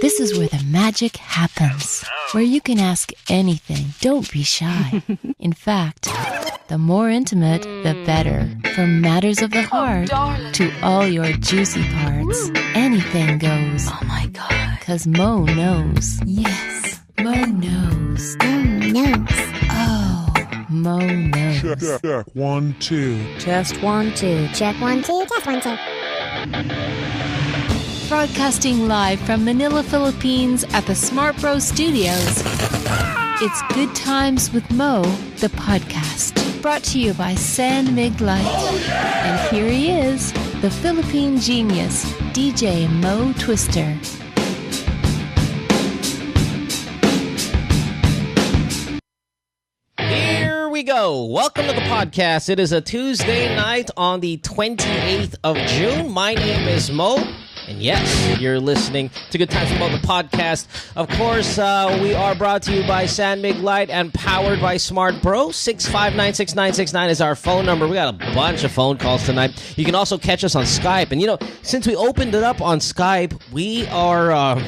This is where the magic happens, where you can ask anything. Don't be shy. In fact, the more intimate, the better. From matters of the heart to all your juicy parts, anything goes. Oh my God. 'Cause Mo knows. Yes, Mo knows. Oh, Mo knows. Check, 1, 2. Just 1, 2. Check 1, 2, just 1, 2. Broadcasting live from Manila, Philippines at the Smart Bro Studios. It's Good Times with Mo, the podcast. Brought to you by San Mig Light. And here he is, the Philippine genius, DJ Mo Twister. Here we go. Welcome to the podcast. It is a Tuesday night on the 28th of June. My name is Mo. And yes, you're listening to Good Times with Mo, the podcast. Of course, we are brought to you by San Mig Light and powered by Smart Bro. 659-6969 is our phone number. We got a bunch of phone calls tonight. You can also catch us on Skype. And, you know, since we opened it up on Skype, we are...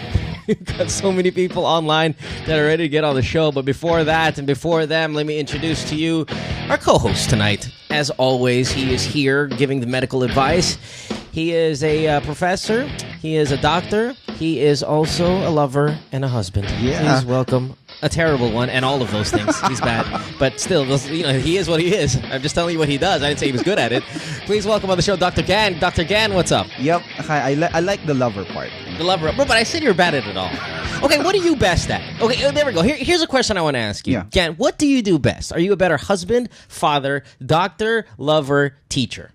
We've got so many people online that are ready to get on the show. But before that and before them, let me introduce to you our co-host tonight. As always, he is here giving the medical advice. He is a professor. He is a doctor. He is also a lover and a husband. Yeah. Please welcome a terrible one and all of those things. He's bad. But still, you know, he is what he is. I'm just telling you what he does. I didn't say he was good at it. Please welcome on the show Dr. Gan. Dr. Gan, what's up? Yep. Hi. I like the lover part. The lover. But I said you're bad at it all. Okay, what are you best at? Okay, there we go. Here's a question I want to ask you. Yeah. Gan, what do you do best? Are you a better husband, father, doctor, lover, teacher?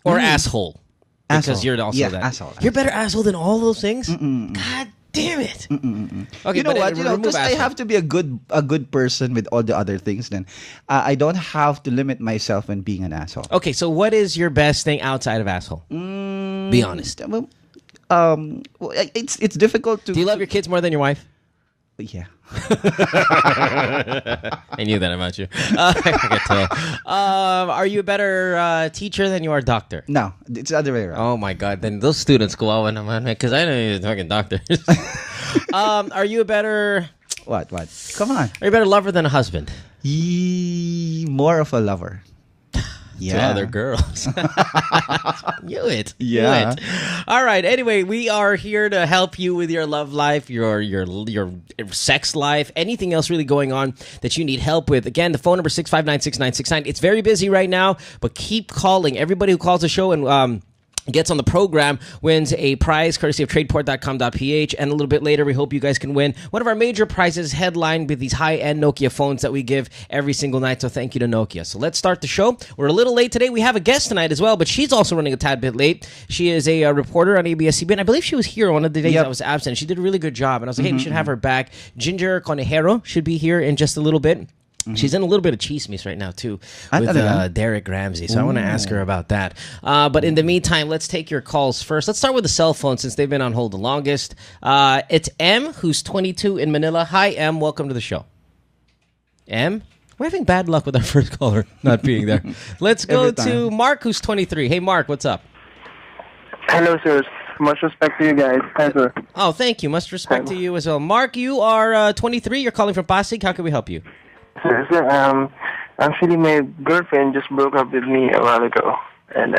Or asshole? Because Asshole. you're also Yeah, that. asshole. You're better asshole than all those things? God damn it. Okay, You know but what? You know, remove because I asshole. have to be a good person with all the other things. Then I don't have to limit myself in being an asshole. Okay, so what is your best thing outside of asshole? Be honest. Well, it's difficult to. Do you love your kids more than your wife? Yeah. I knew that about you. I could tell. Are you a better teacher than you are doctor? No, it's the other way around. Oh my God! Then those students go out and because I know you're talking doctors. Are you a better? What? Come on. Are you a better lover than a husband? More of a lover. To other girls. Knew it. Yeah. Knew it. All right. Anyway, we are here to help you with your love life, your sex life, anything else really going on that you need help with. Again, the phone number 659-6969. It's very busy right now, but keep calling. Everybody who calls the show and gets on the program wins a prize courtesy of tradeport.com.ph, and a little bit later we hope you guys can win one of our major prizes headlined with these high-end Nokia phones that we give every single night, so thank you to Nokia. So let's start the show. We're a little late today. We have a guest tonight as well, but she's also running a tad bit late. She is a reporter on ABS-CBN. I believe she was here one of the days I was absent. She did a really good job, and I was like, hey, we should have her back. Ginger Conejero should be here in just a little bit. She's in a little bit of chismis right now, too, with Derek Ramsey. So I want to ask her about that. But in the meantime, let's take your calls first. Let's start with the cell phone since they've been on hold the longest. It's M, who's 22 in Manila. Hi, M. Welcome to the show. M? We're having bad luck with our first caller not being there. Let's go to Mark, who's 23. Hey, Mark, what's up? Hello, sir. Much respect to you guys. Hi, sir. Oh, thank you. Much respect to you as well. Mark, you are 23. You're calling from Pasig. How can we help you? Sir, actually, my girlfriend just broke up with me a while ago, and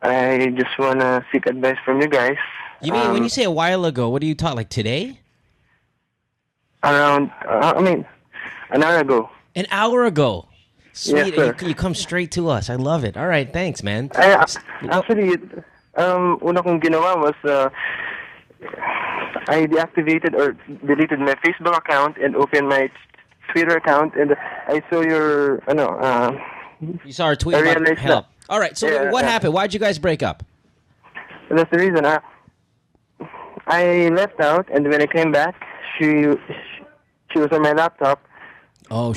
I just wanna seek advice from you guys. You mean when you say a while ago, what do you talk like today? An hour ago. An hour ago. Sweet. Yes, sir. You come straight to us. I love it. All right, thanks, man. Actually, una kong ginawa was I deactivated or deleted my Facebook account and opened my Twitter account, and I saw your, you saw our tweet about help. All right, so what happened? Why'd you guys break up? That's the reason. I left out, and when I came back, she was on my laptop. Oh,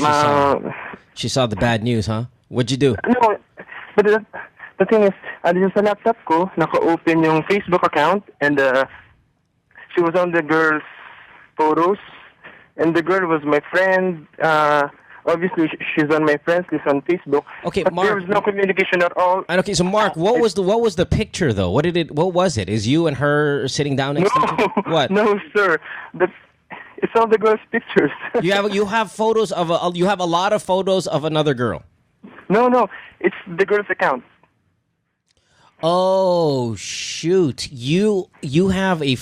she saw the bad news, huh? What'd you do? No, but the thing is, just sa laptop ko, naka-open yung Facebook account, and she was on the girl's photos, and the girl was my friend, obviously she's on my friends list on Facebook. Okay, but Mark. there was no communication at all. And okay, so Mark, what was the picture though? What was it? Is you and her sitting down next to each other? What? No, sir. It's all the girls' pictures. You have photos of you have a lot of photos of another girl. No, it's the girl's account. Oh shoot! You have a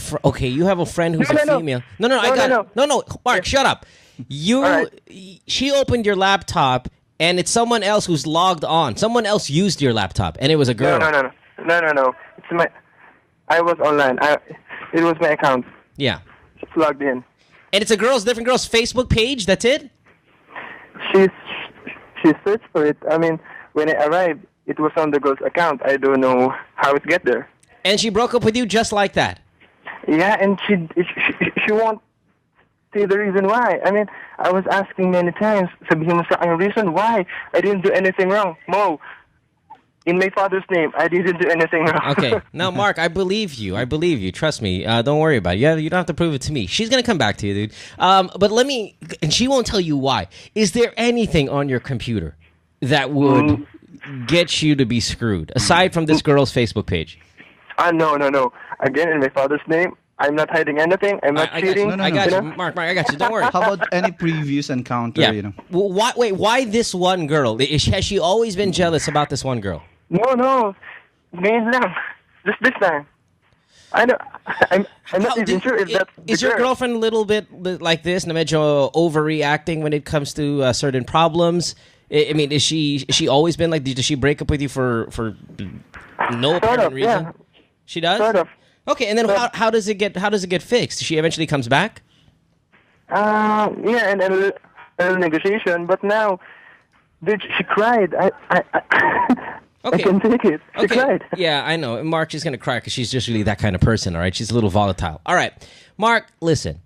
you have a friend who's a female. No, I got it. No, Mark, shut up. She opened your laptop and it's someone else who's logged on. Someone else used your laptop and it was a girl. No. It's my. I was online. It was my account. Yeah. It's logged in. And it's a different girl's Facebook page. That's it. She searched for it. I mean, when I arrived, it was on the girl's account. I don't know how it get there. And she broke up with you just like that. Yeah, and she won't say the reason why. I mean, I was asking many times. Sabihin mo sa akin, reason why I didn't do anything wrong. Mo, in my father's name, I didn't do anything wrong. Okay. Now, Mark, I believe you. Trust me. Don't worry about it. You don't have to prove it to me. She's going to come back to you, dude. But and she won't tell you why. Is there anything on your computer that would get you to be screwed, aside from this girl's Facebook page? No. Again, in my father's name, I'm not hiding anything. I'm not cheating. I got you. Mark, I got you. Don't worry. How about any previous encounter? Yeah. You know. Well, why this one girl? Has she always been jealous about this one girl? No. Ngayon lang. Just this time. I'm not even sure if that's the Is your girl. girlfriend a little bit like this, na medyo overreacting when it comes to certain problems? I mean, is she always been like? Does she break up with you for no apparent reason? Yeah. She does. Sort of. Okay, and then how does it get fixed? She eventually comes back. Yeah, and a negotiation, but now, dude, she cried. I Okay. can take it. She cried. Yeah, I know. Mark, she's going to cry because she's just really that kind of person, all right? She's a little volatile. All right. Mark, listen.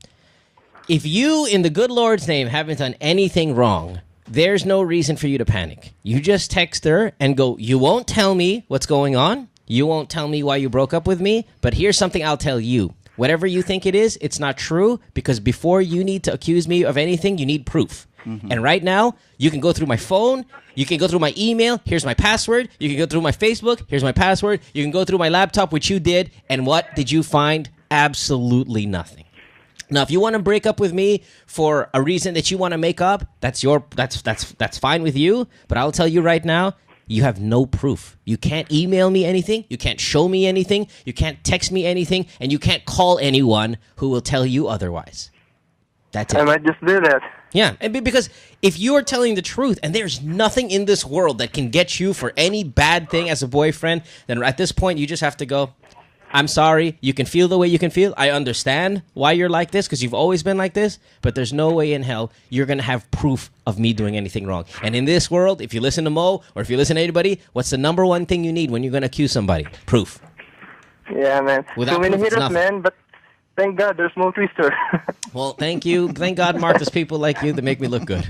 If you, in the good Lord's name, haven't done anything wrong, there's no reason for you to panic. You just text her and go, you won't tell me what's going on. You won't tell me why you broke up with me. But here's something I'll tell you. Whatever you think it is, it's not true, because before you need to accuse me of anything, you need proof. And right now, you can go through my phone, you can go through my email, here's my password, you can go through my Facebook, here's my password, you can go through my laptop, which you did, and what did you find? Absolutely nothing. Now, if you want to break up with me for a reason that you want to make up, that's fine with you, but I'll tell you right now, you have no proof. You can't email me anything, you can't show me anything, you can't text me anything, and you can't call anyone who will tell you otherwise. That's it. I might just do that. Yeah, and because if you are telling the truth and there's nothing in this world that can get you for any bad thing as a boyfriend, then at this point you just have to go, I'm sorry, you can feel the way you can feel. I understand why you're like this because you've always been like this, but there's no way in hell you're going to have proof of me doing anything wrong. And in this world, if you listen to Mo or if you listen to anybody, what's the number one thing you need when you're going to accuse somebody? Proof. Yeah, man. Without Too many proof, it's haters, nothing. man, but thank God there's no twister. Well, thank you. Thank God, Mark, there's people like you that make me look good.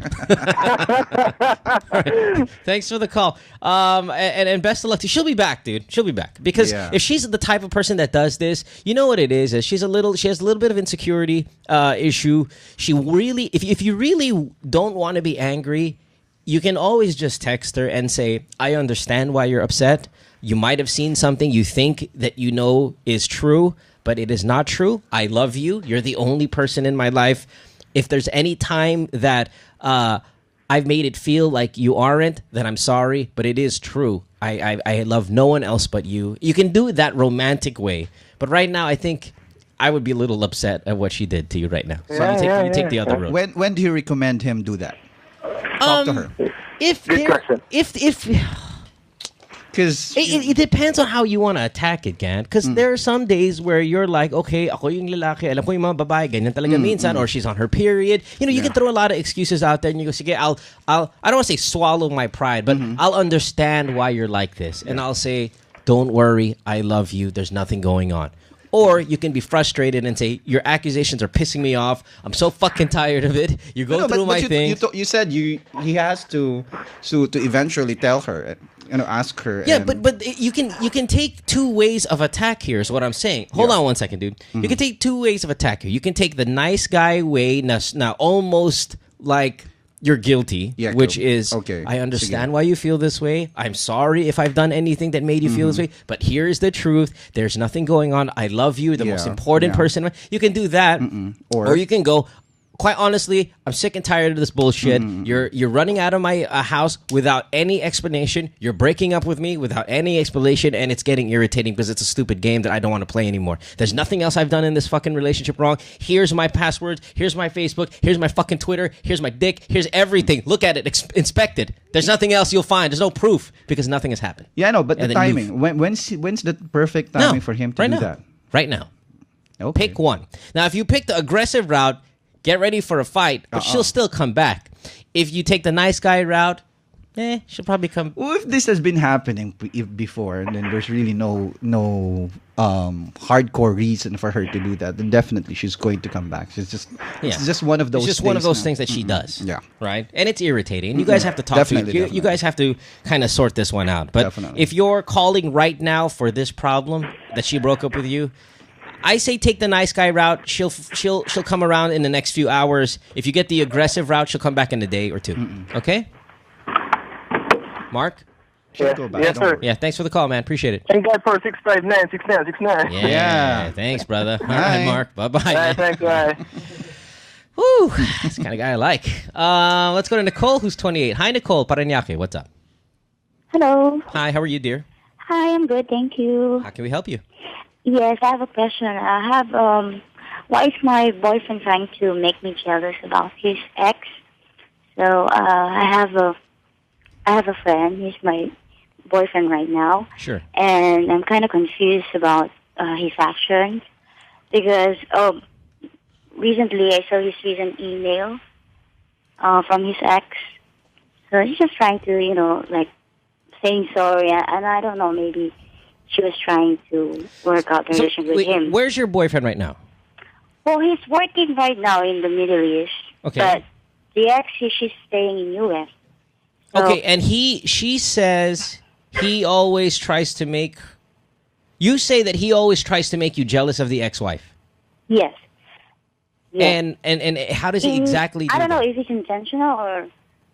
Right. Thanks for the call. And best of luck to you. She'll be back, dude. She'll be back. Because if she's the type of person that does this, you know what it is she has a little bit of insecurity issue. She really, if you really don't want to be angry, you can always just text her and say, I understand why you're upset. You might have seen something you think that you know is true, but it is not true. I love you. You're the only person in my life. If there's any time that I've made it feel like you aren't, then I'm sorry, but it is true. I love no one else but you. You can do it that romantic way. But right now, I think I would be a little upset at what she did to you right now. So you take the other road. When do you recommend him do that? Talk to her. Good question. Because It depends on how you want to attack it, Gan. Because there are some days where you're like, okay, ako yung lalaki, alam ko yung mga babae, ganyan talaga minsan, or she's on her period. You know, you can throw a lot of excuses out there, and you go, sige, I don't want to say swallow my pride, but I'll understand why you're like this. And I'll say, don't worry, I love you, there's nothing going on. Or you can be frustrated and say, your accusations are pissing me off. I'm so fucking tired of it. You go through my thing. You said he has to eventually tell her, ask her. Yeah, but you can take two ways of attack here is what I'm saying. Hold on one second, dude. You can take two ways of attack here. You can take the nice guy way, now almost like you're guilty, Yeah, which cool. is, Okay, I understand sige. why you feel this way. I'm sorry if I've done anything that made you feel this way, but here's the truth. There's nothing going on. I love you, the most Yeah, important yeah. person. You can do that. Or you can go, quite honestly, I'm sick and tired of this bullshit. You're running out of my house without any explanation. You're breaking up with me without any explanation, and it's getting irritating because it's a stupid game that I don't want to play anymore. There's nothing else I've done in this fucking relationship wrong. Here's my passwords. Here's my Facebook. Here's my fucking Twitter. Here's my dick. Here's everything. Look at it. Inspect it. There's nothing else you'll find. There's no proof because nothing has happened. Yeah, no, but And the then timing. When's the perfect timing for him to right do now. that? Right now. Okay. Pick one. Now, if you pick the aggressive route, get ready for a fight, but she'll still come back. If you take the nice guy route, she'll probably come. Well, if this has been happening before, and then there's really no hardcore reason for her to do that, then definitely she's going to come back. It's just one of those. It's just one of those now. things that she does. Yeah. Right? And it's irritating. And you guys have to talk Definitely, to you. You definitely. guys have to kind of sort this one out. But Definitely. if you're calling right now for this problem that she broke up with you, I say take the nice guy route. She'll come around in the next few hours. If you get the aggressive route, she'll come back in a day or two. Okay? Mark? She'll Yes, go back. yes, Don't sir. worry. Yeah, thanks for the call, man. Appreciate it. Thank God for 659-6969. Yeah. Thanks, brother. All right, Bye. Mark. Bye-bye. Thanks, bye. Woo, that's the kind of guy I like. Let's go to Nicole, who's 28. Hi, Nicole. Parañaque, what's up? Hello. Hi, how are you, dear? Hi, I'm good, thank you. How can we help you? Yes, I have a question. Why is my boyfriend trying to make me jealous about his ex? So, I have a friend. He's my boyfriend right now. Sure. And I'm kind of confused about his actions because recently I saw his recent email from his ex. So he's just trying to, saying sorry, and I don't know, maybe she was trying to work out the relationship with wait, him. where's your boyfriend right now? Well, he's working right now in the Middle East. Okay. But the ex, she's staying in U.S. So, Okay, and she says he always tries to make... You say that he always tries to make you jealous of the ex-wife. Yes. Yes. And how does he exactly do I don't know that? if it's intentional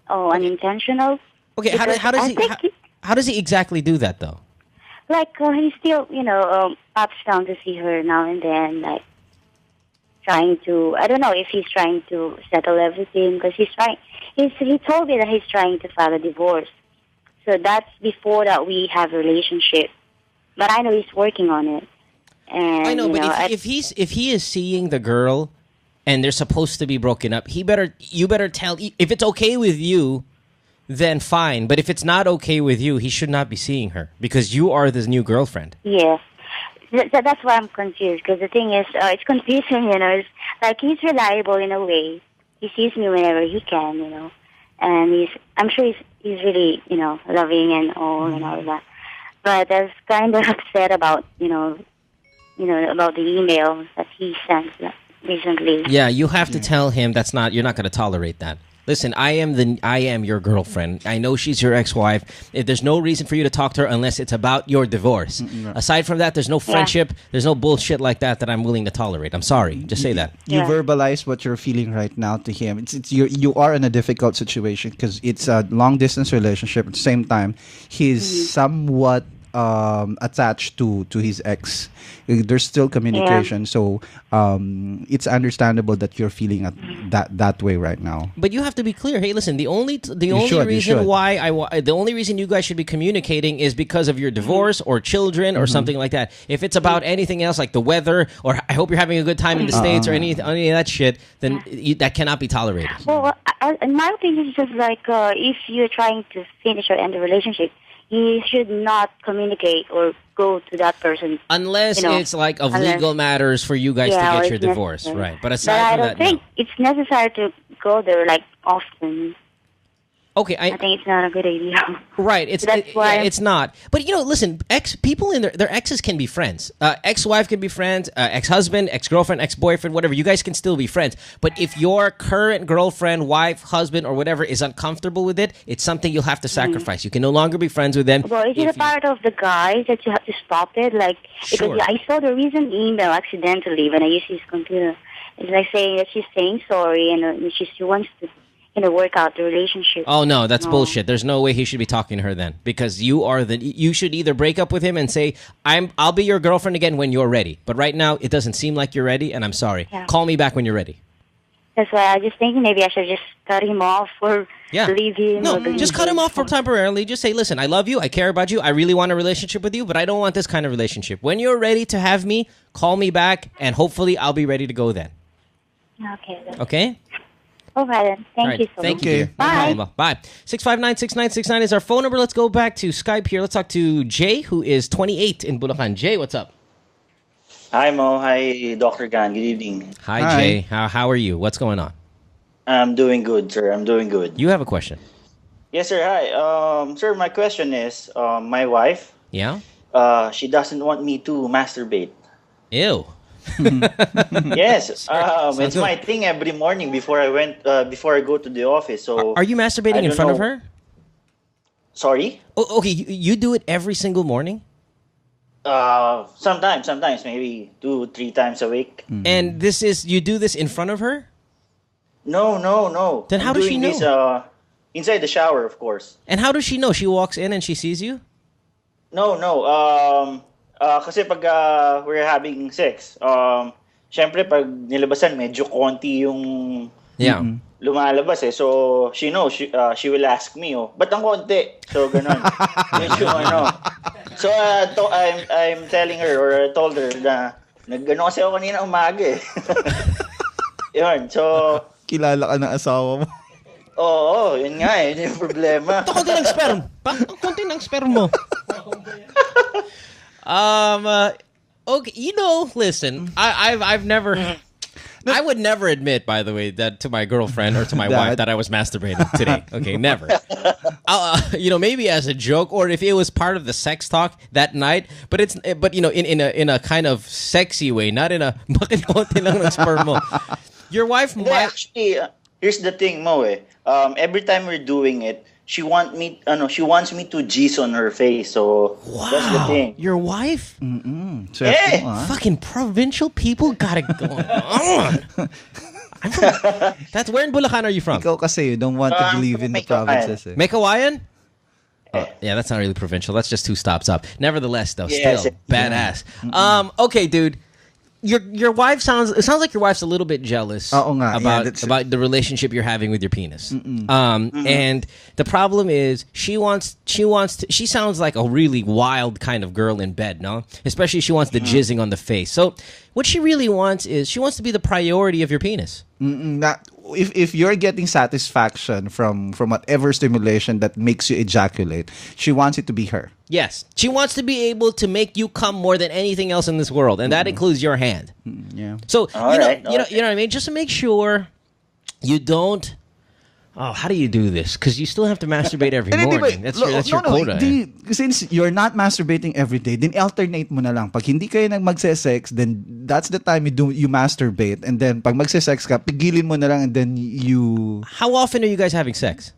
or unintentional. Okay, how Because I think how does he exactly do that, though? he still, pops down to see her now and then, trying to, I don't know if he's trying to settle everything, because he told me that he's trying to file a divorce. So that's before that we have a relationship. But I know he's working on it. And, I know, but if he is seeing the girl and they're supposed to be broken up, you better tell, if it's okay with you, then fine. But if it's not okay with you, he should not be seeing her because you are his new girlfriend. Yes. That's why I'm confused, because the thing is, it's confusing, It's like he's reliable in a way. He sees me whenever he can, And I'm sure he's really, loving and all that. But I was kind of upset about, about the email that he sent recently. Yeah, you have to tell him you're not going to tolerate that. Listen, I am your girlfriend. I know she's your ex-wife. There's no reason for you to talk to her unless it's about your divorce. Aside from that, there's no friendship. There's no bullshit like that I'm willing to tolerate. I'm sorry. Just say that. You Yeah. verbalize what you're feeling right now to him. You are in a difficult situation because it's a long distance relationship. At the same time, he's somewhat attached to his ex. There's still communication, so it's understandable that you're feeling that way right now. But you have to be clear. Hey, listen. The only should. the only reason you guys should be communicating is because of your divorce or children or something like that. If it's about anything else like the weather or I hope you're having a good time in the States or any of that shit, then that cannot be tolerated. Well, in my opinion, it's just if you're trying to finish or end a relationship, you should not communicate or go to that person. Unless it's like of legal matters for you guys to or get your it's divorce. necessary. Right. But But aside I from don't that, think no. it's necessary to go there often. Okay, I think it's not a good idea. right. That's why it's not. But listen, people in their exes can be friends. Ex-wife can be friends. Ex-husband, ex-girlfriend, ex-boyfriend, whatever. You guys can still be friends. But if your current girlfriend, wife, husband, or whatever is uncomfortable with it, it's something you'll have to sacrifice. You can no longer be friends with them. Well, is it a part of the guys that you have to stop it? Sure. Because I saw the recent email accidentally when I used his computer. It's saying that she's saying sorry and she wants to, work out the relationship. Oh no, that's No. bullshit. There's no way he should be talking to her then, because you should either break up with him and say I'll be your girlfriend again when you're ready. But right now it doesn't seem like you're ready, and I'm sorry. Yeah. Call me back when you're ready. That's why I was just thinking maybe I should just cut him off or Yeah. leave him. No, or leave just cut him off for or- temporarily. Just say, listen, I love you. I care about you. I really want a relationship with you, but I don't want this kind of relationship. When you're ready to have me, call me back, and hopefully I'll be ready to go then. Okay. Then. Okay? All right then. Thank All right. you so Thank much. you. dear. Bye. No problem. Bye. 659-6969 is our phone number. Let's go back to Skype here. Let's talk to Jay, who is 28 in Bulacan. Jay, what's up? Hi, Mo. Hi, Dr. Gan. Good evening. Hi, Hi. Jay. How are you? What's going on? I'm doing good, sir. I'm doing good. You have a question. Yes, sir. Hi. Sir, my question is, my wife, Yeah? she doesn't want me to masturbate. Ew. Yes, Sounds it's good. my thing every morning before I go to the office. So, Are you masturbating I in don't front of know. her? Sorry. Oh, okay, you do it every single morning? Sometimes, maybe 2-3 times a week. And you do this in front of her? No. Then I'm how does she doing this, know? inside the shower, of course. And how does she know? She walks in and she sees you? No. Kasi pag we're having sex, syempre pag nilabasan, medyo konti yung Yeah. lumalabas eh. So, she knows, she will ask me, ba't ang konti? So, ganun. Yun yung ano. So, I'm telling her, or I told her na, nag-ano kasi ako kanina umaga eh. Yun, so, Kilala ka ng asawa mo. oo, yun nga eh, yun yung problema. Ito, konti ng sperm. Konti ng sperm mo. Okay, listen, I've never... I would never admit, by the way, that to my girlfriend or to my wife that I was masturbating today. Okay, never. Maybe as a joke, or if it was part of the sex talk that night. But in a kind of sexy way, not in a bakit konti lang ng sperm mo. Your wife Hindi, might. actually, here's the thing, Mo eh. Every time we're doing it, she wants me to jizz on her face. So that's the thing. Your wife? So, Eh! Fucking provincial people got it going on. That's where in Bulacan are you from? ikaw kasi you don't want to believe in the may kawayan. provinces. Eh. Mekawayan? Yeah, that's not really provincial. That's just 2 stops up. Nevertheless, though, Yes, still badass. Okay, dude. Your wife sounds like your wife's a little bit jealous Oo nga, yeah, about the relationship you're having with your penis. And the problem is she sounds like a really wild kind of girl in bed, no? Especially she wants the jizzing on the face. So what she really wants is she wants to be the priority of your penis. If you're getting satisfaction from whatever stimulation that makes you ejaculate, she wants it to be her. Yes. She wants to be able to make you come more than anything else in this world, and that includes your hand. Yeah. So, All you know right. what I mean? Just to make sure you don't... Oh, how do you do this? Because you still have to masturbate every morning. That's your quota. Since you're not masturbating every day, then alternate mo na lang. Pag hindi kayo magse-sex, then that's the time you masturbate. And then pag magse-sex ka, pigilin mo na lang and then you... How often are you guys having sex?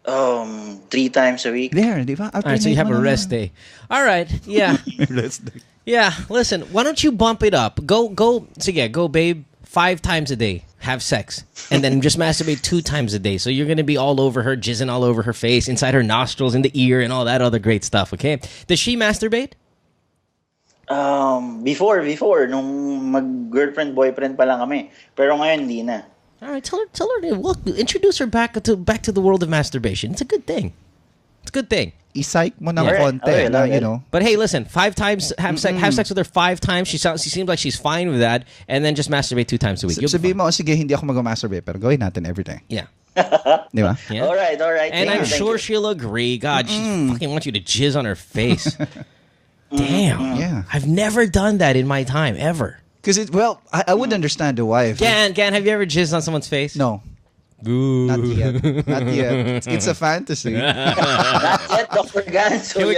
3 times a week. There, di ba? All right, so you have a rest day. All right, yeah. Rest day. Yeah, listen, why don't you bump it up? Go, babe, 5 times a day. Have sex. And then just masturbate 2 times a day. So you're going to be all over her, jizzing all over her face, inside her nostrils, in the ear, and all that other great stuff, okay? Does she masturbate? Before, nung mag-girlfriend, boyfriend pa lang kami. Pero ngayon, hindi na. All right, tell her to introduce her back to the world of masturbation. It's a good thing. It's a good thing. I-psych mo ng Yeah. konti, Okay, na, okay. you know. But hey, listen, 5 times have sex with her 5 times. She seems like she's fine with that, and then just masturbate 2 times a week. You'll be Sabihin fine. mo, sige, hindi ako mag-masturbate, pero gawin natin every day. Yeah. Di ba? Yeah. All right. And I'm sure she'll agree. God, she fucking wants you to jizz on her face. Damn. Yeah. I've never done that in my time, ever. Because I would understand the wife. Gan, have you ever jizzed on someone's face? No. Ooh. Not yet. It's a fantasy. Not yet, Dr. Gan. So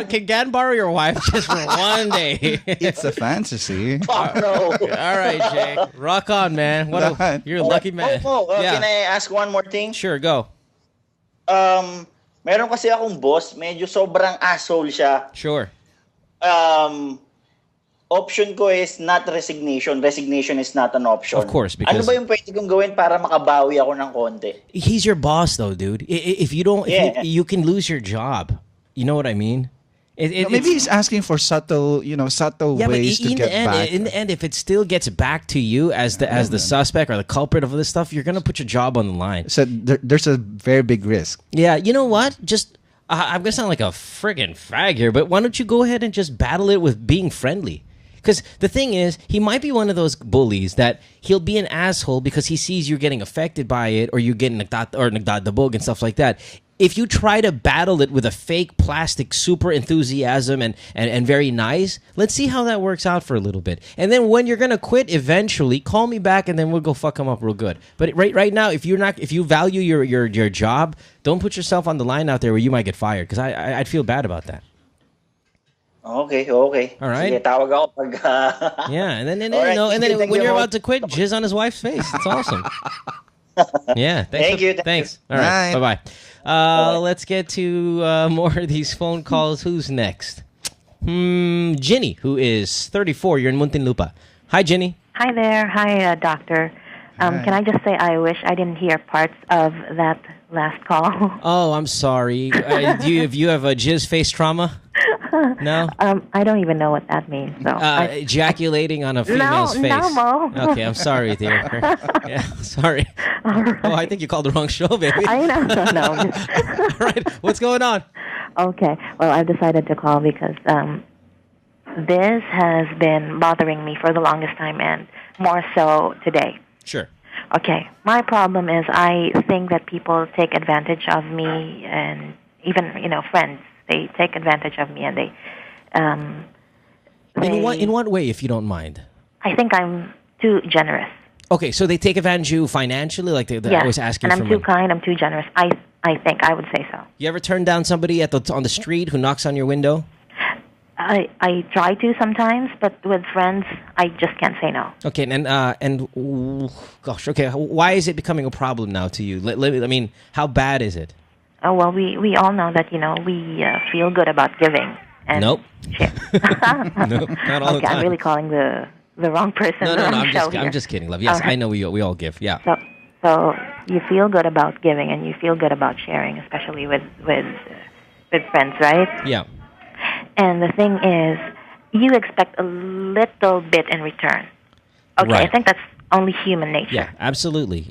Can Gan borrow your wife just for one day? It's a fantasy. Oh, no. All right, Jay. Rock on, man. You're a lucky man. Can I ask one more thing? Sure, go. Meron kasi akong boss, medyo sobrang asshole siya. Sure. option ko is not resignation. Resignation is not an option. Of course, because ano ba yung pwede kong gawin para makabawi ako ng konti? he's your boss, though, dude. If you don't, Yeah. you can lose your job. You know what I mean? Maybe he's asking for subtle ways to get back. In the end, if it still gets back to you as the suspect or the culprit of this stuff, you're gonna put your job on the line. So there's a very big risk. Yeah, you know what? Just I'm gonna sound like a friggin' fag here, but why don't you go ahead and just battle it with being friendly? Because the thing is, he might be one of those bullies that he'll be an asshole because he sees you're getting affected by it or you're getting nagdadabog and stuff like that. If you try to battle it with a fake plastic super enthusiasm and very nice, let's see how that works out for a little bit. And then when you're gonna quit eventually, call me back and then we'll go fuck him up real good. But right now, if you value your job, don't put yourself on the line out there where you might get fired because I'd feel bad about that. Okay. All right. Sige, tawag ako pag... Yeah, and then Alright, and then thank when you, you're Mo. about to quit, jizz on his wife's face. It's awesome. Yeah, Thank you. Thanks. All right, Bye. bye. Let's get to more of these phone calls. Who's next? Ginny, who is 34. You're in Muntinlupa. Hi, Ginny. Hi there. Hi, doctor. Can I just say I wish I didn't hear parts of that last call? Oh, I'm sorry. Do you have a jizz face trauma? No? I don't even know what that means. So Ejaculating on a female's face. No, Mo. Okay, I'm sorry, dear. Yeah, sorry. Right. Oh, I think you called the wrong show, baby. I know. No. All right, what's going on? Okay. Well, I've decided to call because this has been bothering me for the longest time and more so today. Sure. Okay. My problem is I think that people take advantage of me and even, friends. They take advantage of me and they In what way, if you don't mind? I think I'm too generous. Okay, so they take advantage of you financially, like they always ask you and for I'm too money. kind, I'm too generous. I think I would say so. You ever turn down somebody on the street who knocks on your window? I try to sometimes, but with friends, I just can't say no. Okay, gosh, okay, why is it becoming a problem now to you? I mean, how bad is it? Oh, well, we all know that, we feel good about giving. And Nope. Shit. No, not all the Okay, time. I'm really calling the wrong person. No, the wrong I'm show here. just kidding, love. Yes, All right. I know we all give. Yeah. So you feel good about giving, and you feel good about sharing, especially with friends, right? Yeah. And the thing is, you expect a little bit in return. Okay, Right. I think that's only human nature. Yeah, absolutely.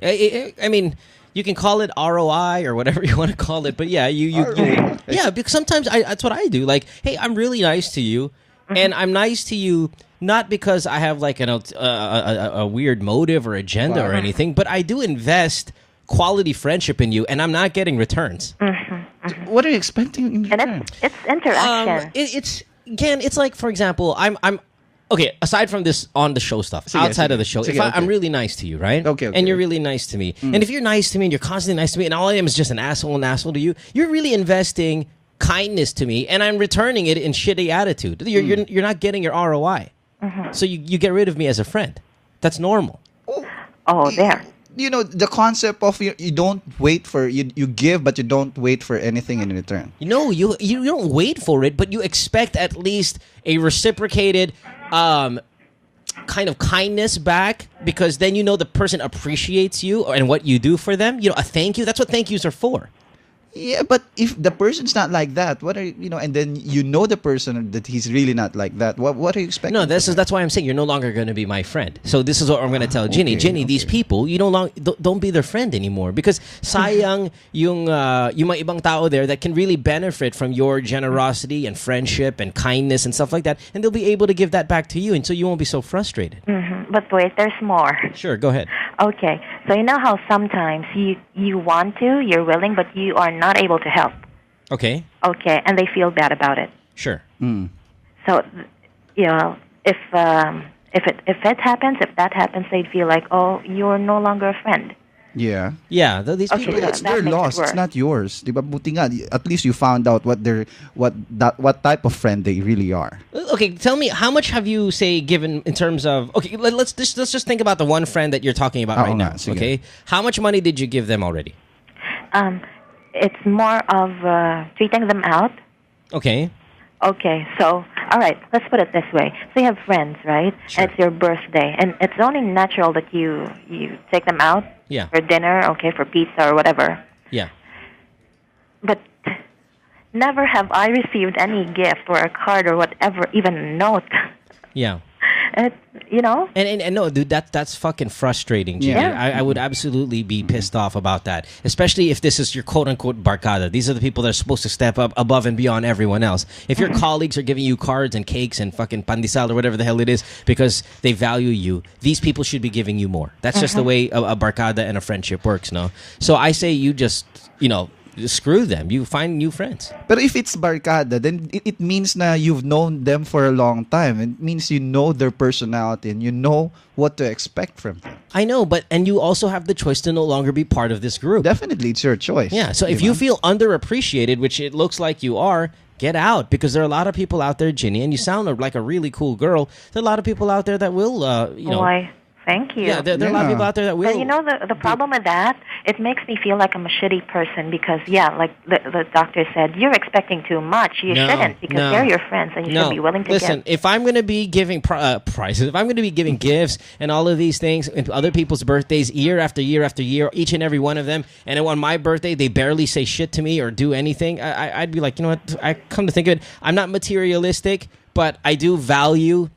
I mean, you can call it ROI or whatever you want to call it, but yeah, you yeah, because sometimes that's what I do. Like, hey, I'm really nice to you, and I'm nice to you not because I have like a weird motive or agenda or anything, but I do invest quality friendship in you, and I'm not getting returns. What are you expecting in return? And it's interaction. It's like, for example, I'm okay, aside from this on the show stuff, outside of the show, if I'm really nice to you, right? Okay. And you're really nice to me. And if you're nice to me and you're constantly nice to me and all I am is just an asshole to you, you're really investing kindness to me and I'm returning it in shitty attitude. You're not getting your ROI. So you get rid of me as a friend. That's normal. Oh, there. The concept of you don't wait for you give, but you don't wait for anything in return. You don't wait for it, but you expect at least a reciprocated kind of kindness back, because then the person appreciates you and what you do for them. A thank you. That's what thank yous are for. Yeah, but if the person's not like that, what are and then the person that he's really not like that. What are you expecting? No, that's why I'm saying you're no longer going to be my friend. So this is what I'm going to tell Ginny. Ginny, these people, you don't be their friend anymore, because sayang yung mga ibang tao there that can really benefit from your generosity and friendship and kindness and stuff like that, and they'll be able to give that back to you, and so you won't be so frustrated. But wait, there's more. Sure, go ahead. Okay, so you know how sometimes you want to, you're willing, but you are not able to help. Okay. Okay, and they feel bad about it. Sure. So, if that happens, they'd feel like, oh, you're no longer a friend. Yeah. Yeah, these people. so It's that their makes it loss. It's worse. not yours. Diba? Buti nga, at least you found out what type of friend they really are. Okay, tell me, how much have you, say, given in terms of... Okay, let's just think about the one friend that you're talking about right now. Sige. Okay? How much money did you give them already? It's more of treating them out. Okay. Okay, so all right, let's put it this way. So you have friends, right? Sure. And it's your birthday, and it's only natural that you take them out Yeah. for dinner, okay, for pizza or whatever. Yeah. But never have I received any gift or a card or whatever, even a note. Yeah. It, And no, dude, that's fucking frustrating, Jimmy. Yeah. I would absolutely be pissed off about that, especially if this is your quote-unquote barkada. These are the people that are supposed to step up above and beyond everyone else. If your colleagues are giving you cards and cakes and fucking pandesal or whatever the hell it is because they value you, these people should be giving you more. That's just the way a barkada and a friendship works, no? So I say you just, screw them. You find new friends. But if it's barkada, then it means na you've known them for a long time. It means you know their personality and you know what to expect from them. I know, and you also have the choice to no longer be part of this group. Definitely, it's your choice. Yeah, so if you feel underappreciated, which it looks like you are, get out, because there are a lot of people out there, Ginny, and you sound like a really cool girl. There are a lot of people out there that will, Why? Thank you. Yeah, there are a lot of people out there that will. But the problem with that, it makes me feel like I'm a shitty person because, like the doctor said, you're expecting too much. You shouldn't, because they're your friends and you should be willing to Listen, if I'm going to be giving prizes, if I'm going to be giving gifts and all of these things and other people's birthdays year after year after year, each and every one of them, and on my birthday they barely say shit to me or do anything, I'd be like, you know what? I come to think of it, I'm not materialistic, but I do value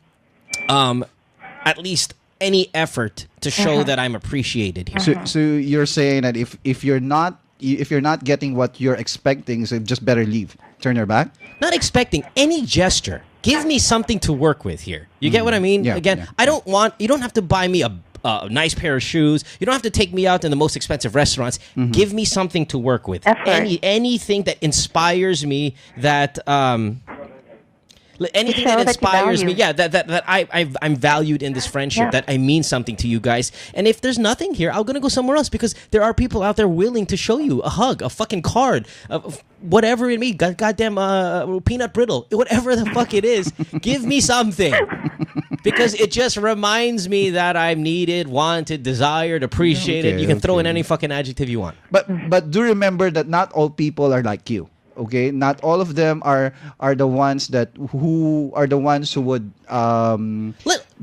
at least any effort to show that I'm appreciated here. So you're saying that if you're not getting what you're expecting, so just better leave. Turn your back. Not expecting any gesture. Give me something to work with here. You get what I mean? Yeah, Again, yeah. you don't have to buy me a nice pair of shoes. You don't have to take me out in the most expensive restaurants. Give me something to work with. Anything that inspires me that anything that inspires me, that I'm valued in this friendship, that I mean something to you guys. And if there's nothing here, I'm gonna go somewhere else, because there are people out there willing to show you a hug, a fucking card, whatever it may be, goddamn peanut brittle, whatever the fuck it is. Give me something, because it just reminds me that I'm needed, wanted, desired, appreciated. You can throw in any fucking adjective you want. But do remember that not all people are like you. Okay, not all of them are the ones who would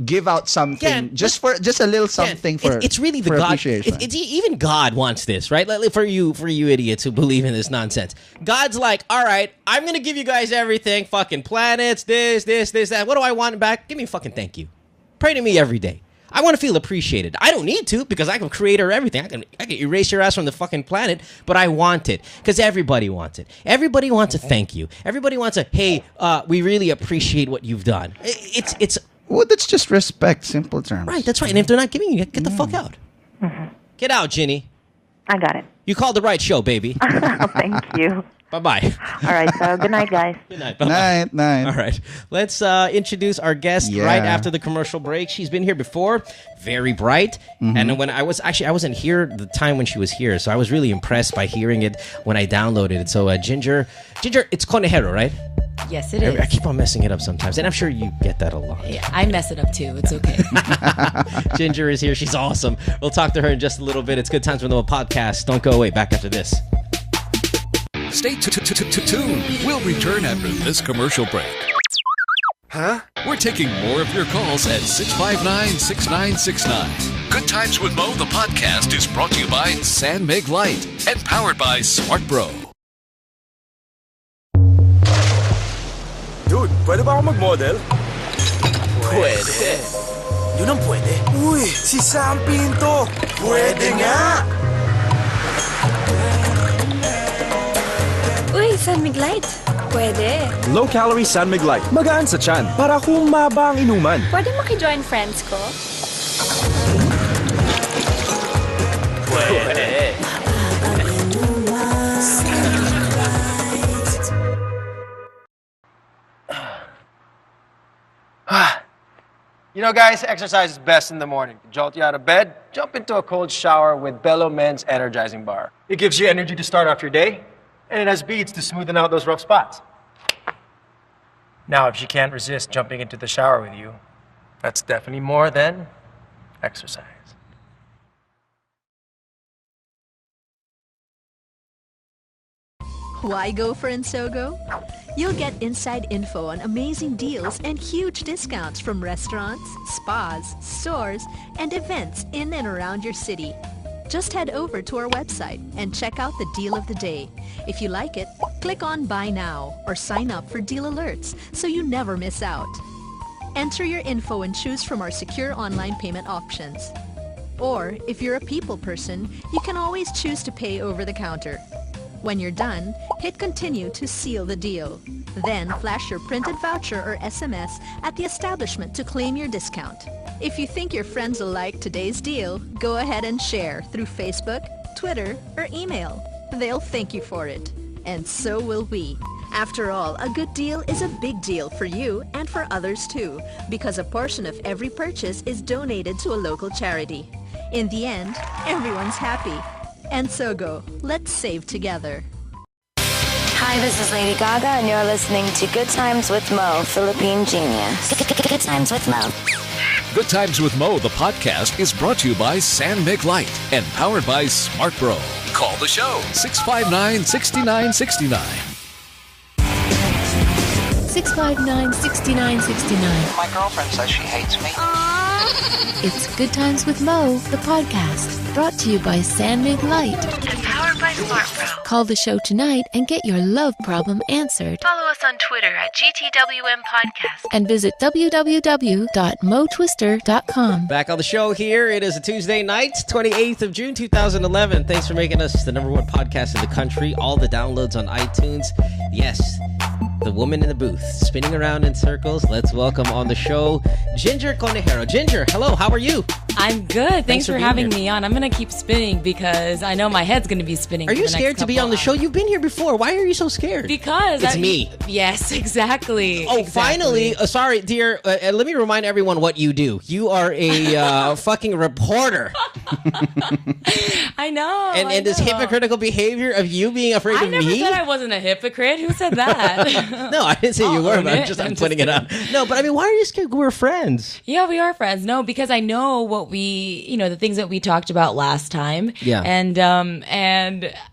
give out something just a little something for. It's really the God. It's even God wants this, right? Like, for you idiots who believe in this nonsense. God's like, all right, I'm gonna give you guys everything, fucking planets, this, that. What do I want back? Give me a fucking thank you. Pray to me every day. I want to feel appreciated. I don't need to, because I can creator everything. I can erase your ass from the fucking planet, but I want it, because everybody wants it. Everybody wants a thank you. Everybody wants a, hey, we really appreciate what you've done. It's well, that's just respect, simple terms. Right, that's right. And if they're not giving you, get the fuck out. Get out, Ginny. I got it. You called the right show, baby. Thank you. Bye-bye. All right, so good night, guys. Good night. Bye-bye. Night. All right. Let's introduce our guest right after the commercial break. She's been here before. Very bright. And when I wasn't here the time when she was here, so I was really impressed by hearing it when I downloaded it. So Ginger, it's Conejero, right? Yes, it is. I keep on messing it up sometimes, and I'm sure you get that a lot. Yeah, I mess it up too. It's okay. Ginger is here. She's awesome. We'll talk to her in just a little bit. It's Good Times with Noah podcast. Don't go away. Back after this. Stay tuned. We'll return after this commercial break. Huh? We're taking more of your calls at 659-6969. Good Times with Mo, the podcast, is brought to you by San Mig Light and powered by Smart Bro. Dude, pwede ba ako mag-model? Pwede. Yun ang pwede. Uy, si Sam Pinto. Pwede nga. Uy, San Mig Light. Pwede. Low-calorie San Mig Light. Magaan sa tiyan. Para humaba ang inuman. Pwede maki-join friends ko? Pwede. You know, guys, exercise is best in the morning. To jolt you out of bed, jump into a cold shower with Bello Men's Energizing Bar. It gives you energy to start off your day, and it has beads to smoothen out those rough spots. Now, if she can't resist jumping into the shower with you, that's definitely more than exercise. Why go for Insogo? You'll get inside info on amazing deals and huge discounts from restaurants, spas, stores, and events in and around your city. Just head over to our website and check out the deal of the day. If you like it, click on Buy Now or sign up for deal alerts so you never miss out. Enter your info and choose from our secure online payment options. Or, if you're a people person, you can always choose to pay over the counter. When you're done, hit continue to seal the deal. Then flash your printed voucher or SMS at the establishment to claim your discount. If you think your friends will like today's deal, go ahead and share through Facebook, Twitter, or email. They'll thank you for it. And so will we. After all, a good deal is a big deal for you and for others too, because a portion of every purchase is donated to a local charity. In the end, everyone's happy. And Sogo, let's save together. Hi, this is Lady Gaga, and you're listening to Good Times with Mo, Philippine Genius. Good Times with Mo. Good Times with Mo, the podcast, is brought to you by San Mig Light and powered by Smart Bro. Call the show, 659-6969. 659-6969. My girlfriend says she hates me. It's Good Times with Mo, the podcast, brought to you by San Mig Light And powered by Smart Bro. Call the show tonight and get your love problem answered. Follow us on Twitter at gtwm podcast. And visit www.motwister.com. Back on the show here. It is a Tuesday night, 28th of June, 2011. Thanks for making us the #1 podcast in the country. All the downloads on iTunes. Yes, the woman in the booth, spinning around in circles. Let's welcome on the show, Ginger Conejero. Ginger, hello, how are you? I'm good. Thanks for having here. me on. I'm going to keep spinning because I know my head's going to be spinning. Are you scared to be on the show? You've been here before. Why are you so scared? Because it's me. Yes, exactly. Oh, exactly. finally. Sorry, dear. Let me remind everyone what you do. You are a fucking reporter. I know. And this hypocritical behavior of you being afraid of me? I never said I wasn't a hypocrite. Who said that? No, I didn't say you were, but I'm putting it out. No, but I mean, why are you scared? We're friends. Yeah, we are friends. No, because I know what the things that we talked about last time. Yeah. And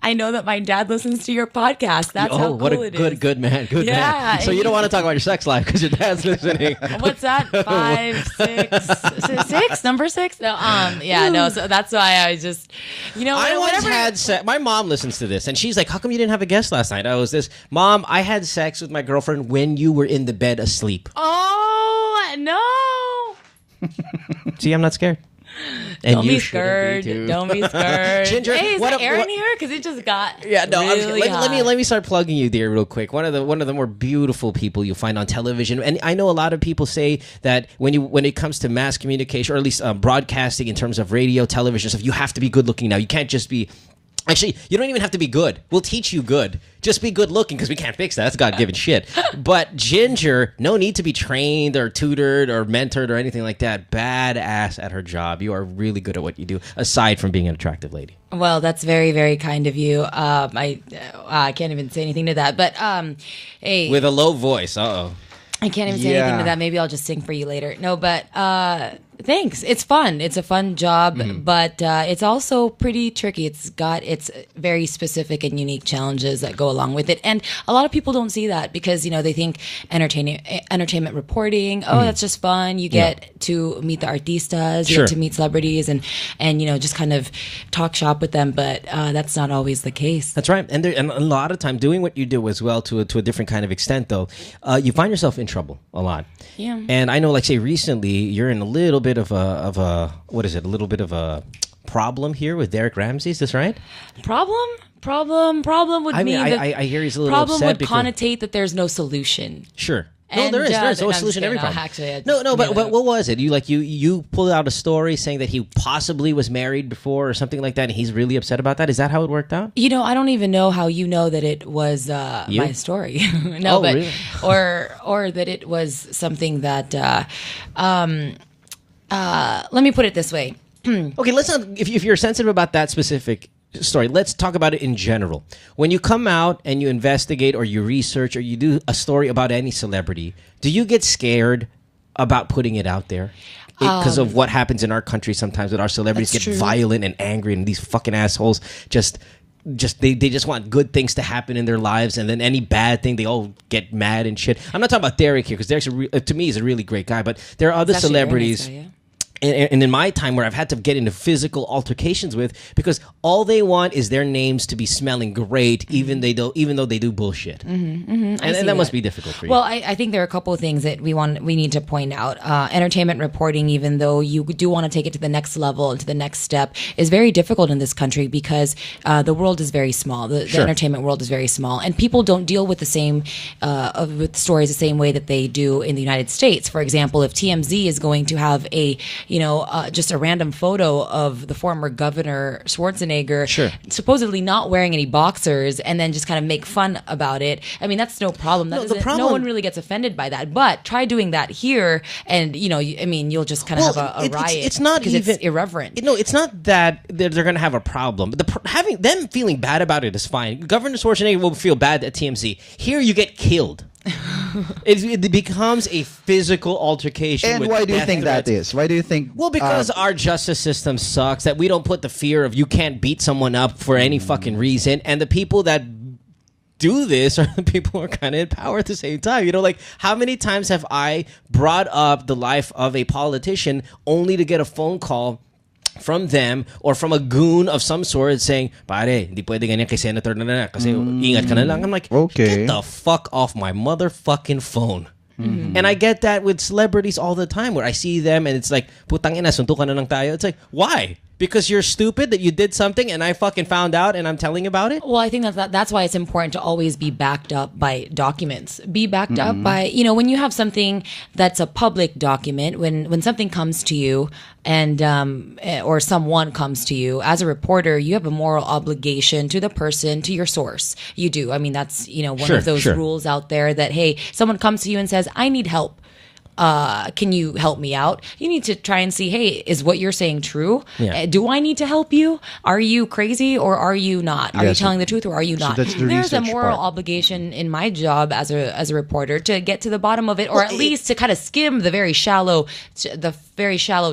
I know that my dad listens to your podcast. That's how cool it is. Good man. Good man. So you don't want to talk about your sex life because your dad's listening. What's that? 5, 6? Number 6? No, yeah, no. So that's why I just, I once had sex. My mom listens to this, and she's like, "How come you didn't have a guest last night?" I was this, Mom. I had sex with my girlfriend when you were in the bed asleep. Oh no! See, I'm not scared. And Don't be scared. Don't be scared. Ginger, hey, is Aaron here? Because it just got really hot. Let me start plugging you there real quick. One of the more beautiful people you'll find on television, and I know a lot of people say that when it comes to mass communication, or at least broadcasting in terms of radio, television stuff, you have to be good looking now. You can't just be. Actually, you don't even have to be good. We'll teach you good. Just be good looking because we can't fix that. That's God-given shit. But Ginger, no need to be trained or tutored or mentored or anything like that. Badass at her job. You are really good at what you do, aside from being an attractive lady. Well, that's very, very kind of you. I can't even say anything to that. But hey, with a low voice. Uh-oh. I can't even say anything to that. Maybe I'll just sing for you later. No, but thanks. It's fun. It's a fun job, but it's also pretty tricky. It's very specific and unique challenges that go along with it. And a lot of people don't see that because, they think entertainment reporting, that's just fun. You get to meet the artistas, you get to meet celebrities and just kind of talk shop with them. But that's not always the case. That's right. And a lot of time doing what you do as well to a different kind of extent, though, you find yourself in trouble a lot. Yeah. And I know, like, say, recently, you're in a little bit of a what is it? A little bit of a problem here with Derek Ramsey. Is this right? Problem would mean that I hear he's a little upset. Problem would connotate that there's no solution. Sure. And, no, there's no solution to every problem. But what was it? You pulled out a story saying that he possibly was married before or something like that, and he's really upset about that. Is that how it worked out? I don't even know how you know that it was my story. No, but really? or that it was something that. Let me put it this way. Okay, let's not. If you're sensitive about that specific story, let's talk about it in general. When you come out and you investigate or you research or you do a story about any celebrity, do you get scared about putting it out there? Because of what happens in our country sometimes with our celebrities get violent and angry and these fucking assholes just they just want good things to happen in their lives, and then any bad thing they all get mad and shit. I'm not talking about Derek here because Derek's to me is a really great guy, but there are other celebrities. And in my time where I've had to get into physical altercations with because all they want is their names to be smelling great, even though they do bullshit. And that must be difficult for you. Well, I think there are a couple of things that we need to point out. Entertainment reporting, even though you do want to take it to the next level and to the next step, is very difficult in this country because the world is very small. The entertainment world is very small, and people don't deal with the same with stories the same way that they do in the United States. For example, if TMZ is going to have just a random photo of the former governor Schwarzenegger supposedly not wearing any boxers and then just kind of make fun about it. I mean, that's no problem. No one really gets offended by that. But try doing that here and, you'll just kind of have a riot. It's not because even it's irreverent. No, it's not that they're going to have a problem. Having them feeling bad about it is fine. Governor Schwarzenegger will feel bad at TMZ. Here you get killed. It becomes a physical altercation. And why do you think that is? Why do you think? Well, because our justice system sucks. That we don't put the fear of you can't beat someone up for any fucking reason, and the people that do this are the people who are kind of in power at the same time. Like how many times have I brought up the life of a politician only to get a phone call from them or from a goon of some sort saying, pare, hindi pwede ganyan kay senator na kasi ingat ka na lang. I'm like, get the fuck off my motherfucking phone. And I get that with celebrities all the time where I see them and it's like, putang ina, suntukan na lang tayo. It's like, why? Because you're stupid that you did something and I fucking found out and I'm telling about it? Well, I think that's why it's important to always be backed up by documents. Be backed up by, when you have something that's a public document, when something comes to you and or someone comes to you, as a reporter, you have a moral obligation to the person, to your source. You do. I mean, that's, one of those rules out there that, hey, someone comes to you and says, I need help. Can you help me out? You need to try and see, hey, is what you're saying true? Yeah. Do I need to help you? Are you crazy or are you not? Are you telling the truth or are you not? There's a moral obligation in my job as a reporter to get to the bottom of it, or at least to kind of skim the very shallow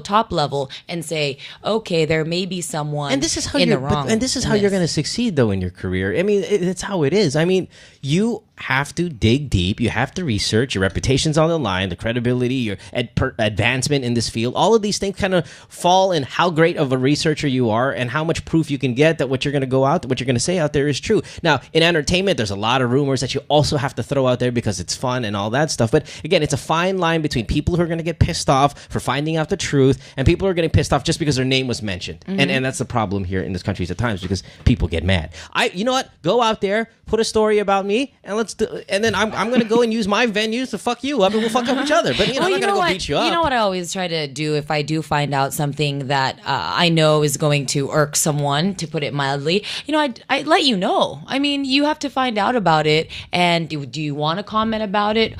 top level and say, okay, there may be someone in the wrong. And this is how you're going to succeed, though, in your career. I mean, it's how it is. I mean, you have to dig deep. You have to research. Your reputation's on the line, the credibility, your advancement in this field. All of these things kind of fall in how great of a researcher you are and how much proof you can get that what you're going to say out there is true. Now, in entertainment, there's a lot of rumors that you also have to throw out there because it's fun and all that stuff. But again, it's a fine line between people who are going to get pissed off for finding out the truth and people who are getting pissed off just because their name was mentioned. And that's the problem here in this country at times because people get mad. You know what? Go out there, put a story about me, and and then I'm going to go and use my venues to fuck you up, and we'll fuck up each other. But I'm not going to go beat you up. You know what I always try to do if I do find out something that I know is going to irk someone, to put it mildly. I let you know. I mean, you have to find out about it, and do you want to comment about it?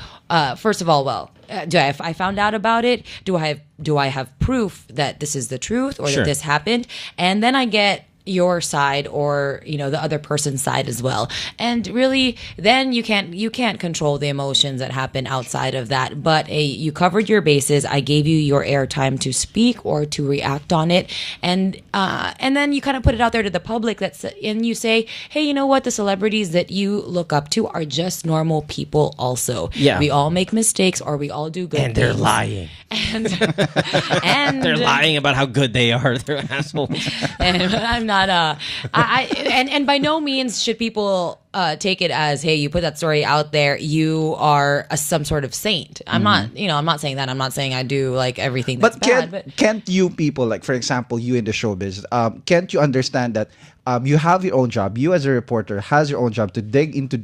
First of all, I found out about it? Do I have proof that this is the truth or that this happened? And then I get your side or the other person's side as well, and really then you can't control the emotions that happen outside of that, but you covered your bases. I gave you your airtime to speak or to react on it, and then you kind of put it out there to the public, and you say, hey, you know what, the celebrities that you look up to are just normal people also. We all make mistakes or we all do good and things. They're lying and they're lying about how good they are. They're assholes. And I'm not and by no means should people take it as, hey, you put that story out there, you are some sort of saint. I'm not saying that. I'm not saying I do like everything that's bad. But can't you people, like for example, you in the showbiz, can't you understand that you have your own job? You as a reporter has your own job to dig into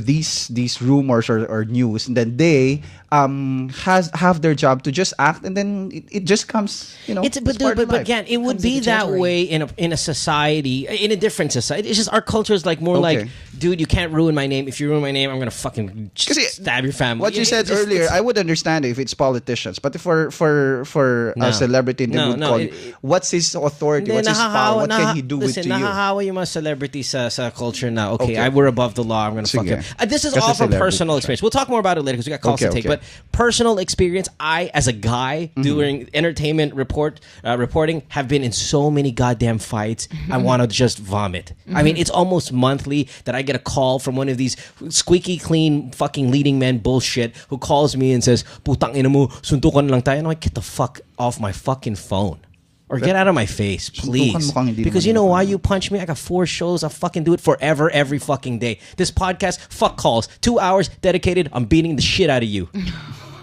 these rumors or news, and then they have their job to just act, and then it just comes, but again, it would be that way in a society, in a different society. It's just our culture is like more like, dude, you can't ruin my name. If you ruin my name, I'm gonna fucking stab your family. What you said earlier, I would understand if it's politicians, but for a celebrity, they would call what's his authority, what's his power, what can he do with you? Nahahawa yung mga celebrities sa culture na, okay, we're above the law, I'm gonna to fuck you up. This is all from personal experience. We'll talk more about it later because we got calls to take. But personal experience, I, as a guy doing entertainment reporting, have been in so many goddamn fights. I want to just vomit. I mean, it's almost monthly that I get a call from one of these squeaky clean fucking leading men bullshit who calls me and says, "Putang ina mo, suntukan lang tayo." And I'm like, get the fuck off my fucking phone. Or get out of my face, please. Because you know why you punch me? I got 4 shows. I'll fucking do it forever, every fucking day. This podcast, fuck calls. 2 hours dedicated. I'm beating the shit out of you.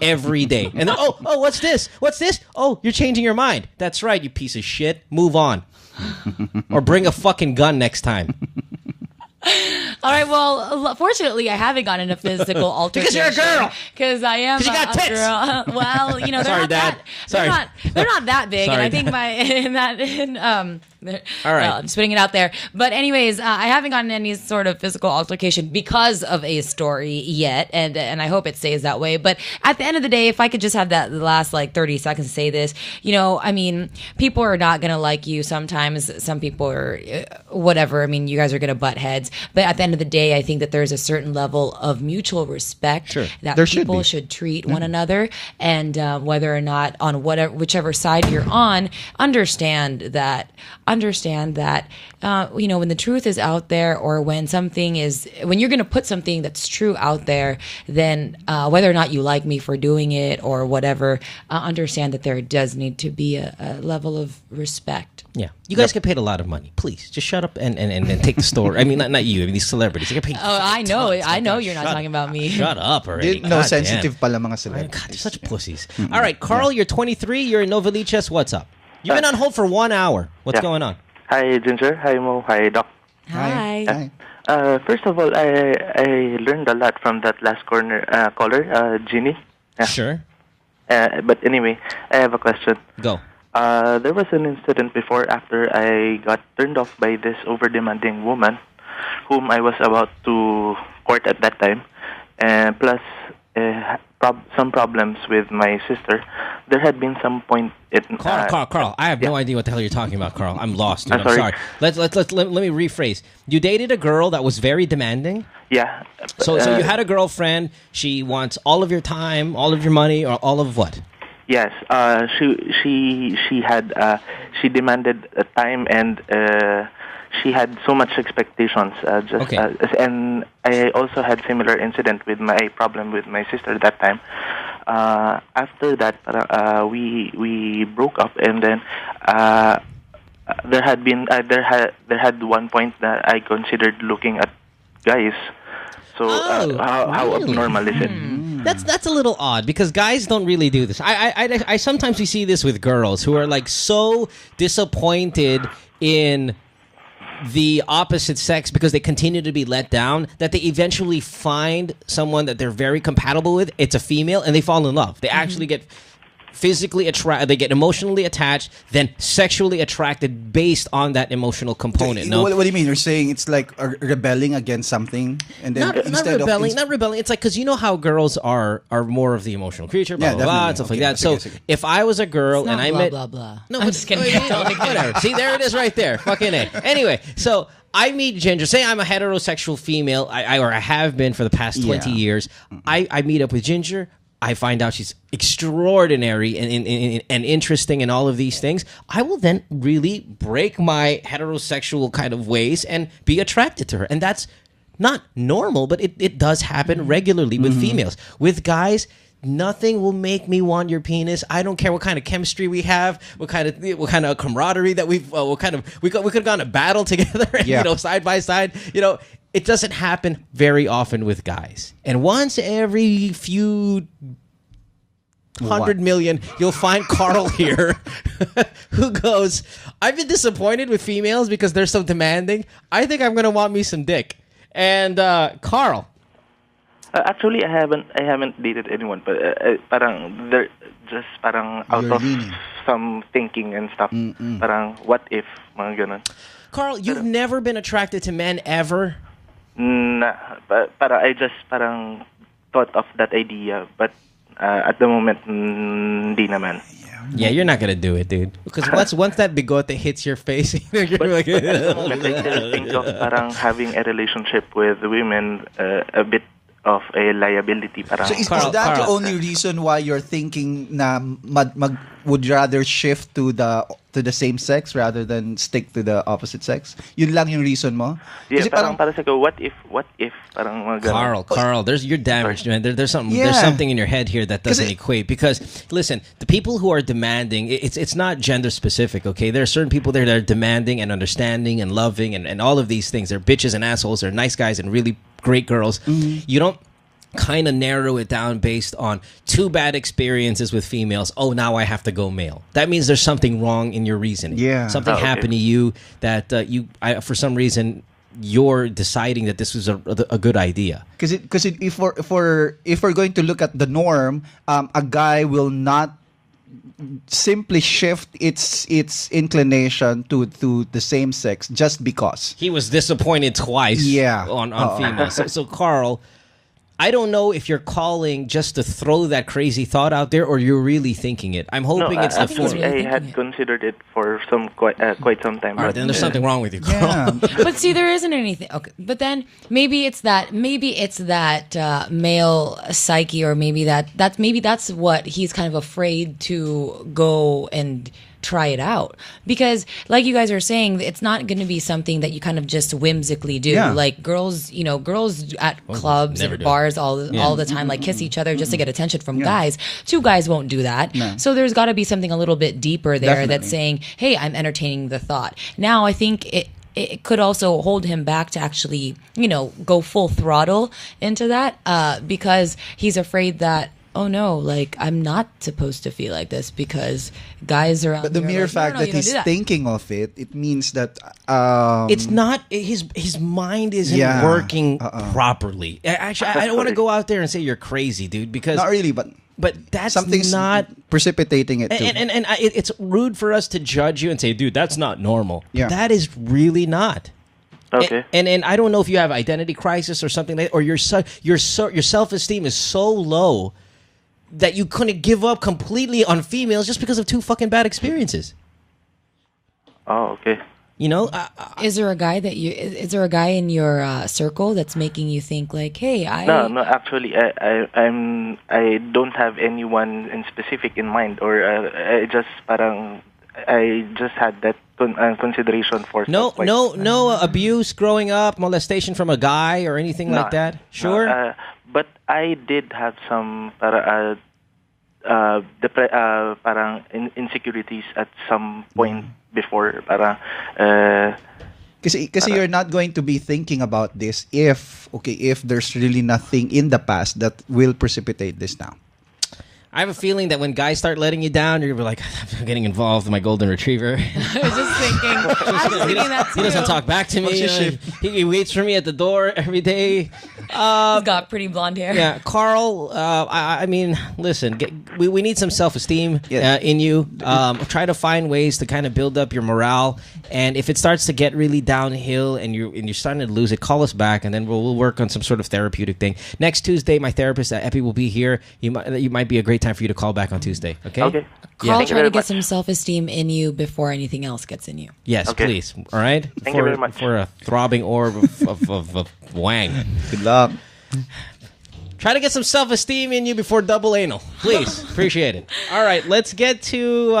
Every day. And then, oh, what's this? What's this? Oh, you're changing your mind. That's right, you piece of shit. Move on. Or bring a fucking gun next time. All right. Well, fortunately, I haven't gotten in a physical altercation. Because you're a girl. Because I am you got tits. Girl. Well, you know, they're not Dad. that. They're not that big, Sorry, and I think all right. Well, I'm just putting it out there. But anyways, I haven't gotten any sort of physical altercation because of a story yet, and I hope it stays that way. But at the end of the day, if I could just have the last 30 seconds to say this, you know, I mean, people are not gonna like you sometimes. Some people are whatever. I mean, you guys are gonna butt heads. But at the end of the day, I think that there's a certain level of mutual respect that people should treat one another, and whether or not on whichever side you're on, understand that you know, when the truth is out there, or when you're going to put something that's true out there, then whether or not you like me for doing it or whatever, understand that there does need to be a level of respect. Yeah, you guys get paid a lot of money. Please, just shut up and take the story. I mean, not you. I mean, these celebrities. They get paid. Oh, I know. You're not talking about me. Shut up already. No, sensitive pala mga celebrities. God, they're such pussies. All right, Carl, you're 23. You're in Novaliches. What's up? You've been on hold for 1 hour. What's going on? Hi, Ginger. Hi, Mo. Hi, Doc. Hi. First of all, I learned a lot from that last caller, Jeannie. Yeah. Sure. But anyway, I have a question. Go. There was an incident before after I got turned off by this over-demanding woman whom I was about to court at that time. Plus, some problems with my sister. There had been some point in... Carl, I have no idea what the hell you're talking about, Carl. I'm lost. Dude. I'm sorry. Let me rephrase. You dated a girl that was very demanding? Yeah. So you had a girlfriend. She wants all of your time, all of your money, or all of what? Yes. She demanded time, and she had so much expectations. And I also had similar incident with my problem with my sister that time. After that, we broke up, and then there had one point that I considered looking at guys. So how abnormal is it? That's a little odd because guys don't really do this. I sometimes we see this with girls who are like so disappointed in the opposite sex because they continue to be let down that they eventually find someone that they're very compatible with. It's a female and they fall in love. They actually get physically attracted, they get emotionally attached, then sexually attracted based on that emotional component. No, what do you mean? You're saying it's like rebelling against something, and then not rebelling. It's like because you know how girls are more of the emotional creature, blah blah blah, and stuff like that. So if I was a girl and I met blah blah, no, I'm just kidding. Whatever. See, there it is, right there. Fucking A. Anyway, so I meet Ginger. Say I'm a heterosexual female, or I have been for the past 20 years. I meet up with Ginger. I find out she's extraordinary and interesting in all of these things. I will then really break my heterosexual kind of ways and be attracted to her. And that's not normal, but it does happen regularly with females. With guys, nothing will make me want your penis. I don't care what kind of chemistry we have, what kind of camaraderie that we could have gone to battle together, side by side. It doesn't happen very often with guys. And once every few 100 million, you'll find Carl here who goes, I've been disappointed with females because they're so demanding. I think I'm going to want me some dick. And Carl. Actually, I haven't dated anyone, but parang they're just parang out of some thinking and stuff. Parang what if, mga ganun. Carl, you've never been attracted to men ever? Nah, I just parang thought of that idea, but At the moment, hindi naman. Yeah, you're not gonna do it, dude. Because once that bigote hits your face, you're like, but at the moment, I still think of parang having a relationship with women a bit of a liability. Parang. So is that the only reason why you're thinking na would rather shift to the same sex rather than stick to the opposite sex? Yun lang yung reason mo? Yeah, parang para sa ko, what if parang mga Carl, you're damaged, man. There's something in your head here that doesn't equate. Because listen, the people who are demanding, it's not gender specific, okay? There are certain people there that are demanding and understanding and loving and all of these things. They're bitches and assholes. They're nice guys and really great girls. You don't kind of narrow it down based on 2 bad experiences with females. Oh, now I have to go male. That means there's something wrong in your reasoning. Yeah. Something happened to you that for some reason you're deciding that this was a good idea. Because if we're going to look at the norm, a guy will not simply shift its inclination to the same sex just because he was disappointed twice. On females. So Carl, I don't know if you're calling just to throw that crazy thought out there or you're really thinking it. I'm hoping it's the form. I had considered it for quite some time. All right, then there's something wrong with you, Carl. Yeah. But see, there isn't anything. Okay, but then maybe it's that male psyche, or maybe that's what he's kind of afraid to go and try it out, because like you guys are saying, it's not going to be something that you kind of just whimsically do. Like girls at clubs and bars all the time, like kiss each other just to get attention from guys. 2 guys won't do that. No. So there's got to be something a little bit deeper there that's saying, hey, I'm entertaining the thought. Now I think it could also hold him back to actually, go full throttle into that, because he's afraid that, oh no, like I'm not supposed to feel like this because guys are out. But the mere fact that he's thinking of it means that it's not his mind isn't working properly. Actually, I don't want to go out there and say you're crazy, dude, because not really, but that's something's not precipitating it too. And it's rude for us to judge you and say, dude, that's not normal. Yeah. That is really not. Okay. And I don't know if you have identity crisis or something like that, or your self-esteem is so low that you couldn't give up completely on females just because of 2 fucking bad experiences. Oh, okay. Is there a guy in your circle that's making you think like, hey, No, actually, I don't have anyone in specific in mind, or I just had that consideration for no abuse growing up, molestation from a guy or anything like that. Sure. But I did have some parang insecurities at some point before. Because you're not going to be thinking about this if there's really nothing in the past that will precipitate this now. I have a feeling that when guys start letting you down, you're going to be like, I'm getting involved with my golden retriever. I was just thinking that too. He doesn't talk back to me. He waits for me at the door every day. He's got pretty blonde hair. Yeah, Carl, I mean, listen, we need some self-esteem in you. Try to find ways to kind of build up your morale. And if it starts to get really downhill and you're starting to lose it, call us back, and then we'll work on some sort of therapeutic thing. Next Tuesday, my therapist, Epi, will be here. You might be a great time for you to call back on Tuesday. Okay. Carl, try to get some self-esteem in you before anything else gets in you. Yes, please. All right. Thank you very much. For a throbbing orb of wang. Good luck. Try to get some self-esteem in you before double anal. Please. Appreciate it. All right. Let's get to...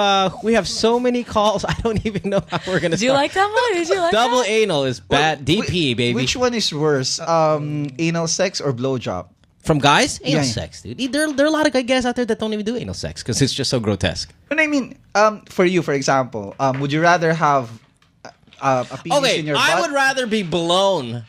we have so many calls. I don't even know how we're going to start. Do you like that one? Did you like double that? anal is bad. DP, baby. Which one is worse? Anal sex or blowjob? From guys? Anal sex, dude. There are a lot of guys out there that don't even do anal sex because it's just so grotesque. But I mean, for you, for example, would you rather have a penis in your butt? I would rather be blown.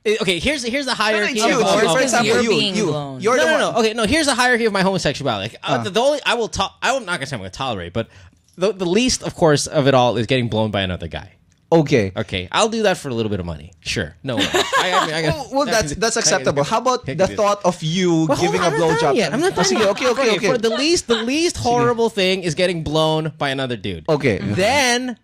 Okay, here's the hierarchy. For example, you. No. Okay, no. Here's the hierarchy of my homosexuality. The only I'm not gonna say I'm gonna tolerate, but the least, of course, of it all is getting blown by another guy. Okay, I'll do that for a little bit of money. Sure, no way. Well, that's acceptable. How about the thought of you giving a blowjob? I'm not done yet. Okay. For the least horrible thing is getting blown by another dude. Okay. Then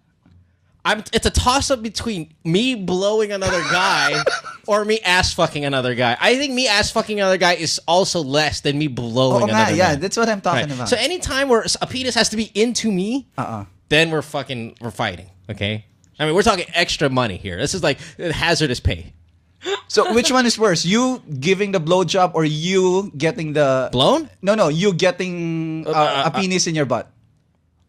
It's a toss up between me blowing another guy or me ass fucking another guy. I think me ass fucking another guy is also less than me blowing another guy. Yeah, that's what I'm talking about. So anytime where a penis has to be into me, then we're fighting. Okay, I mean we're talking extra money here. This is like hazardous pay. So which one is worse? You giving the blowjob or you getting the blown? No, you getting a penis in your butt.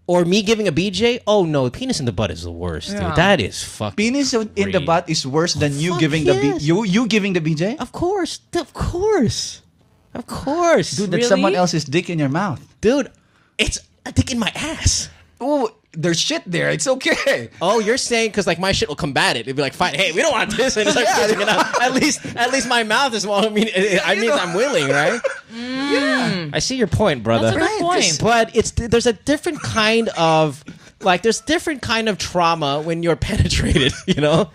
Or me giving a BJ? Oh no, penis in the butt is the worst, dude. That is fucking penis in the butt is worse than you giving the you giving the BJ? Of course. Dude, that's someone else's dick in your mouth. Dude, it's a dick in my ass. Oh, there's shit there. It's okay. Oh, you're saying because like my shit will combat it. It'd be like, fine, hey, we don't want this. And it's like, at least my mouth is well. I mean, I'm willing, right? Yeah. I see your point, brother. That's a good point. But there's a different kind of trauma when you're penetrated, you know?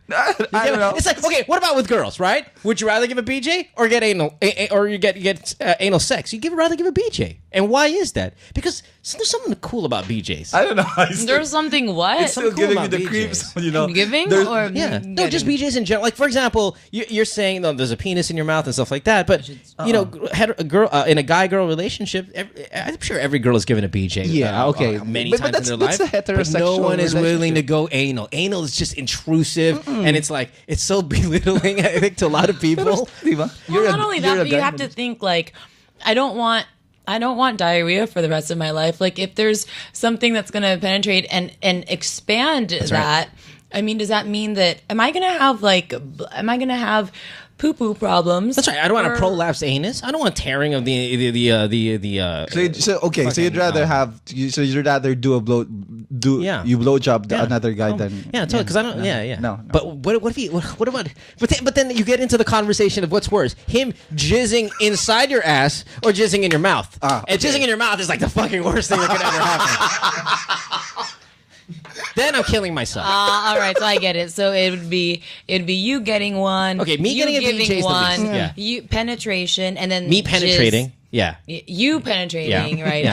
I don't know. It's like, okay, what about with girls, right? Would you rather give a BJ or get anal, or you get anal sex? Rather give a BJ. And why is that? Because there's something cool about BJs. I don't know. There's something what? It's still giving you the creeps, you know. Giving or no, just BJs in general. Like for example, you're saying there's a penis in your mouth and stuff like that, but you know, a girl in a guy-girl relationship, I'm sure every girl is given a BJ. Yeah, okay, many times in their life. That's a heterosexual. But no one is willing to go anal. Anal is just intrusive, and it's like it's so belittling. I think to a lot of people. Not only that, but you have to think like, I don't want diarrhea for the rest of my life. Like if there's something that's going to penetrate and expand that, right. I mean, does that mean that am I going to have poo-poo problems? That's right. I don't want a prolapsed anus. I don't want tearing of the So you'd rather you'd rather do a blowjob another guy than totally because I don't no. But what about but then you get into the conversation of what's worse, him jizzing inside your ass or jizzing in your mouth. And jizzing in your mouth is like the fucking worst thing that could ever happen. Then I'm killing myself. All right, so I get it. So it'd be you getting one. Okay, me getting a BJ is the least. Yeah. You penetration and then me penetrating. You penetrating, right?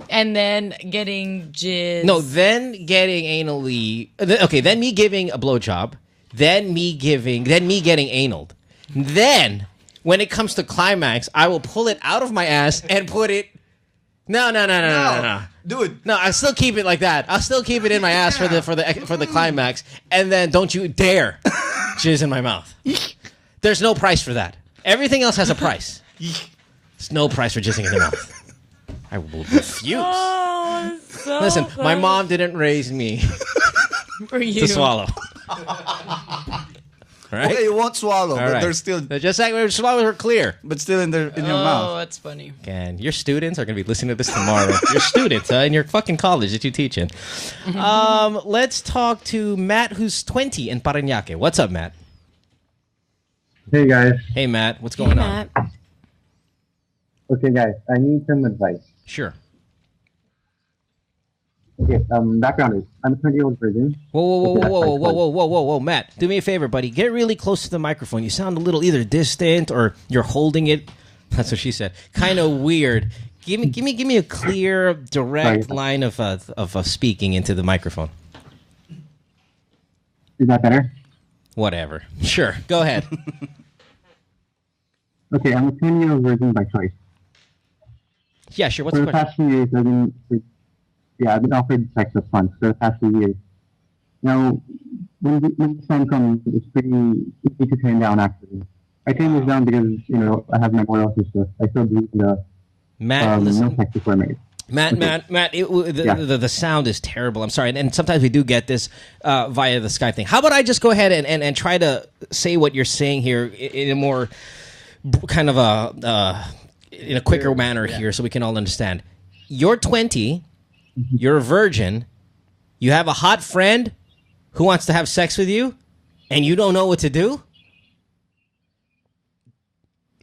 And then getting jizz. No, then getting anally. Okay, then me giving a blowjob. Then me getting analed. Then when it comes to climax, I will pull it out of my ass and put it. No. Dude. No, I still keep it like that. I'll still keep it in my ass for the climax, and then don't you dare jizz in my mouth. There's no price for that. Everything else has a price. There's no price for jizzing in the mouth. I will refuse. Oh, so Listen, funny. my mom didn't raise me for you to swallow. Right? Okay, you won't swallow, but right. they're still just like swallows are clear, but still in your mouth. Oh, that's funny. And your students are going to be listening to this tomorrow. Your students in your fucking college that you teach in. Let's talk to Matt, who's 20 in Parañaque. What's up, Matt? Hey guys. Hey Matt, what's going on? Okay, guys, I need some advice. Sure. Okay, background is I'm a 20-year-old virgin. Whoa, Matt, do me a favor, buddy. Get really close to the microphone. You sound a little either distant or you're holding it. That's what she said. Kind of weird. Give me a clear, direct line of speaking into the microphone. Is that better? Whatever. Sure. Go ahead. Okay, I'm a 10-year-old virgin by choice. Yeah, sure. What's the the question? For the past few years, I've been offered sex up front for the past few years. Now, when the time comes, it's pretty easy to turn down, actually. I turn this down because, I have my morals and stuff. I still believe in the no sex before marriage. Matt, the sound is terrible. I'm sorry. And sometimes we do get this via the Skype thing. How about I just go ahead and try to say what you're saying here in a more kind of in a quicker manner here so we can all understand. You're 20, you're a virgin, you have a hot friend who wants to have sex with you, and you don't know what to do?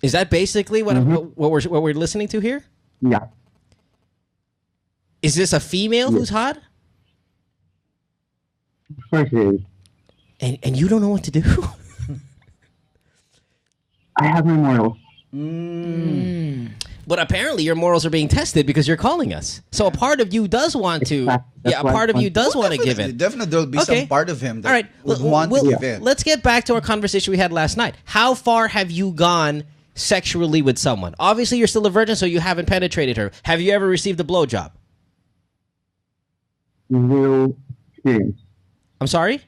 Is that basically what we're listening to here? Yeah. Is this a female who's hot? Of course it is. And you don't know what to do? I have my morals. But apparently your morals are being tested because you're calling us. So a part of you does want to, a part of you does want to give in. Definitely there'll be some part of him that all right. would want to give in. Let's get back to our conversation we had last night. How far have you gone sexually with someone? Obviously you're still a virgin, so you haven't penetrated her. Have you ever received a blowjob? Zero experience. I'm sorry?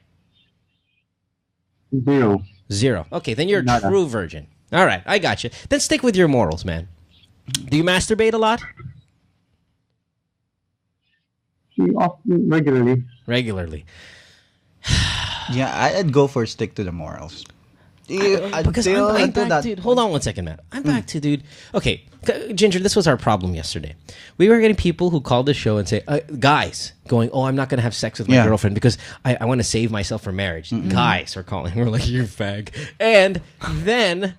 Zero. Okay, then you're a true virgin. All right, I got you. Then stick with your morals, man. Do you masturbate a lot? Often, regularly. Regularly. Yeah, I'd go for stick to the morals. Because I'm back, dude. Hold on one second, man. I'm back to, dude. Okay, Ginger, this was our problem yesterday. We were getting people who called the show and say, guys, going, oh, I'm not going to have sex with my girlfriend because I want to save myself for marriage. Guys are calling. We're like, you fag. And then...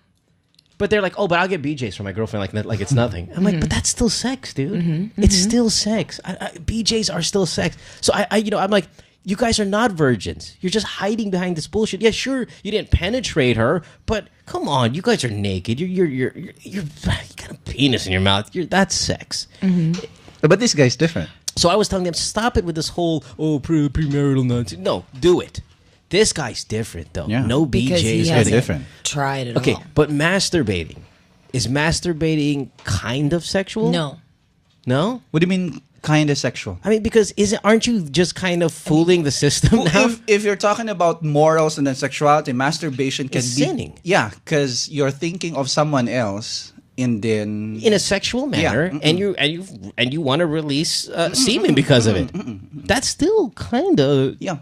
But they're like, oh, but I'll get BJs for my girlfriend like it's nothing. I'm like, but that's still sex, dude. It's still sex. BJs are still sex. So I'm like, you guys are not virgins. You're just hiding behind this bullshit. Yeah, sure, you didn't penetrate her, but come on, you guys are naked. You got a penis in your mouth. That's sex. But this guy's different. So I was telling them, stop it with this whole premarital nonsense. No, do it. This guy's different, though. Yeah. No BJs. Because he hasn't different. tried it Okay, all. but masturbating. Is masturbating kind of sexual? No. No? What do you mean kind of sexual? I mean, because aren't you just kind of fooling the system now? If you're talking about morals and then sexuality, masturbation can It's be... sinning. Yeah, because you're thinking of someone else and then... In a sexual manner, and you want to release semen because of it. That's still kind of... Yeah.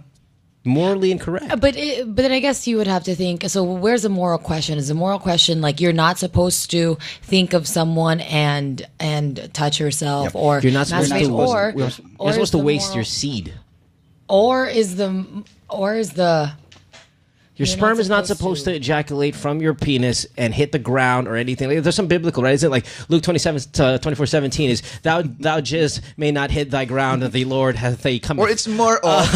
Morally incorrect. But then I guess you would have to think, so where's the moral question? Is the moral question like you're not supposed to think of someone and touch yourself or you're not supposed masturbate, to, you're supposed to waste your seed. Or is the your sperm is not supposed to ejaculate from your penis and hit the ground or anything. Like, there's some biblical, right? Isn't it like Luke 24:17 is thou jizz may not hit thy ground, that the Lord hath a come. Or it's more of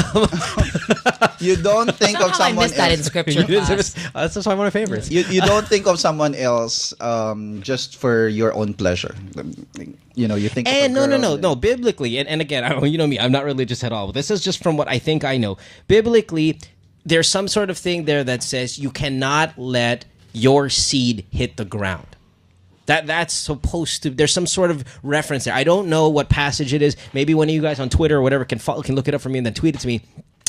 you don't think of someone I missed that in scripture class. That's just one of my favorites. You don't think of someone else just for your own pleasure. You know, you think. And no. Biblically, and again, you know me, I'm not religious at all. This is just from what I think I know. Biblically, there's some sort of thing there that says you cannot let your seed hit the ground. That's supposed to. There's some sort of reference there. I don't know what passage it is. Maybe one of you guys on Twitter or whatever can look it up for me and then tweet it to me.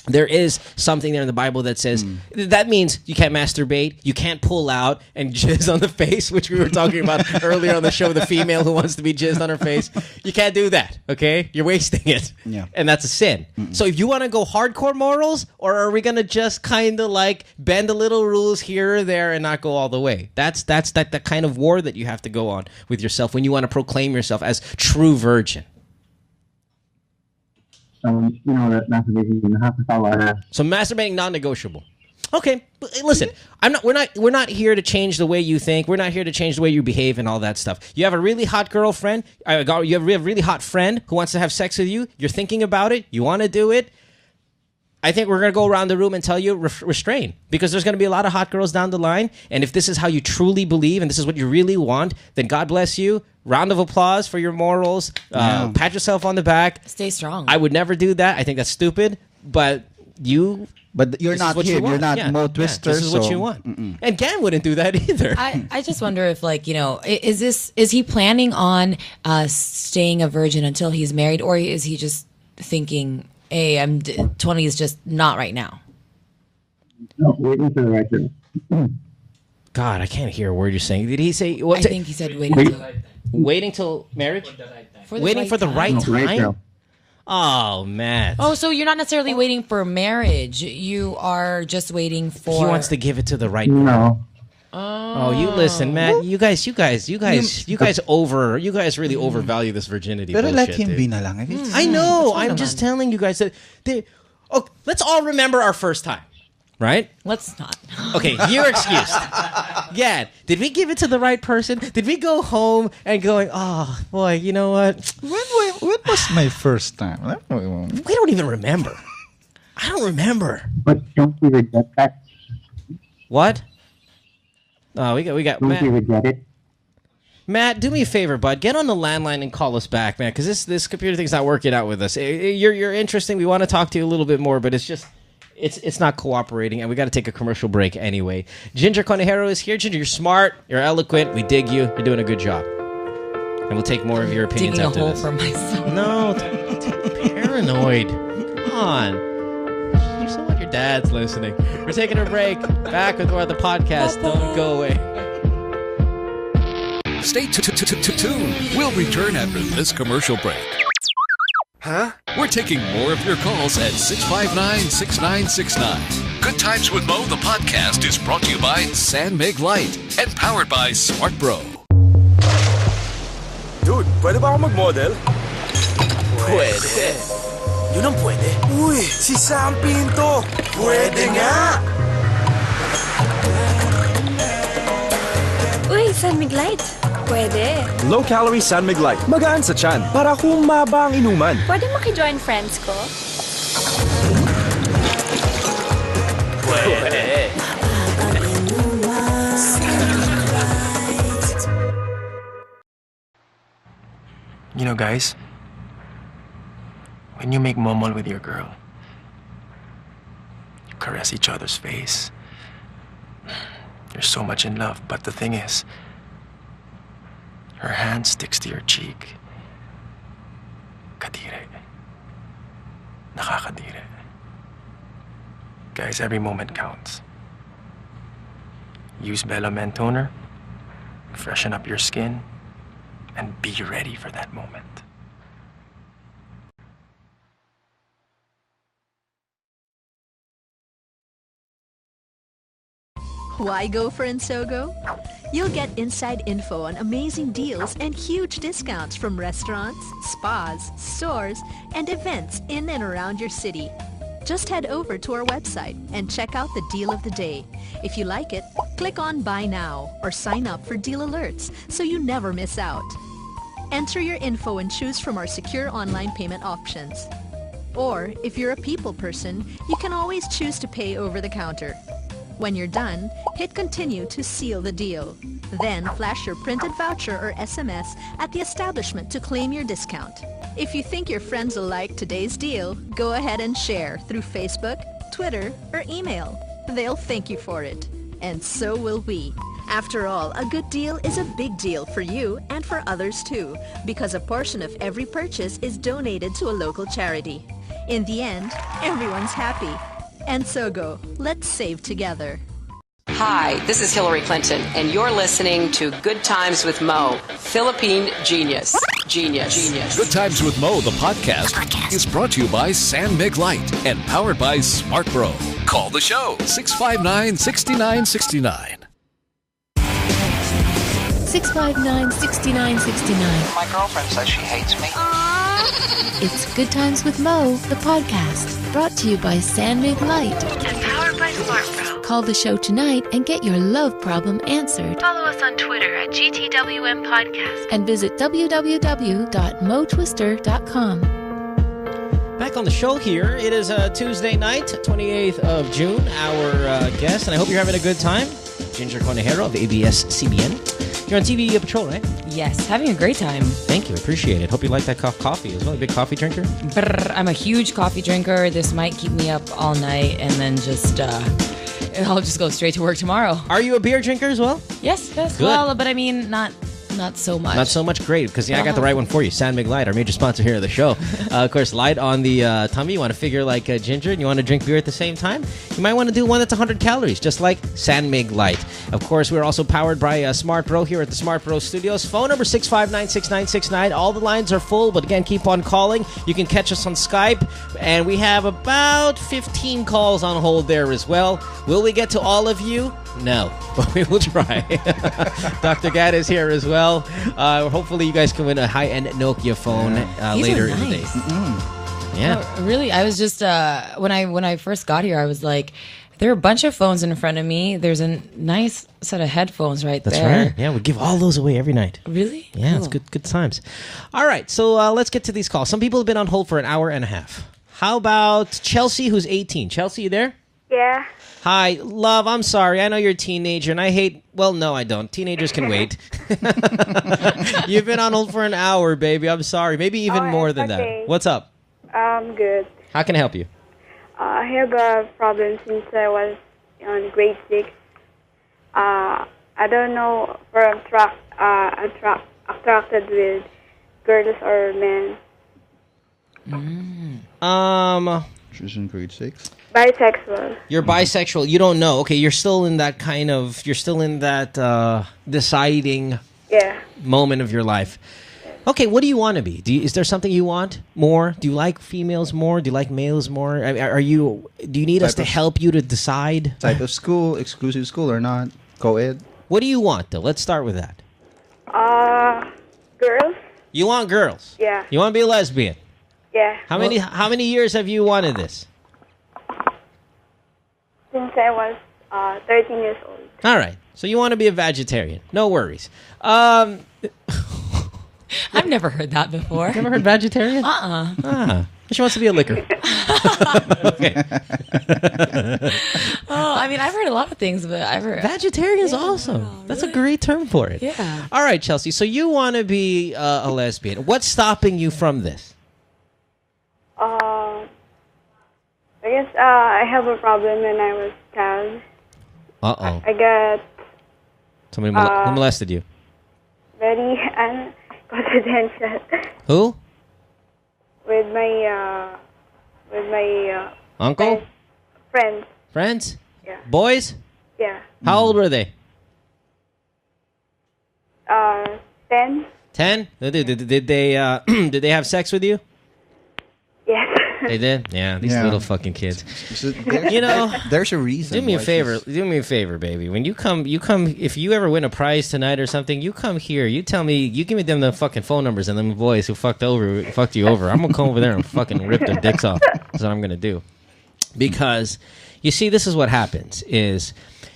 There is something there in the Bible that says that means you can't masturbate, you can't pull out and jizz on the face, which we were talking about earlier on the show, the female who wants to be jizzed on her face. You can't do that, okay? You're wasting it. Yeah. And that's a sin. So if you want to go hardcore morals, or are we going to just kind of like bend a little rules here or there and not go all the way? That's that kind of war that you have to go on with yourself when you want to proclaim yourself as true virgin. That masturbation, So masturbating non-negotiable. Okay, but listen, we're not here to change the way you think. We're not here to change the way you behave and all that stuff. You have a really hot girlfriend. You have a really hot friend who wants to have sex with you. You're thinking about it. You want to do it. I think we're going to go around the room and tell you restrain, because there's going to be a lot of hot girls down the line. And if this is how you truly believe and this is what you really want, then God bless you. Round of applause for your morals. Pat yourself on the back. Stay strong. I would never do that. I think that's stupid. But you're not him. You're not Mo Twister. This is what you want. And Gan wouldn't do that either. I just wonder if, is he planning on staying a virgin until he's married, or is he just thinking, hey, 20 is just not right now? No, waiting for the right time. God, I can't hear a word you're saying. Did he say? I think he said waiting till marriage? Waiting for the right time? Oh, man. Oh, so you're not necessarily waiting for marriage. You are just waiting for... He wants to give it to the right No. Oh, you listen, Matt. You guys really overvalue this virginity bullshit. Let him dude. be na lang. I know. I'm just telling you guys that... let's all remember our first time. Right? Let's not. Okay, you're excused. Yeah. Did we give it to the right person? Did we go home and going, oh, boy, you know what? When was my first time? We don't even remember. I don't remember. But don't you regret that? What? Oh, we got Don't Matt. you regret it? Matt, do me a favor, bud. Get on the landline and call us back, man, because this computer thing's not working out with us. You're interesting. We want to talk to you a little bit more, but it's just it's not cooperating, and we got to take a commercial break anyway. Ginger Conejero is here. Ginger, you're smart. You're eloquent. We dig you. You're doing a good job. And we'll take more of your opinions Digging after a hole this. for myself. No, paranoid. Come on. You saw what your dad's listening. We're taking a break. Back with more of the podcast. Don't go away. Stay tuned. We'll return after this commercial break. Huh? We're taking more of your calls at 659-6969. Good Times with Mo, the podcast, is brought to you by San Mig Light and powered by Smart Bro. Dude, pwede ba ako mag-model? Pwede. Yun ang pwede. Uy, si Sam Pinto. Pwede nga. Uy, San Miglite. Pwede. Low-calorie San Mig Light. Magaan sa tiyan para humaba ang inuman. Pwede maki-join friends ko? Pwede. You know, guys, when you make momol with your girl, you caress each other's face. You're so much in love, but the thing is, her hand sticks to your cheek. Kadire. Nakakadire. Guys, every moment counts. Use Bella Men Toner, freshen up your skin, and be ready for that moment. Why go for Insogo? You'll get inside info on amazing deals and huge discounts from restaurants, spas, stores, and events in and around your city. Just head over to our website and check out the deal of the day. If you like it, click on Buy Now or sign up for deal alerts so you never miss out. Enter your info and choose from our secure online payment options. Or, if you're a people person, you can always choose to pay over the counter. When you're done, hit continue to seal the deal. Then flash your printed voucher or SMS at the establishment to claim your discount. If you think your friends will like today's deal, go ahead and share through Facebook, Twitter, or email. They'll thank you for it. And so will we. After all, a good deal is a big deal for you and for others too, because a portion of every purchase is donated to a local charity. In the end, everyone's happy. And so go. Let's save together. Hi, this is Hillary Clinton, and you're listening to Good Times with Mo, Philippine Genius. Genius. Good Times with Mo, the podcast, is brought to you by San Mig Light and powered by Smart Bro. Call the show, 659-6969. 659-6969. My girlfriend says she hates me. It's Good Times with Mo, the podcast, brought to you by San Mig Light And powered by Smart Bro. Call the show tonight and get your love problem answered. Follow us on Twitter at gtwm podcast. And visit www.motwister.com. Back on the show here. It is a Tuesday night, 28th of June. Our guest, and I hope you're having a good time. Ginger Conejero of ABS-CBN. You're on TV Patrol, right? Yes, having a great time. Thank you. I appreciate it. Hope you like that coffee as well. A big coffee drinker? I'm a huge coffee drinker. This might keep me up all night, and then just I'll just go straight to work tomorrow. Are you a beer drinker as well? Yes. Good. Well, but I mean, not so much. Not so much. Great, because I got the right one for you. San Mig Light, our major sponsor here of the show. Of course, light on the tummy. You want to figure like Ginger, and you want to drink beer at the same time? You might want to do one that's 100 calories, just like San Mig Light. Of course, we're also powered by Smart Bro here at the Smart Bro Studios. Phone number 659-6969. All the lines are full, but again, keep on calling. You can catch us on Skype, and we have about 15 calls on hold there as well. Will we get to all of you? No, but we will try. Dr. Gad is here as well. Hopefully, you guys can win a high-end Nokia phone later in the day. Yeah, really. I was just when I first got here, I was like, there are a bunch of phones in front of me. There's a nice set of headphones right That's there. That's right. Yeah, we give all those away every night. Really? Yeah, Cool. It's good times. All right, so let's get to these calls. Some people have been on hold for an hour and a half. How about Chelsea, who's 18? Chelsea, you there? Yeah. Hi, love, I'm sorry. I know you're a teenager, and I hate... Well, no, I don't. Teenagers can wait. You've been on hold for an hour, baby. I'm sorry. Maybe even more than that. What's up? Good. How can I help you? I have a problem since I was in grade 6. I don't know if I'm attracted with girls or men. She's in grade 6. Bisexual. You're bisexual. You don't know. Okay, you're still in that deciding moment of your life. Okay, what do you want to be? Is there something you want more? Do you like females more? Do you like males more? Do you need us to help you to decide? Type of school, exclusive school or not, co-ed? What do you want, though? Let's start with that. Girls. You want girls? Yeah. You want to be a lesbian? Yeah. How many years have you wanted this? Since I was 13 years old. All right. So you want to be a vegetarian. No worries. I've never heard that before. Never heard vegetarian? She wants to be a licker. Okay. I mean, I've heard a lot of things, but I've heard... Vegetarian is awesome. That's a great term for it. Yeah. All right, Chelsea. So you want to be a lesbian. What's stopping you from this? I guess I have a problem when I was child. Uh-oh. I got... Somebody who molested you? Very confidential. Who? With my Uncle? Friends. Friends? Yeah. Boys? Yeah. How old were they? 10. 10? Did they have sex with you? Yes. They did? Yeah, these little fucking kids. You know, there's a reason. Do me a favor. Do me a favor, baby. When you come, if you ever win a prize tonight or something, you come here. You tell me, you give me them the fucking phone numbers and them boys who fucked you over. I'm going to come over there and fucking rip their dicks off. That's what I'm going to do. Because, you see, this is what happens, is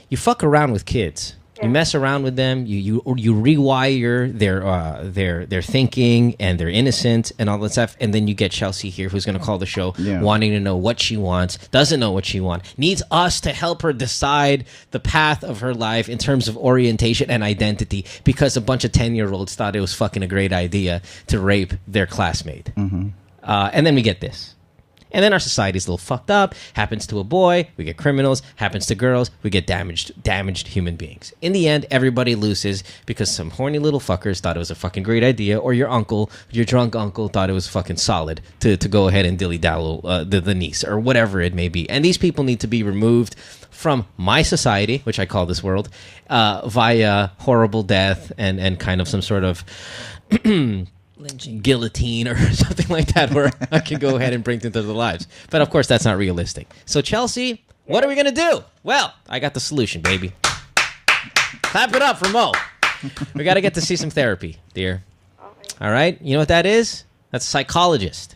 you fuck around with kids. You mess around with them. You rewire their thinking and their innocence and all that stuff. And then you get Chelsea here, who's going to call the show, wanting to know what she wants, doesn't know what she wants, needs us to help her decide the path of her life in terms of orientation and identity, because a bunch of 10-year-olds thought it was fucking a great idea to rape their classmate. Mm-hmm. And then we get this. And then our society's a little fucked up. Happens to a boy, we get criminals. Happens to girls, we get damaged human beings. In the end, everybody loses because some horny little fuckers thought it was a fucking great idea, or your drunk uncle thought it was fucking solid to go ahead and dilly-dally the niece, or whatever it may be. And these people need to be removed from my society, which I call this world, via horrible death and kind of some sort of... lynching, guillotine, or something like that, where I can go ahead and bring them to their lives. But of course, that's not realistic. So, Chelsea, what are we going to do? Well, I got the solution, baby. Clap it up for Mo. We got to get to see some therapy, dear. All right? You know what that is? That's a psychologist.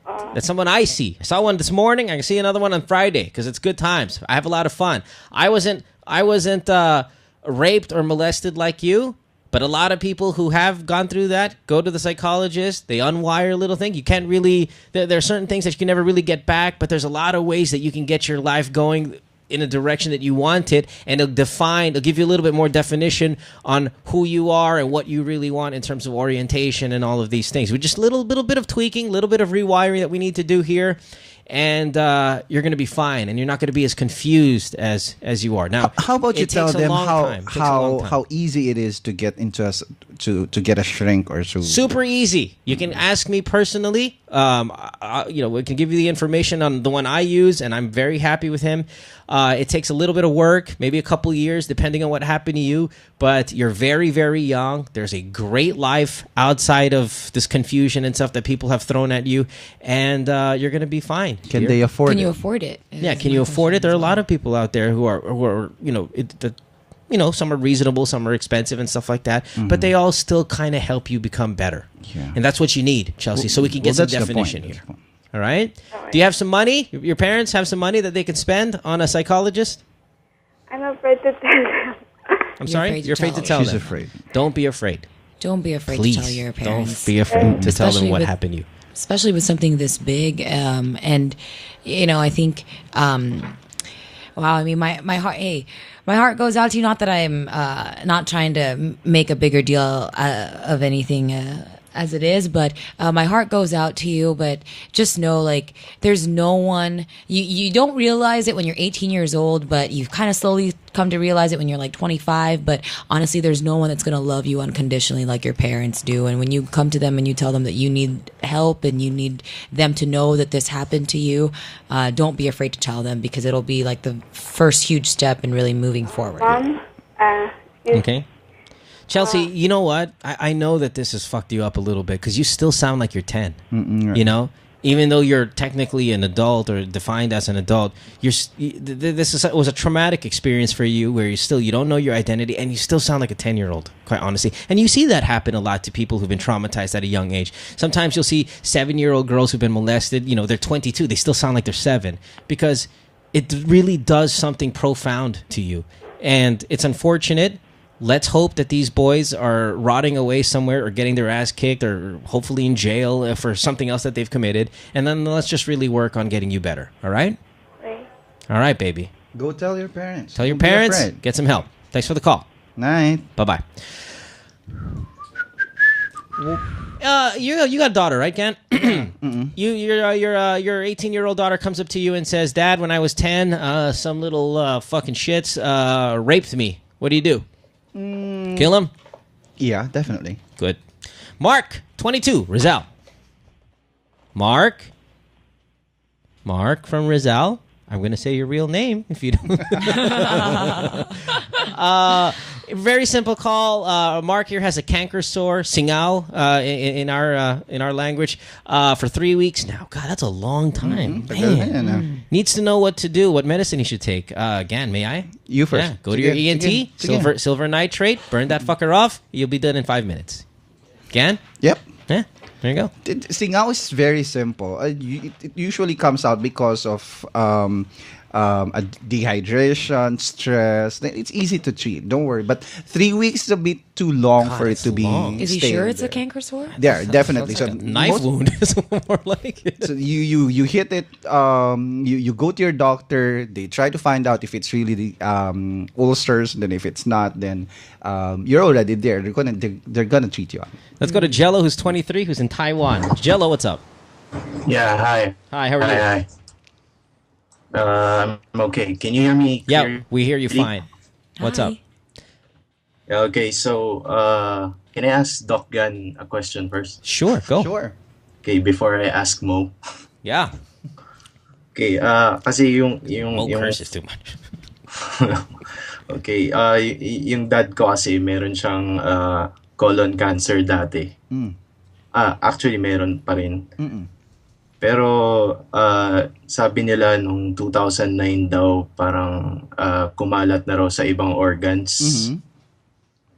That's someone I see. I saw one this morning. I can see another one on Friday because it's good times. I have a lot of fun. I wasn't raped or molested like you. But a lot of people who have gone through that go to the psychologist. They unwire a little thing. You can't really... There are certain things that you can never really get back, but there's a lot of ways that you can get your life going in a direction that you want it, and it'll give you a little bit more definition on who you are and what you really want in terms of orientation and all of these things. With just a little bit of tweaking, a little bit of rewiring that we need to do here, and you're going to be fine, and you're not going to be as confused as you are now. How about you tell them how easy it is to get into to get a shrink or so? Super easy. You can ask me personally. We can give you the information on the one I use, and I'm very happy with him. It takes a little bit of work, maybe a couple years, depending on what happened to you. But you're very, very young. There's a great life outside of this confusion and stuff that people have thrown at you, and you're going to be fine. Can they afford it? Can you afford it? Yeah, can you afford it? There are a lot of people out there who are some are reasonable, some are expensive and stuff like that, but they all still kind of help you become better. Yeah. And that's what you need, Chelsea, so we can get some definition here. All right? Do you have some money? Your parents have some money that they can spend on a psychologist? I'm afraid to tell them. I'm sorry? You're afraid to tell them. She's afraid. Don't be afraid. Don't be afraid Please, to tell your parents. Don't be afraid to tell them what happened to you. Especially with something this big. And, I think Wow, I mean, my heart. Hey, my heart goes out to you. Not that I'm not trying to make a bigger deal of anything as it is, but my heart goes out to you. But just know, like, there's no one. You don't realize it when you're 18 years old, but you've kind of slowly come to realize it when you're like 25. But honestly, there's no one that's gonna love you unconditionally like your parents do. And when you come to them and you tell them that you need help and you need them to know that this happened to you, don't be afraid to tell them, because it'll be like the first huge step in really moving forward. Okay. Chelsea, you know what? I know that this has fucked you up a little bit because you still sound like you're 10. Right. You know? Even though you're technically an adult or defined as an adult, this was a traumatic experience for you where you don't know your identity and you still sound like a 10-year-old, quite honestly. And you see that happen a lot to people who've been traumatized at a young age. Sometimes you'll see 7-year-old girls who've been molested, they're 22, they still sound like they're 7 because it really does something profound to you. And it's unfortunate. Let's hope that these boys are rotting away somewhere or getting their ass kicked or hopefully in jail for something else that they've committed. And then let's just really work on getting you better. All right? Right. All right, baby. Go tell your parents. Tell your Don't be parents. afraid. Get some help. Thanks for the call. Night. Bye-bye. You got a daughter, right, Ken? Your 18-year-old daughter comes up to you and says, "Dad, when I was 10, some little fucking shits raped me. What do you do? Kill him?" Yeah, definitely. Good. Mark, 22, Rizal. Mark from Rizal. I'm going to say your real name if you don't. Very simple call. Mark here has a canker sore, singao, in our language, for 3 weeks now. God, that's a long time. Man. Needs to know what to do, what medicine he should take. Again, may I? You first. Yeah, go to your ENT, silver nitrate, burn that fucker off. You'll be done in 5 minutes. Again? Yep. Yeah. There you go. Singao is very simple. It usually comes out because of dehydration, stress. It's easy to treat. Don't worry. But 3 weeks is a bit too long for it to be. Is he sure it's a canker sore? Yeah, definitely. Like a knife wound is more like it. So you hit it. You go to your doctor. They try to find out if it's really the ulcers. Then if it's not, then you're already there. They're gonna treat you. Let's go to Jello, who's 23, who's in Taiwan. Jello, what's up? Yeah, hi. Hi, how are you? Hi. I'm okay. Can you hear me? Yeah, we hear you fine. What's up? Yeah, okay, so can I ask Doc Gun a question first? Sure, go. Sure. Okay, before I ask Mo. Yeah. Okay, kasi yung Mo curses too much. Okay, yung dad ko kasi meron siyang colon cancer dati. Actually meron pa rin. Pero sabi nila nung 2009 daw parang kumalat na raw sa ibang organs.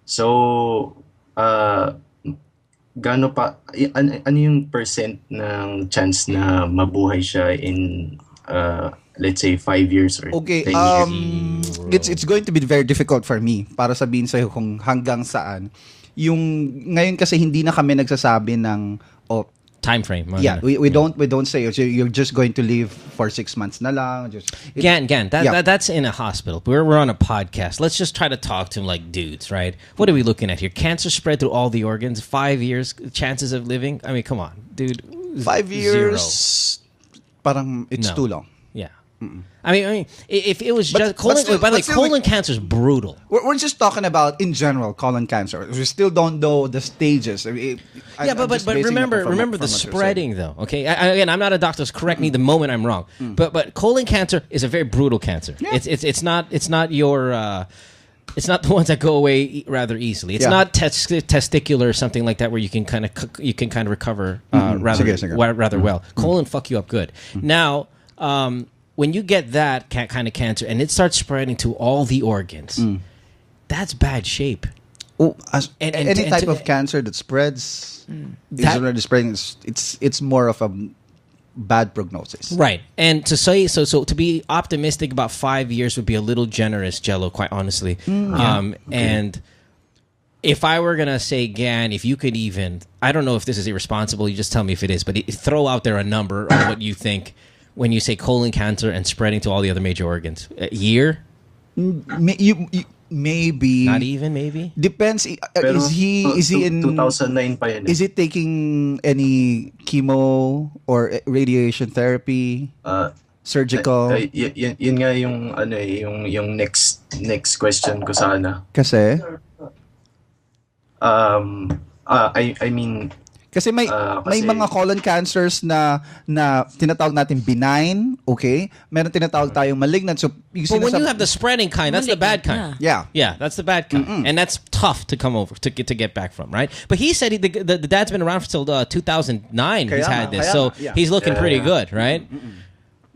So gaano pa ano yung percent ng chance na mabuhay siya in let's say 5 years or 10 years? It's going to be very difficult for me para sabihin sa'yo kung hanggang saan. Yung ngayon kasi hindi na kami nagsasabi ng time frame. Yeah, we don't say you're just going to live for 6 months na lang. That's in a hospital. We're on a podcast. Let's just try to talk to him like dudes, right? What are we looking at here? Cancer spread through all the organs. 5 years chances of living. I mean, come on, dude. 5 years, parang it's too long. Yeah. I mean, if it was just colon, by the way, colon cancer is brutal. We're just talking about in general colon cancer. We still don't know the stages. But remember the spreading though. Okay, again, I'm not a doctor. So correct me the moment I'm wrong. But colon cancer is a very brutal cancer. Yeah. It's not your. It's not the ones that go away rather easily. It's not testicular or something like that where you can kind of recover rather well. Colon fuck you up good. Now. When you get that kind of cancer and it starts spreading to all the organs, that's bad shape. Any type of cancer that spreads is already spreading. It's more of a bad prognosis, right? And to say so to be optimistic about 5 years would be a little generous, Jello. Quite honestly, and if I were gonna say, Gan, if you could even, I don't know if this is irresponsible. You just tell me if it is, but throw out there a number on what you think when you say colon cancer and spreading to all the other major organs? A year? Maybe. Not even, maybe? Depends. Pero, is he in 2009 pa yun. Is he taking any chemo or radiation therapy? Surgical? Yun nga yung yung next question ko sana. Kasi I mean kasi may mga colon cancers na tinatawag natin benign, okay? Meron tinatawag tayong malignant. So but when you have the spreading kind, that's the bad kind. Yeah, that's the bad kind, and that's tough to come over to get back from, right? But he said the dad's been around till 2009. He's had this, so he's looking pretty good, right?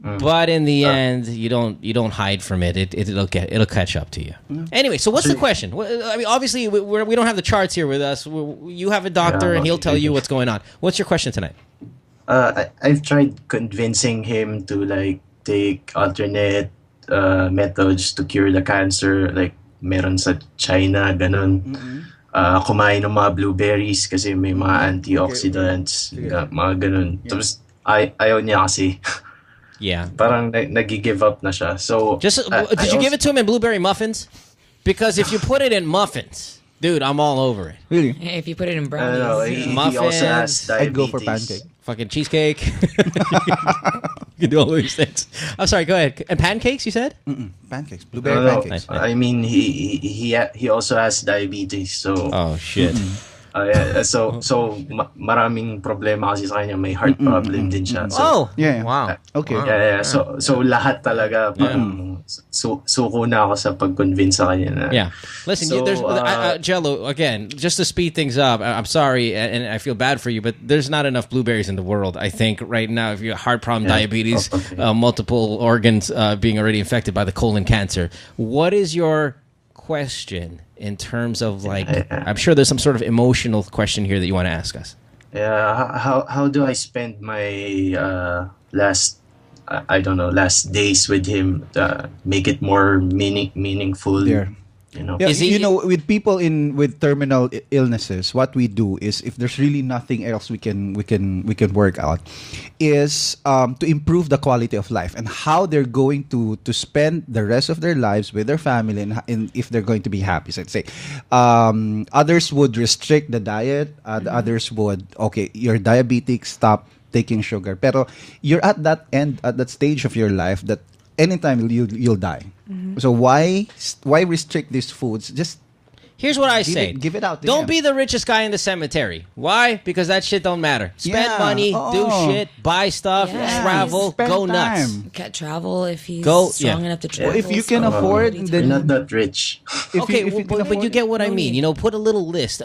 But in the end, you don't hide from it. It'll catch up to you. Anyway, so what's the question? I mean, obviously we don't have the charts here with us. You have a doctor, and he'll tell you what's going on. What's your question tonight? I've tried convincing him to like take alternate methods to cure the cancer. Like meron sa China, ganun. Kumain ng mga blueberries kasi may mga antioxidants, mga ganun. Tapos ayaw niya kasi. Yeah. Parang nag-give up na siya. So did you give it to him in blueberry muffins? Because if you put it in muffins, dude, I'm all over it. Really? If you put it in brownies, muffins, he also has diabetes. I'd go for pancake. Fucking cheesecake. You can do all these things. I'm sorry, go ahead. And pancakes, you said? Pancakes. Blueberry pancakes. Nice. I mean, he also has diabetes. So oh shit. So maraming problema kasi sa kanya, may heart problem din siya. So, wow. Okay. Yeah. So lahat talaga parang suko na ako sa pag-convince sa kanya na. Yeah. Listen, there's Jello, again, just to speed things up, I'm sorry and I feel bad for you, but there's not enough blueberries in the world, I think, right now. If you have heart problem, diabetes, multiple organs being already infected by the colon cancer. What is your question in terms of like, I'm sure there's some sort of emotional question here that you want to ask us. Yeah, how do I spend my last days with him, make it more meaningful? Yeah. You know, with people with terminal illnesses, what we do is, if there's really nothing else we can work out, is to improve the quality of life and how they're going to spend the rest of their lives with their family, and if they're going to be happy. So let's say others would restrict the diet, others would, okay, you're diabetic, stop taking sugar. Pero you're at that stage of your life that anytime you'll die. So why restrict these foods? Just here's what I say: give it out. Don't be the richest guy in the cemetery. Why? Because that shit don't matter. Spend money, do shit, buy stuff, travel, go nuts. Can't travel if he's strong enough to travel. Well, if you can afford, then not that rich. But you get what I mean. You know, put a little list.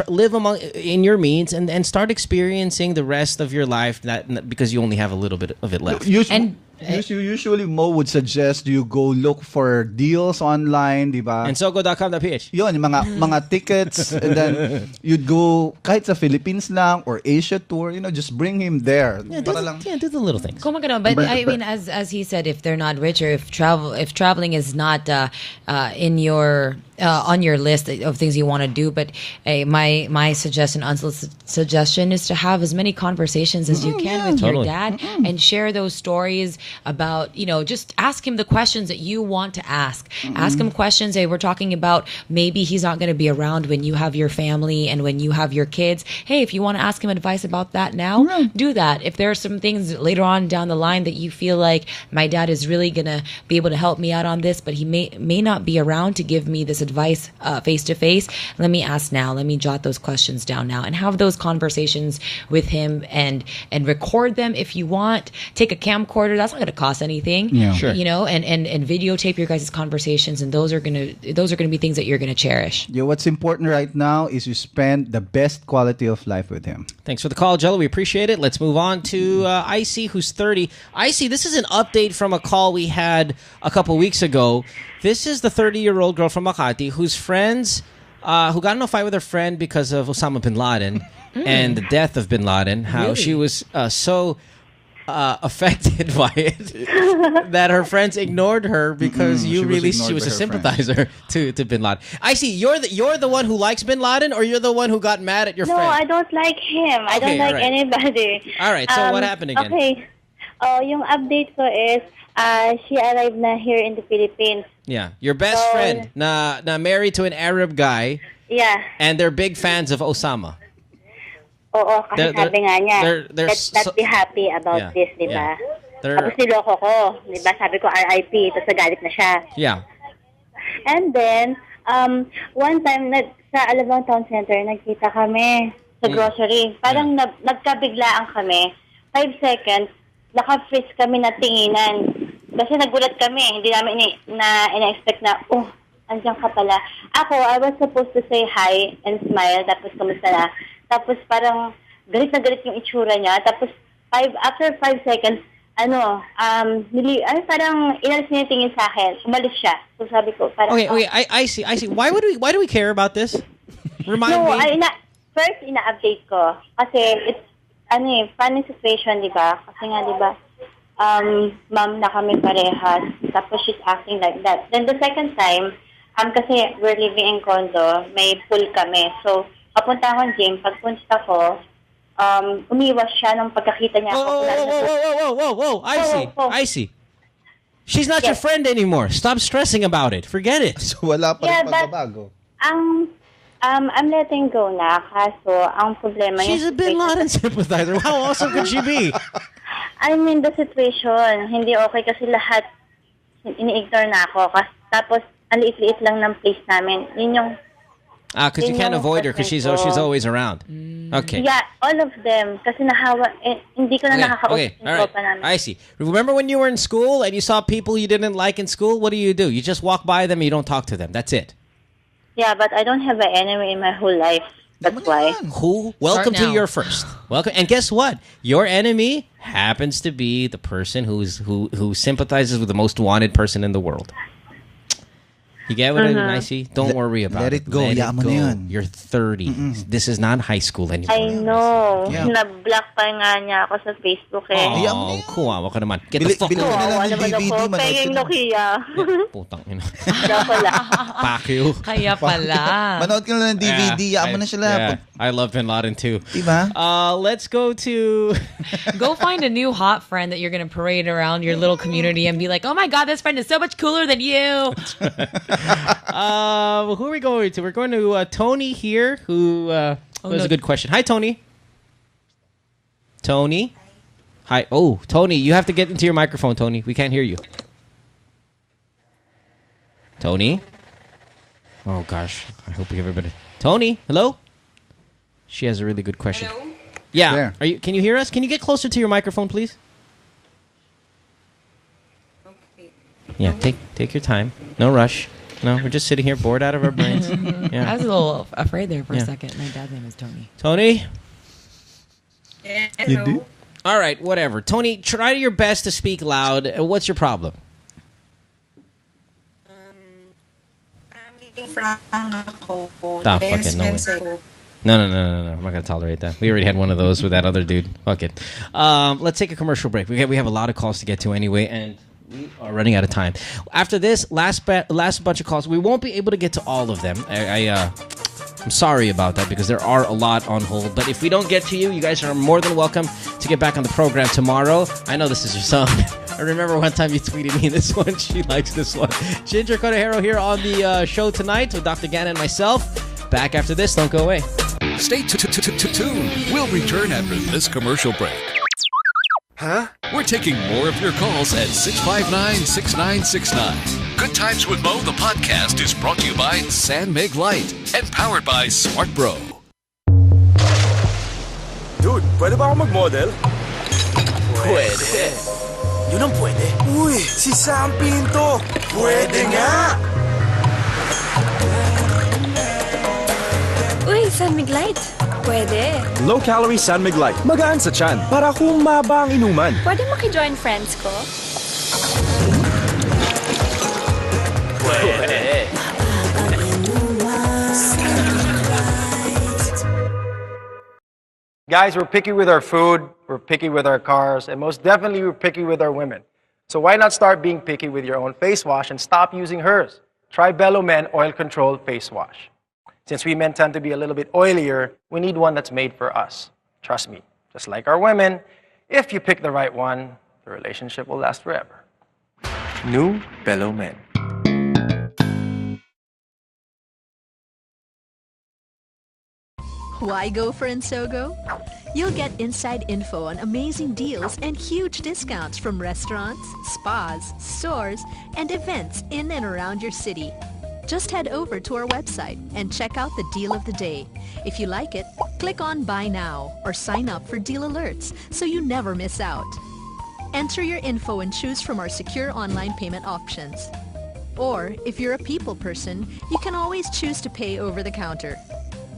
Live in your means, and start experiencing the rest of your life. Because you only have a little bit of it left. Usually Mo would suggest you go look for deals online, di ba? And sogo.com.ph. Yun, mga tickets, and then you'd go kahit sa Philippines lang or Asia tour, just bring him there. Do the little things. But I mean, as he said, if they're not rich, or if traveling is not in your on your list of things you want to do, but my suggestion, unsolicited suggestion, is to have as many conversations as you can with your dad and share those stories about, just ask him the questions that you want to ask. Ask him questions. Hey, we're talking about maybe he's not going to be around when you have your family and when you have your kids. Hey, if you want to ask him advice about that now, do that. If there are some things later on down the line that you feel like my dad is really going to be able to help me out on this, but he may not be around to give me this advice face to face, let me ask now. Let me jot those questions down now and have those conversations with him and record them if you want. Take a camcorder. That's not going to cost anything. Yeah. Sure. And videotape your guys' conversations, and those are gonna be things that you're gonna cherish. Yeah, what's important right now is you spend the best quality of life with him. Thanks for the call, Jello. We appreciate it. Let's move on to Icy, who's 30. Icy, this is an update from a call we had a couple weeks ago. This is the 30-year-old girl from Makati whose friends, who got in a fight with her friend because of Osama bin Laden and the death of bin Laden, how she was so affected by it that her friends ignored her because she was a sympathizer to bin Laden. I see. You're the one who likes bin Laden, or you're the one who got mad at your friend? No, I don't like him. I don't like anybody. All right. So what happened again? Okay. Oh, yung update ko is, she arrived na here in the Philippines. Yeah, your best friend na married to an Arab guy. Yeah. And they're big fans of Osama. Oo, kasi sabi nga niya, let's be happy about this, di ba? Tapos niloko ko, di ba? Sabi ko, RIP, tapos nagalit na siya. Yeah. And then, one time, sa Alabang Town Center, nagkita kami sa grocery. Parang nagkabiglaan kami. 5 seconds, naka-freeze kami na tinginan. Kasi nagulat kami, hindi namin ina-expect na, andiyan ka pala. Ako, I was supposed to say hi and smile, tapos kamusta na. Tapos parang galit na galit yung itsura niya. Tapos after 5 seconds, parang inalis niya yung tingin sa akin. Umalis siya. So sabi ko, parang... Okay, I see. Why do we care about this? Remind me. First, ina-update ko. Kasi it's, funny situation, di ba? Kasi nga, di ba, ma'am na kami parehas. Tapos she's acting like that. Then the second time, kasi we're living in condo, may pool kami. So, papunta akong gym. Pagpunta ko, umiwas siya nung pagkakita niya ako. Whoa. I see. She's not your friend anymore. Stop stressing about it. Forget it. So, wala pa rin pagbabago. I'm letting go na. Kaso, ang problema... She's a Bin Laden sympathizer. How awesome could she be? I mean, the situation, hindi okay kasi lahat ini-ignore na ako. Tapos, ang liit-liit lang ng place namin. Yun yung... Because you can't avoid her because she's always around. Okay. Yeah, all of them. Kasi hindi ko na nakakausap yung tropa namin. I see. Remember when you were in school and you saw people you didn't like in school? What do? You just walk by them and you don't talk to them. That's it. Yeah, but I don't have an enemy in my whole life. That's why. Who? Welcome to your first. Welcome. And guess what? Your enemy happens to be the person who sympathizes with the most wanted person in the world. You get what I see? Don't worry about it. Let it go. You're 30. This is not high school anymore. I know. Yeah. Na-block pa nga niya ako sa Facebook eh. Oh, kuwawa ka naman. Get the fuck out. Kuwawa naman ako. Penging Nokia. Putang ina. Pakyo. Kaya pala. Manood ka na ng DVD. Yaan mo na sila. I love Bin Laden too. Diba? Let's go to... Go find a new hot friend that you're going to parade around your little community and be like, oh my God, this friend is so much cooler than you. Who are we going to? We're going to Tony here, who has a good question. Hi, Tony. Tony? Hi. Oh, Tony, you have to get into your microphone, Tony. We can't hear you. Tony? Oh, gosh. I hope we have everybody. Tony, hello? She has a really good question. Hello? Yeah. Can you hear us? Can you get closer to your microphone, please? Okay. Yeah, take your time. No rush. No, we're just sitting here bored out of our brains. Yeah. I was a little afraid there for a second. My dad's name is Tony. Tony? Yeah, hello. You do? All right, whatever. Tony, try your best to speak loud. What's your problem? Stop fucking no way. No. I'm not going to tolerate that. We already had one of those with that other dude. Fuck it. Let's take a commercial break. We have a lot of calls to get to anyway, and we are running out of time. After this, last bunch of calls. We won't be able to get to all of them. I'm sorry about that because there are a lot on hold. But if we don't get to you, you guys are more than welcome to get back on the program tomorrow. I know this is your song. I remember one time you tweeted me this one. She likes this one. Ginger Cotahero here on the show tonight with Dr. Gann and myself. Back after this. Don't go away. Stay tuned. We'll return after this commercial break. Huh? We're taking more of your calls at 659-6969. Good Times with Mo, the podcast, is brought to you by San Mig Light and powered by Smart Bro. Dude, pwede ba ako mag-model? Pwede. Yun ang pwede. Uy, si Sam Pinto. Pwede nga. Uy, San Miglite. Pwede. Low-calorie San Mig Light. Magaan sa tiyan para humaba ang inuman. Pwede maki-join friends ko? Pwede. Guys, we're picky with our food, we're picky with our cars, and most definitely we're picky with our women. So why not start being picky with your own face wash and stop using hers? Try Bello Men Oil Control Face Wash. Since we men tend to be a little bit oilier, we need one that's made for us. Trust me, just like our women, if you pick the right one, the relationship will last forever. New Bello Men. Why go for Insogo? You'll get inside info on amazing deals and huge discounts from restaurants, spas, stores, and events in and around your city. Just head over to our website and check out the deal of the day. If you like it, click on Buy Now or sign up for deal alerts so you never miss out. Enter your info and choose from our secure online payment options. Or, if you're a people person, you can always choose to pay over the counter.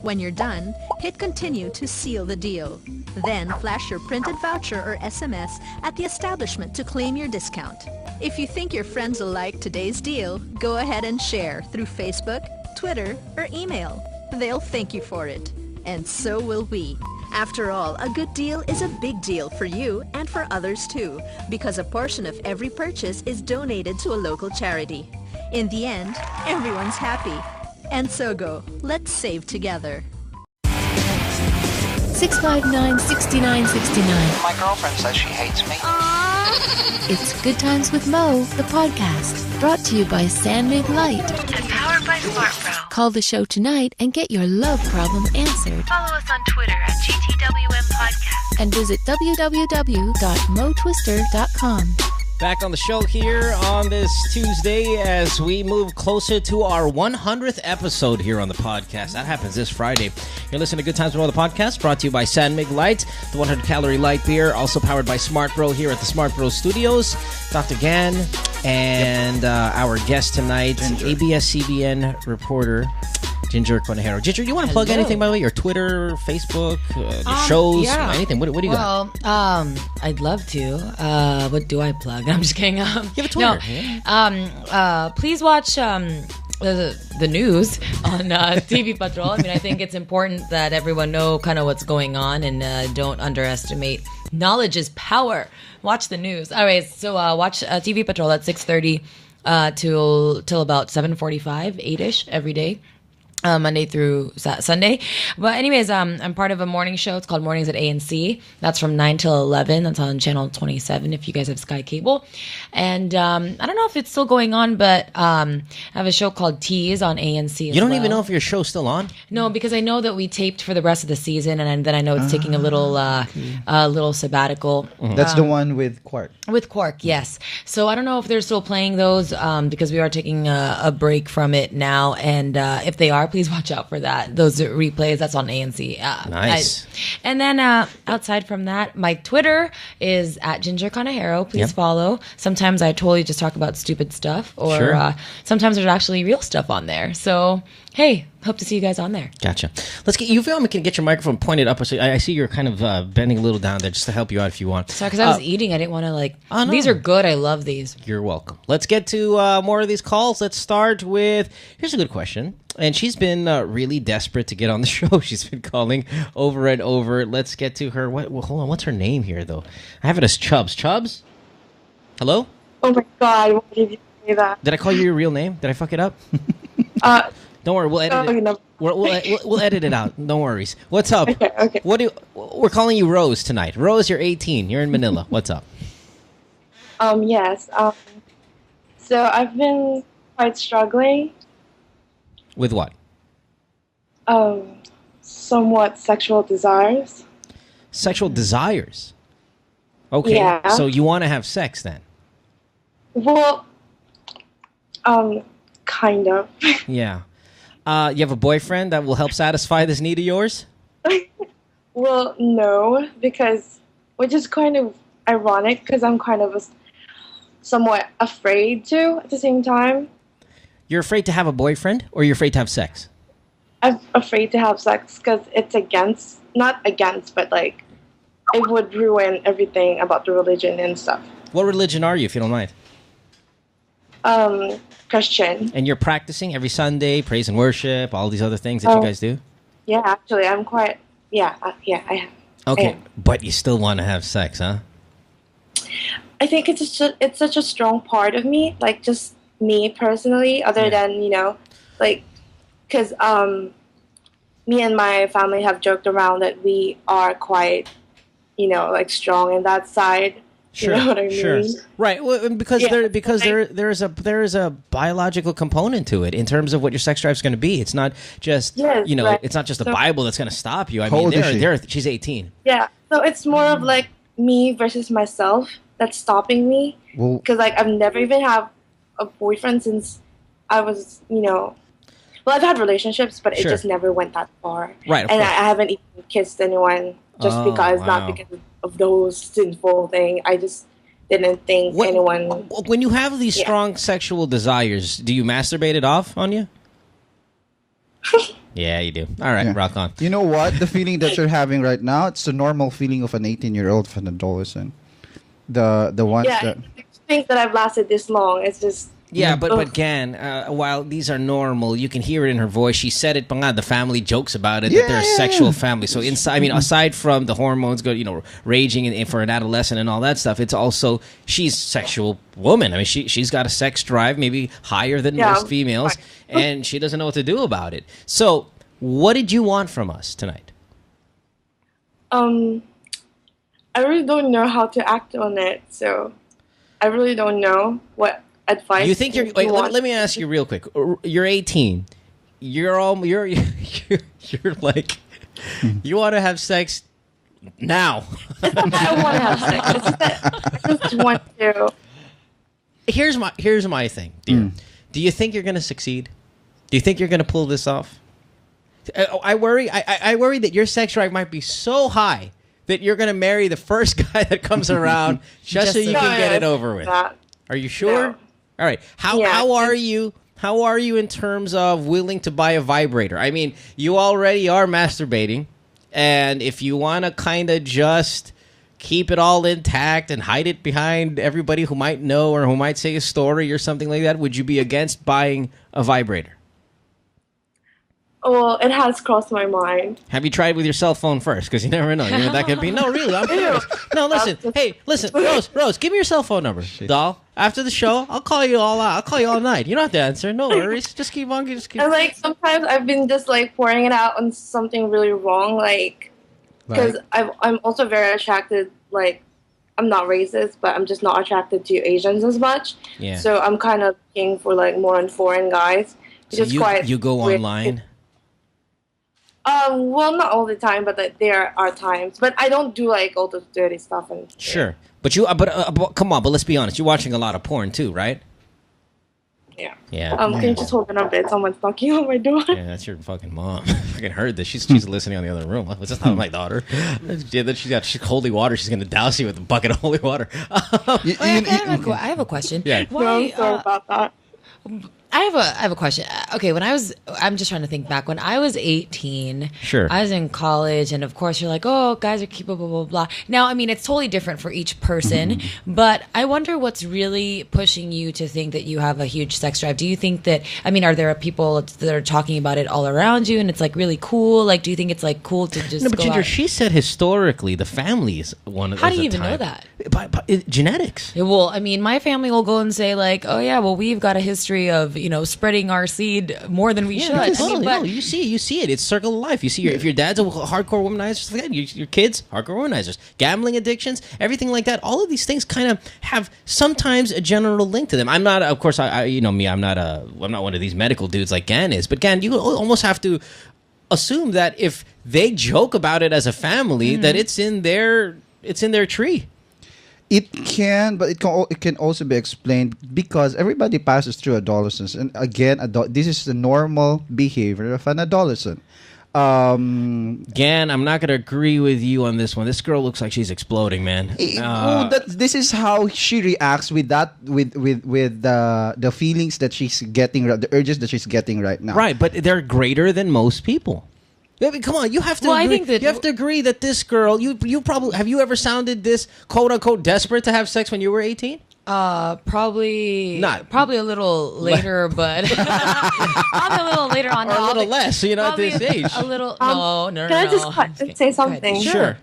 When you're done, hit continue to seal the deal. Then flash your printed voucher or SMS at the establishment to claim your discount. If you think your friends will like today's deal, go ahead and share through Facebook, Twitter, or email. They'll thank you for it. And so will we. After all, a good deal is a big deal for you and for others too, because a portion of every purchase is donated to a local charity. In the end, everyone's happy. And Sogo, let's save together. 659-6969. My girlfriend says she hates me. It's Good Times with Mo, the podcast, brought to you by Sandmig Light. And powered by SmartPro. Call the show tonight and get your love problem answered. Follow us on Twitter at gtwm podcast. And visit www.motwister.com. Back on the show here on this Tuesday as we move closer to our 100th episode here on the podcast. That happens this Friday. You're listening to Good Times with Mo, the podcast, brought to you by Sandmig Light, the 100-calorie light beer, also powered by Smart Bro here at the Smart Bro Studios. Dr. Gan and our guest tonight, ABS-CBN reporter, Ginger Conejero. Ginger, do you want to plug anything, by the way? Your Twitter, Facebook, your shows, anything? What do you got? Well, I'd love to. What do I plug? I'm just kidding. You have a Twitter. No. Please watch the news on TV Patrol. I mean, I think it's important that everyone know kind of what's going on and don't underestimate. Knowledge is power. Watch the news. All right, so watch TV Patrol at 6:30 till about 7:45, 8-ish every day. Monday through Sunday. But anyways, I'm part of a morning show. It's called Mornings at ANC. That's from 9 till 11. That's on channel 27 if you guys have Sky Cable. And I don't know if it's still going on, but I have a show called Tease on ANC as You don't well. even know if your show's still on? No, because I know that we taped for the rest of the season, and then I know it's taking a little sabbatical. That's the one with Quark. With Quark, yes. So I don't know if they're still playing those because we are taking a break from it now. And if they are, please watch out for that. Those replays, that's on ANC. Nice. And then outside from that, my Twitter is at Ginger Conejero. Please follow. Sometimes I totally just talk about stupid stuff, or sometimes there's actually real stuff on there. So, hey, hope to see you guys on there. Gotcha. Let's get you. We can get your microphone pointed up. So I see you're kind of bending a little down there, just to help you out if you want. Sorry, because I was eating. I didn't want to These are good. I love these. You're welcome. Let's get to more of these calls. Let's start with. Here's a good question. And she's been really desperate to get on the show. She's been calling over and over. Let's get to her. Hold on. What's her name here, though? I have it as Chubbs. Chubbs? Hello? Oh, my God. Why did you say that? Did I call you your real name? Did I fuck it up? Don't worry. We'll edit it. No. We'll edit it out. No worries. What's up? Okay. We're calling you Rose tonight. Rose, you're 18. You're in Manila. What's up? Yes. So I've been quite struggling. With what? Somewhat sexual desires. Sexual desires? Okay. Yeah. So you want to have sex then? Well, kind of. Yeah. You have a boyfriend that will help satisfy this need of yours? Well, no, which is kind of ironic because I'm kind of somewhat afraid to at the same time. You're afraid to have a boyfriend, or you're afraid to have sex? I'm afraid to have sex because it's not against, but it would ruin everything about the religion and stuff. What religion are you, if you don't mind? Christian. And you're practicing every Sunday, praise and worship, all these other things that you guys do? Yeah, actually, I'm quite, I am. Okay, but you still want to have sex, huh? I think it's such a strong part of me, just me personally, other than, because me and my family have joked around that we are quite, strong in that side. Sure, You know what I mean? sure. Right. Well, because Yeah, there is a biological component to it in terms of what your sex drive is going to be. It's not just Yes, right. it's not just the So- Bible that's going to stop you. I How mean, old is she? she's 18. Yeah. So it's more of like me versus myself that's stopping me. Well, Because like I've never even had a boyfriend since I was, well, I've had relationships, but it Sure. just never went that far. Right, of And I course. haven't even kissed anyone just Oh, because, wow. not because of those sinful thing. I just didn't think anyone. When you have these Yeah. strong sexual desires, do you masturbate it off on you? Yeah, you do. All right, rock on. You know what? The feeling that you're having right now, it's the normal feeling of an 18-year-old of an adolescent. The ones Yeah, that I think that I've lasted this long. It's just. Yeah, but Ugh. Gan, while these are normal, you can hear it in her voice. She said it, pa nga, the family jokes about it, that they're a sexual family. So inside, I mean, aside from the hormones raging and for an adolescent and all that stuff, it's also she's a sexual woman. I mean, she's got a sex drive, maybe higher than most females, and she doesn't know what to do about it. So, what did you want from us tonight? I really don't know how to act on it, so I really don't know what advice. You think you're? Wait, let me ask you real quick. You're 18. You're like you want to have sex now. I don't want to have sex. It's just that I just want to. Here's my thing, dear. Do you think you're going to succeed? Do you think you're going to pull this off? I worry. I worry that your sex drive might be so high that you're going to marry the first guy that comes around just so you can get it over with. Are you sure? No. All right. How are you? How are you in terms of willing to buy a vibrator? I mean, you already are masturbating, and if you want to kind of just keep it all intact and hide it behind everybody who might know or who might say a story or something like that, would you be against buying a vibrator? Well, it has crossed my mind. Have you tried with your cell phone first? Because you never know. That could be. No, really, I'm serious. No, listen. Hey, listen, Rose, give me your cell phone number, doll. After the show, I'll call you all out. I'll call you all night. You don't have to answer. No worries. Just keep on. And like sometimes I've been just like pouring it out on something really wrong, like because I'm also very attracted. Like I'm not racist, but I'm just not attracted to Asians as much. Yeah. So I'm kind of looking for like more on foreign guys. So you go weird. online. Well, not all the time, but there are times. But I don't do like all the dirty stuff and. Sure, but you. But come on. But let's be honest. You're watching a lot of porn too, right? Yeah. Yeah. Can you just hold it up? Someone's knocking on my door. Yeah, that's your fucking mom. I fucking heard this. She's listening on the other room. Was that not my daughter? Yeah, then she's got holy water. She's gonna douse you with a bucket of holy water. I have a question. Yeah. I'm sorry about that. I have a question. Okay, I'm just trying to think back. When I was 18, Sure. I was in college, and of course you're like, oh, guys are cute, blah, blah, blah, blah. Now, I mean, it's totally different for each person, but I wonder what's really pushing you to think that you have a huge sex drive. Do you think that, I mean, are there people that are talking about it all around you, and it's like really cool? Like, do you think it's like cool to just No, but go Ginger, out? she said historically the family is one of. How do you even know that? By genetics. Yeah, well, I mean, my family will go and say like, "Oh yeah, well we've got a history of spreading our seed more than we should." Because, I mean, no, you see it. It's circle of life. You see, if your dad's a hardcore womanizer, forget it. Your kids hardcore womanizers, gambling addictions, everything like that. All of these things kind of have sometimes a general link to them. I'm not, of course, I you know me. I'm not one of these medical dudes like Gan is. But Gan, you almost have to assume that if they joke about it as a family, that it's in their tree. It can, but it can also be explained because everybody passes through adolescence, and again, this is the normal behavior of an adolescent. Gan, I'm not going to agree with you on this one. This girl looks like she's exploding, man. This is how she reacts with that, with the feelings that she's getting, the urges that she's getting right now. Right, but they're greater than most people. I mean, come on, you have to. Well, agree, I think that you have to agree that this girl. You probably have you ever sounded this quote unquote desperate to have sex when you were 18? Probably not. Probably a little later, but probably a little later on. Or a little less, at this age. A little. No. Can I just say something? Sure.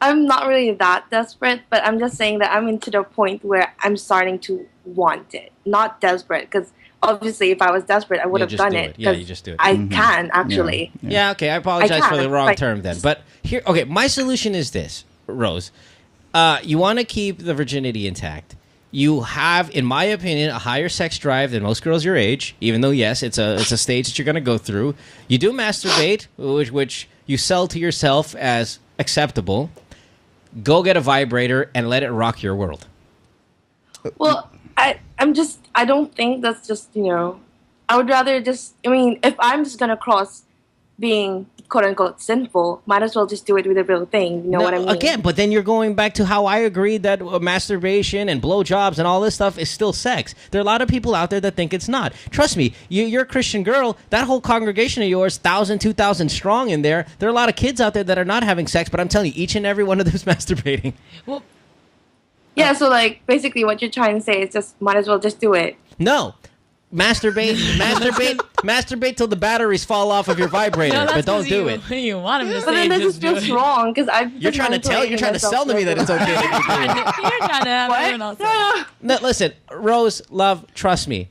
I'm not really that desperate, but I'm just saying that I'm into the point where I'm starting to want it. Not desperate, because obviously if I was desperate, I would have done it. Yeah, you just do it. I can, actually. Yeah, okay, I apologize I can, for the wrong like- term then. But here, okay, my solution is this, Rose. You want to keep the virginity intact. You have, in my opinion, a higher sex drive than most girls your age. Even though, yes, it's a stage that you're going to go through. You do masturbate, which you sell to yourself as acceptable. Go get a vibrator and let it rock your world. Well, I don't think that's just, I would rather just, if I'm just going to cross being quote unquote sinful, might as well just do it with a real thing. You know what I mean? Again, but then you're going back to how I agreed that masturbation and blowjobs and all this stuff is still sex. There are a lot of people out there that think it's not. Trust me, you're a Christian girl. That whole congregation of yours, 1,000, 2,000 strong in there. There are a lot of kids out there that are not having sex, but I'm telling you, each and every one of them is masturbating. Well, yeah. So basically, what you're trying to say is just might as well just do it. No. Masturbate till the batteries fall off of your vibrator, but don't do it. You want him to say, but then this is just wrong because you're trying to sell to me that it's okay. You're trying to have everyone else. No, listen, Rose, love, trust me.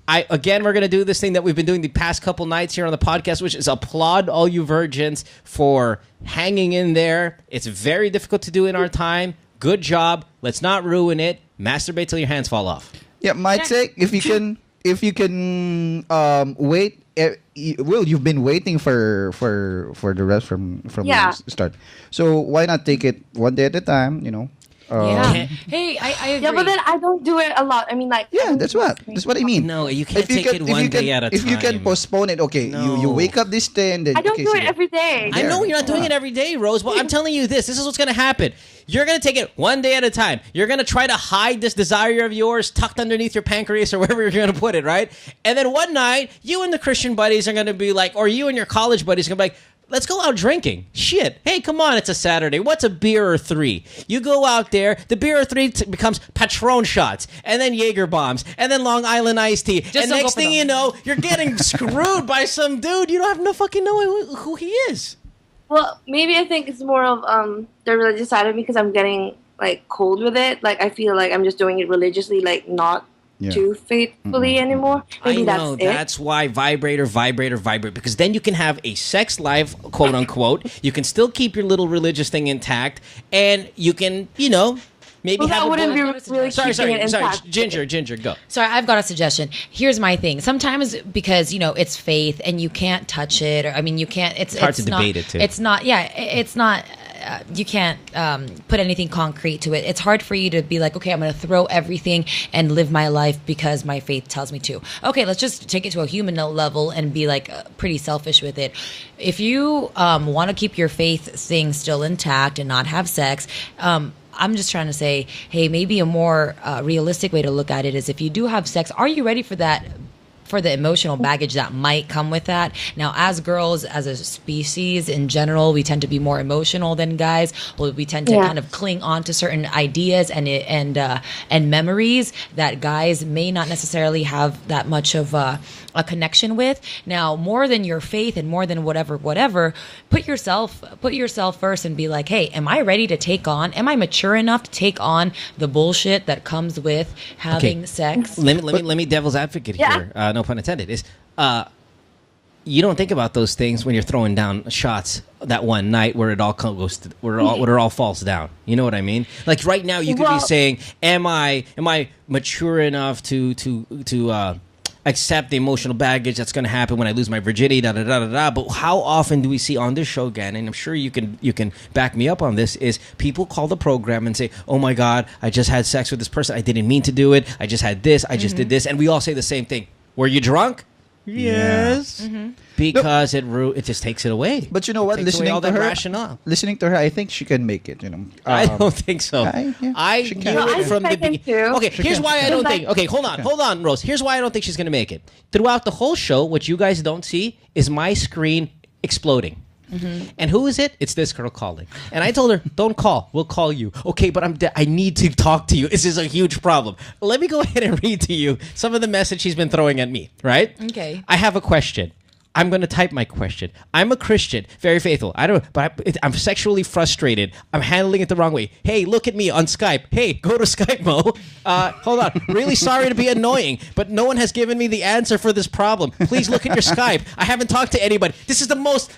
We're going to do this thing that we've been doing the past couple nights here on the podcast, which is applaud all you virgins for hanging in there. It's very difficult to do in our time. Good job. Let's not ruin it. Masturbate till your hands fall off. Yeah, my take, if you can wait, you've been waiting for the rest from the start. So why not take it one day at a time? Hey, I agree. Yeah, but then I don't do it a lot. That's what I mean. No, you can't take it one day at a time. If you can postpone it, okay. No. You wake up this day and then I don't do it every day. I know you're not doing it every day, Rose. Well, I'm telling you this is what's going to happen. You're going to take it one day at a time. You're going to try to hide this desire of yours tucked underneath your pancreas or wherever you're going to put it, right? And then one night, you and the Christian buddies are going to be like, or you and your college buddies are going to be like, let's go out drinking. Shit. Hey, come on. It's a Saturday. What's a beer or three? You go out there. The beer or three becomes Patron shots, and then Jaeger bombs, and then Long Island iced tea. And next thing you know, you're getting screwed by some dude. You don't have no fucking know who he is. Well, maybe I think it's more of the religious side of me because I'm getting cold with it. I feel like I'm just doing it religiously, not too faithfully anymore. Maybe that's why vibrator, because then you can have a sex life, quote unquote. You can still keep your little religious thing intact, and you can, maybe have. That wouldn't be really sorry, intact. Ginger, go. Sorry, I've got a suggestion. Here's my thing. Sometimes because it's faith and you can't touch it, or you can't. It's hard to debate it too. It's not. Yeah, it's not. You can't put anything concrete to it. It's hard for you to be like, okay, I'm going to throw everything and live my life because my faith tells me to. Okay, let's just take it to a human level and be pretty selfish with it. If you want to keep your faith thing still intact and not have sex, I'm just trying to say, hey, maybe a more realistic way to look at it is if you do have sex, are you ready for that? For the emotional baggage that might come with that. Now, as girls, as a species in general, we tend to be more emotional than guys. We tend to kind of cling on to certain ideas and memories that guys may not necessarily have that much of a connection with. Now, more than your faith and more than whatever, put yourself first and be like, hey, am I ready to take on? Am I mature enough to take on the bullshit that comes with having sex? Let me devil's advocate here. No pun intended. Is you don't think about those things when you're throwing down shots that one night where it all goes to, where it all falls down. You know what I mean? Like right now, you could be saying, "Am I mature enough to accept the emotional baggage that's going to happen when I lose my virginity?" Da da da da da. But how often do we see on this show, again, and I'm sure you can back me up on this, is people call the program and say, "Oh my God, I just had sex with this person. I didn't mean to do it. I just had this. I just did this," and we all say the same thing. Were you drunk? Yes. Mm-hmm. Because it just takes it away. But you know what? Listening to her, I think she can make it. I don't think so. I knew it from the beginning. Okay, here's why I don't think. Okay, hold on, Rose. Here's why I don't think she's gonna make it. Throughout the whole show, what you guys don't see is my screen exploding. Mm-hmm. And who is it? It's this girl calling. And I told her, don't call. We'll call you. Okay, but I need to talk to you. This is a huge problem. Let me go ahead and read to you some of the message she's been throwing at me, right? Okay. I have a question. I'm going to type my question. I'm a Christian, very faithful. I'm sexually frustrated. I'm handling it the wrong way. Hey, look at me on Skype. Hey, go to Skype, Mo. Hold on. Really sorry to be annoying, but no one has given me the answer for this problem. Please look at your Skype. I haven't talked to anybody. This is the most...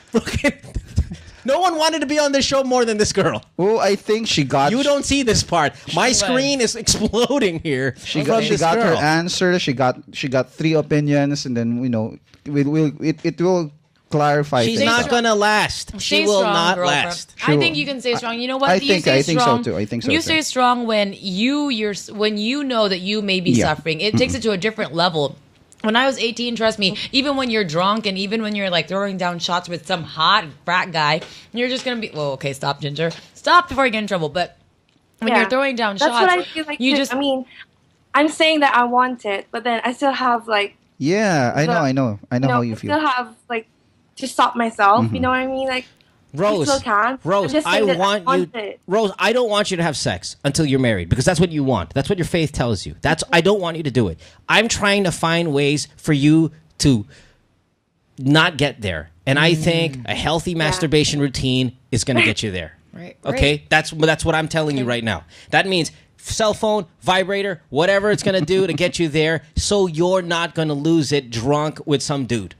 No one wanted to be on this show more than this girl. Oh, I think she got. You don't see this part. My screen is exploding here. She got her answer. She got 3 opinions, and then it will clarify. She's not gonna last. She will not last. I think you can stay strong. You know what? I think so too. I think so. You stay strong when you know that you may be suffering. It takes it to a different level. When I was 18, trust me, even when you're drunk and even when you're like throwing down shots with some hot frat guy, you're just gonna be okay. Stop, Ginger. Stop before you get in trouble. But when you're throwing down shots, that's what I feel like. I mean, I'm saying that I want it, but then I still have like. Yeah, I know how you feel. I still have like to stop myself. You know what I mean? Like. Rose, I don't want you to have sex until you're married because that's what you want. That's what your faith tells you. I don't want you to do it. I'm trying to find ways for you to not get there. And I think a healthy masturbation routine is going to get you there. Right. Okay? That's what I'm telling you right now. That means cell phone, vibrator, whatever it's going to do to get you there so you're not going to lose it drunk with some dude.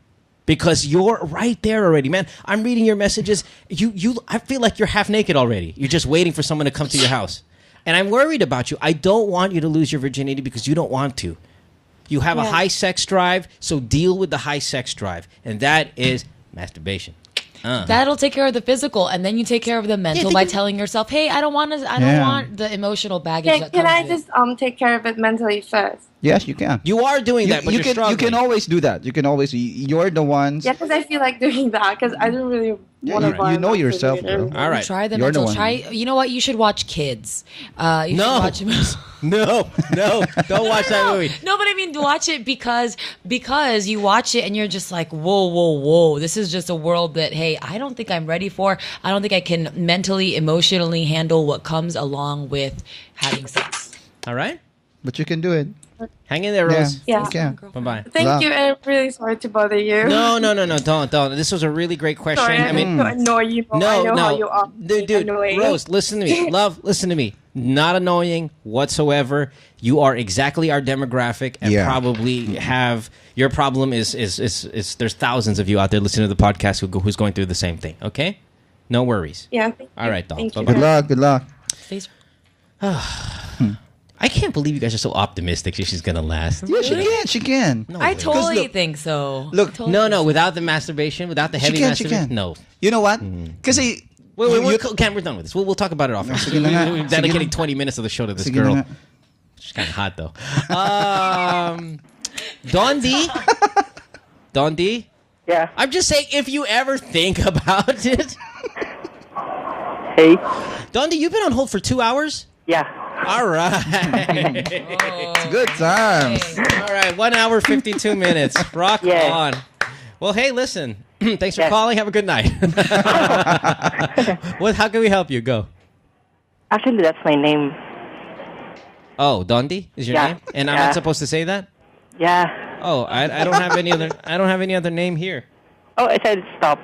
Because you're right there already, man. I'm reading your messages. I feel like you're half naked already. You're just waiting for someone to come to your house. And I'm worried about you. I don't want you to lose your virginity because you don't want to. You have a high sex drive, so deal with the high sex drive. And that is masturbation. That'll take care of the physical, and then you take care of the mental by telling yourself, "Hey, I don't want the emotional baggage." Can I just take care of it mentally first? Yes, you can. You are doing that, but you're struggling. You can always do that. You can always. You're the ones. Yeah, because I feel like doing that because I don't really want to. You know yourself, bro. All right. Try the mental. You know what? You should watch Kids. No, don't watch that movie. No, but I mean, watch it because you watch it and you're just like, whoa. This is just a world that, hey, I don't think I'm ready for. I don't think I can mentally, emotionally handle what comes along with having sex. All right. But you can do it. Hang in there, Rose. Yeah. You can. Bye-bye. Thank you, and I'm really sorry to bother you. No, don't. This was a really great question. Sorry, I mean, to annoy you. I know how you are. Dude, annoying. Rose, listen to me. Love, listen to me. Not annoying whatsoever. You are exactly our demographic, and probably have your problem is there's thousands of you out there listening to the podcast who's going through the same thing. Okay, no worries. Yeah. All right, doll. Good luck. I can't believe you guys are so optimistic she's gonna last. Yeah, she can. No, I totally think so. Look, totally without the masturbation, without the heavy masturbation, she can. no. You know what? Because we're done with this. We'll talk about it offline. We're dedicating 20 minutes of the show to this girl. She's kind of hot though. Don D. Yeah. I'm just saying, if you ever think about it. Hey. Don D, you've been on hold for 2 hours? Yeah. All right. It's good times. All right, 1 hour, 52 minutes. Rock on. Well, hey, listen. Thanks for calling. Have a good night. How can we help you? Go. Actually, that's my name. Oh, Dondi is your name, and I'm not supposed to say that. Yeah. Oh, I don't have any other. I don't have any other name here. Oh, I said stop.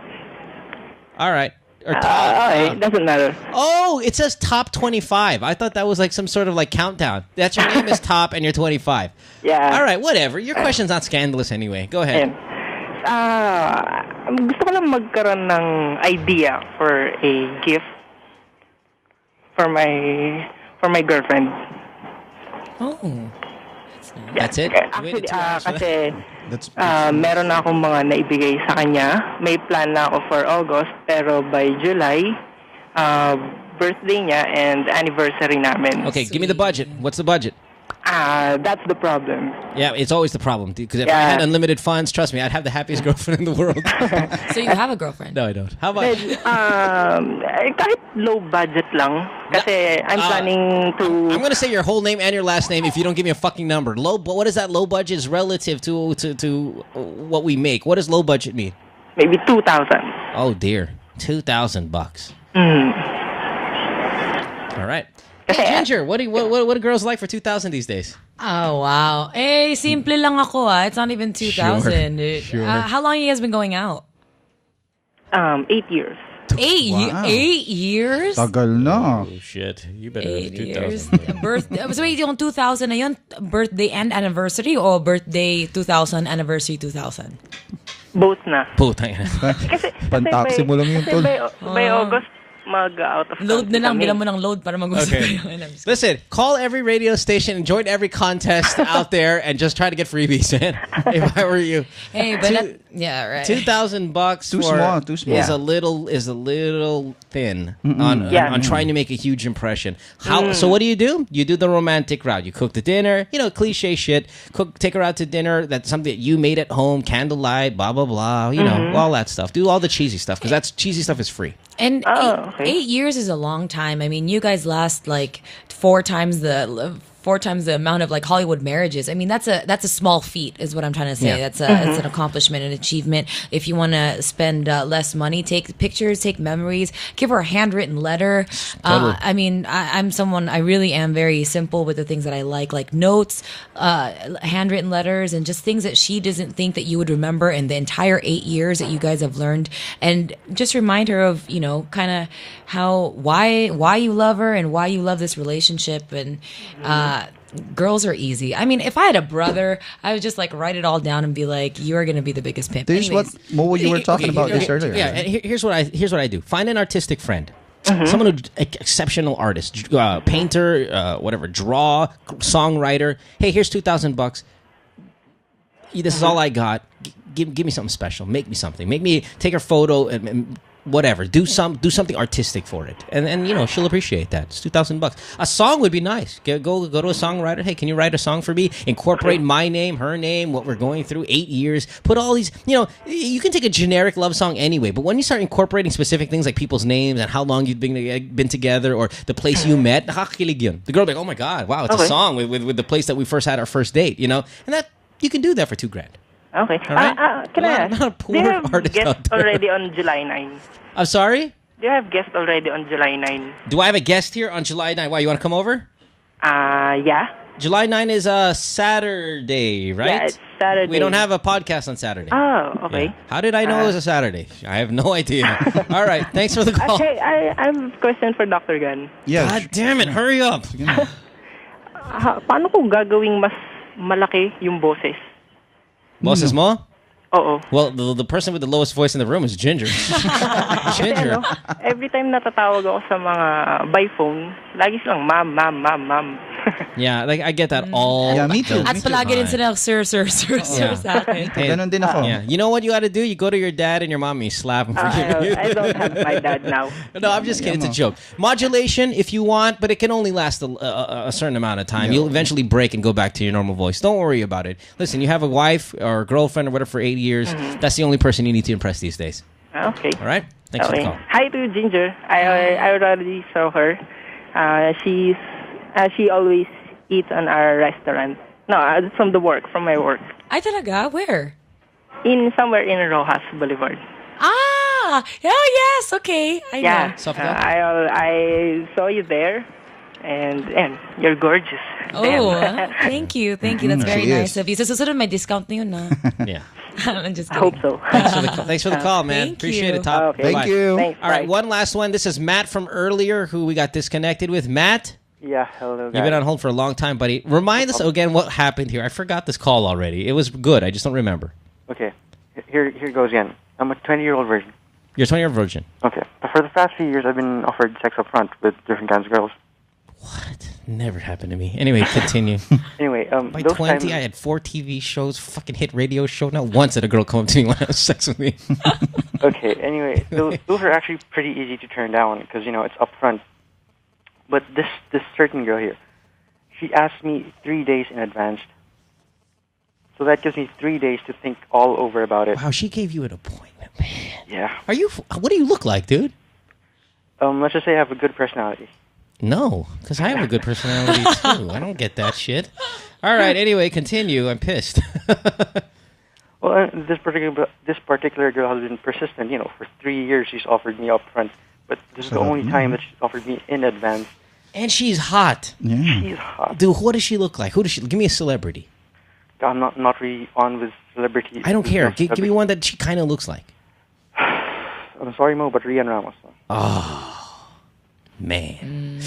All right. Or it doesn't matter. Oh, it says top 25. I thought that was like some sort of like countdown. That's your name is top and you're 25. Yeah. All right, whatever. Your question's not scandalous anyway. Go ahead. Gusto ko lang magkaroon ng idea for a gift for my girlfriend. Oh. That's it? Actually, kasi meron na akong mga naibigay sa kanya. May plan na ako for August, pero by July, birthday niya and anniversary namin. Okay, give me the budget. What's the budget? That's the problem. Yeah, it's always the problem. Because if I had unlimited funds, trust me, I'd have the happiest girlfriend in the world. So you have a girlfriend? No, I don't. How about... kahit low budget lang. Kasi I'm planning to... I'm going to say your whole name and your last name if you don't give me a fucking number. What is that low budget is relative to what we make? What does low budget mean? Maybe 2,000. Oh, dear. $2,000 bucks. All right. Hey, Ginger, what do girls like for 2,000 these days? Oh, wow. Hey, simple lang ako It's not even 2,000. Sure. How long you guys been going out? 8 years. 8 years? Tagal na. Oh, shit. You better 8 have 2,000. years. So wait, yung 2,000 na yun, birthday and anniversary o birthday 2,000, anniversary 2,000? Both na. Puta. Pantaksi mo lang yun, Kasi tol. by August, mag-out of Load na lang, kami. bilang mo ng load para mag-usap Okay. kayo. Listen, call every radio station and join every contest out there and just try to get freebies, man. If I were you. Hey, but yeah, right. $2,000 Too small, too small. is a little thin on trying to make a huge impression. So what do? You do the romantic route. You cook the dinner, cliche shit. Take her out to dinner. That's something that you made at home, candlelight, blah blah blah. All that stuff. Do all the cheesy stuff because that's cheesy stuff is free. And 8 years is a long time. I mean, you guys last like four times the amount of like Hollywood marriages. I mean, that's a small feat, is what I'm trying to say. Yeah. That's an accomplishment, an achievement. If you want to spend less money, take pictures, take memories, give her a handwritten letter. Totally. I mean, I'm someone, I really am very simple with the things that I like notes, handwritten letters, and just things that she doesn't think that you would remember in the entire 8 years that you guys have learned. And just remind her of, kind of why you love her and why you love this relationship. And girls are easy. I mean, if I had a brother, I would just like write it all down and be like, "You are going to be the biggest pimp." This is what Mo, you were talking about this earlier. Yeah, and here's what I do. Find an artistic friend. Someone who's exceptional artist, painter, whatever, draw, songwriter. Hey, here's $2,000. This is all I got. Give me something special. Make me something. Make me take her photo and whatever. Do something artistic for it, and she'll appreciate that. It's $2,000. A song would be nice. Go to a songwriter. Hey, can you write a song for me? Incorporate my name, her name, what we're going through. 8 years. Put all these. You can take a generic love song anyway, but when you start incorporating specific things like people's names and how long you've been together or the place you met, nakakakilig yun. The girl will be like, oh my god, wow, it's a song with the place that we first had our first date. And that you can do that for $2,000. Okay. All right? Can I ask? Not a poor Do you have artist out guests there. already on July 9? I'm sorry? Do you have guests already on July 9? Do I have a guest here on July 9? Why, you want to come over? Yeah. July 9 is a Saturday, right? Yeah, it's Saturday. We don't have a podcast on Saturday. Oh, okay. Yeah. How did I know it was a Saturday? I have no idea. All right, thanks for the call. Okay, I have a question for Dr. Gun. Yeah. God damn it, hurry up. Paano ko gagawing mas malaki yung boses? Boses mo? Oo. Well, the person with the lowest voice in the room is Ginger. Ginger. Every time natatawag ako sa mga by phone, lagi silang ma'am. Yeah, like I get that all. Yeah, me too. At palagi rin sila, sir, Yeah. sa akin. Hey, Ganon din ako. Yeah. You know what you got to do? You go to your dad and your mom and you slap him for giving you. I don't have my dad now. No, I'm just kidding. It's a joke. Modulation, if you want, but it can only last a certain amount of time. You'll eventually break and go back to your normal voice. Don't worry about it. Listen, you have a wife or a girlfriend or whatever for 8 years. That's the only person you need to impress these days. Okay. All right? Thanks for the call. Hi to Ginger. I already saw her. She always eats on our restaurant. No, from my work. Ay, talaga? Where? Somewhere in Rojas Boulevard. Oh, yes, okay. I know. I saw you there, and you're gorgeous. Oh, thank you. That's very She nice is. of you. So susunod may discount na yun, na. Yeah. I'm just I kidding. hope so. Thanks for the call, man. Thank Appreciate you. it, Top. Okay. Thank you. Thanks. All right, bye. one last one. This is Matt from earlier, who we got disconnected with. Matt, Yeah, hello, guys. you've been on hold for a long time, buddy. Remind us again what happened here. I forgot this call already. It was good. I just don't remember. Okay, here goes again. I'm a 20-year-old virgin. You're a 20-year virgin. Okay, for the past few years, I've been offered sex up front with different kinds of girls. Never happened to me. Anyway, continue. Anyway, By those 20, times, I had 4 TV shows, fucking hit radio show. Not once did a girl come up to me when I have sex with me. Okay, anyway, those are actually pretty easy to turn down because, it's up front. But this certain girl here, she asked me 3 days in advance. So that gives me 3 days to think all over about it. Wow, she gave you an appointment, man. Yeah. What do you look like, dude? Let's just say I have a good personality. No, because I have a good personality too. I don't get that shit. All right, anyway, continue. I'm pissed. Well, this particular girl has been persistent. For 3 years she's offered me up front. But this is the only time that she's offered me in advance. And she's hot. Yeah. She's hot. Dude, what does she look like? Who does she? Give me a celebrity. I'm not really on with celebrities. I don't care. Give me one that she kind of looks like. I'm sorry, Mo, but Rian Ramos. Oh, man.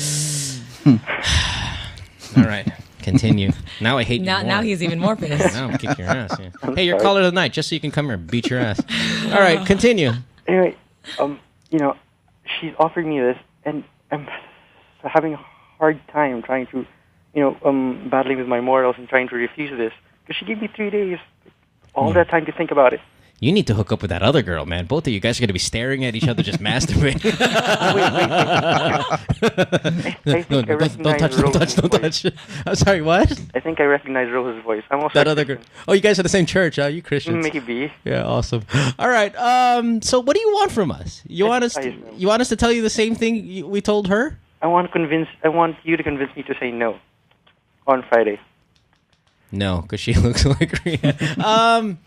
All right. Continue. Now I hate you more. Now he's even more pissed. Now I'm kicking your ass. Yeah. Hey, you're caller of the night, just so you can come here and beat your ass. All right, continue. Anyway, she's offered me this, and I'm having a hard time trying to, battling with my morals and trying to refuse this. Because she gave me 3 days, all that time to think about it. You need to hook up with that other girl, man. Both of you guys are going to be staring at each other just masturbating. Don't touch. I'm sorry, what? I think I recognize Rose's voice. I'm also that other girl. Oh, you guys are the same church, huh? You Christians. Maybe. Yeah, awesome. All right. So what do you want from us? You want us to tell you the same thing we told her? I want you to convince me to say no on Friday. No, because she looks like Rihanna.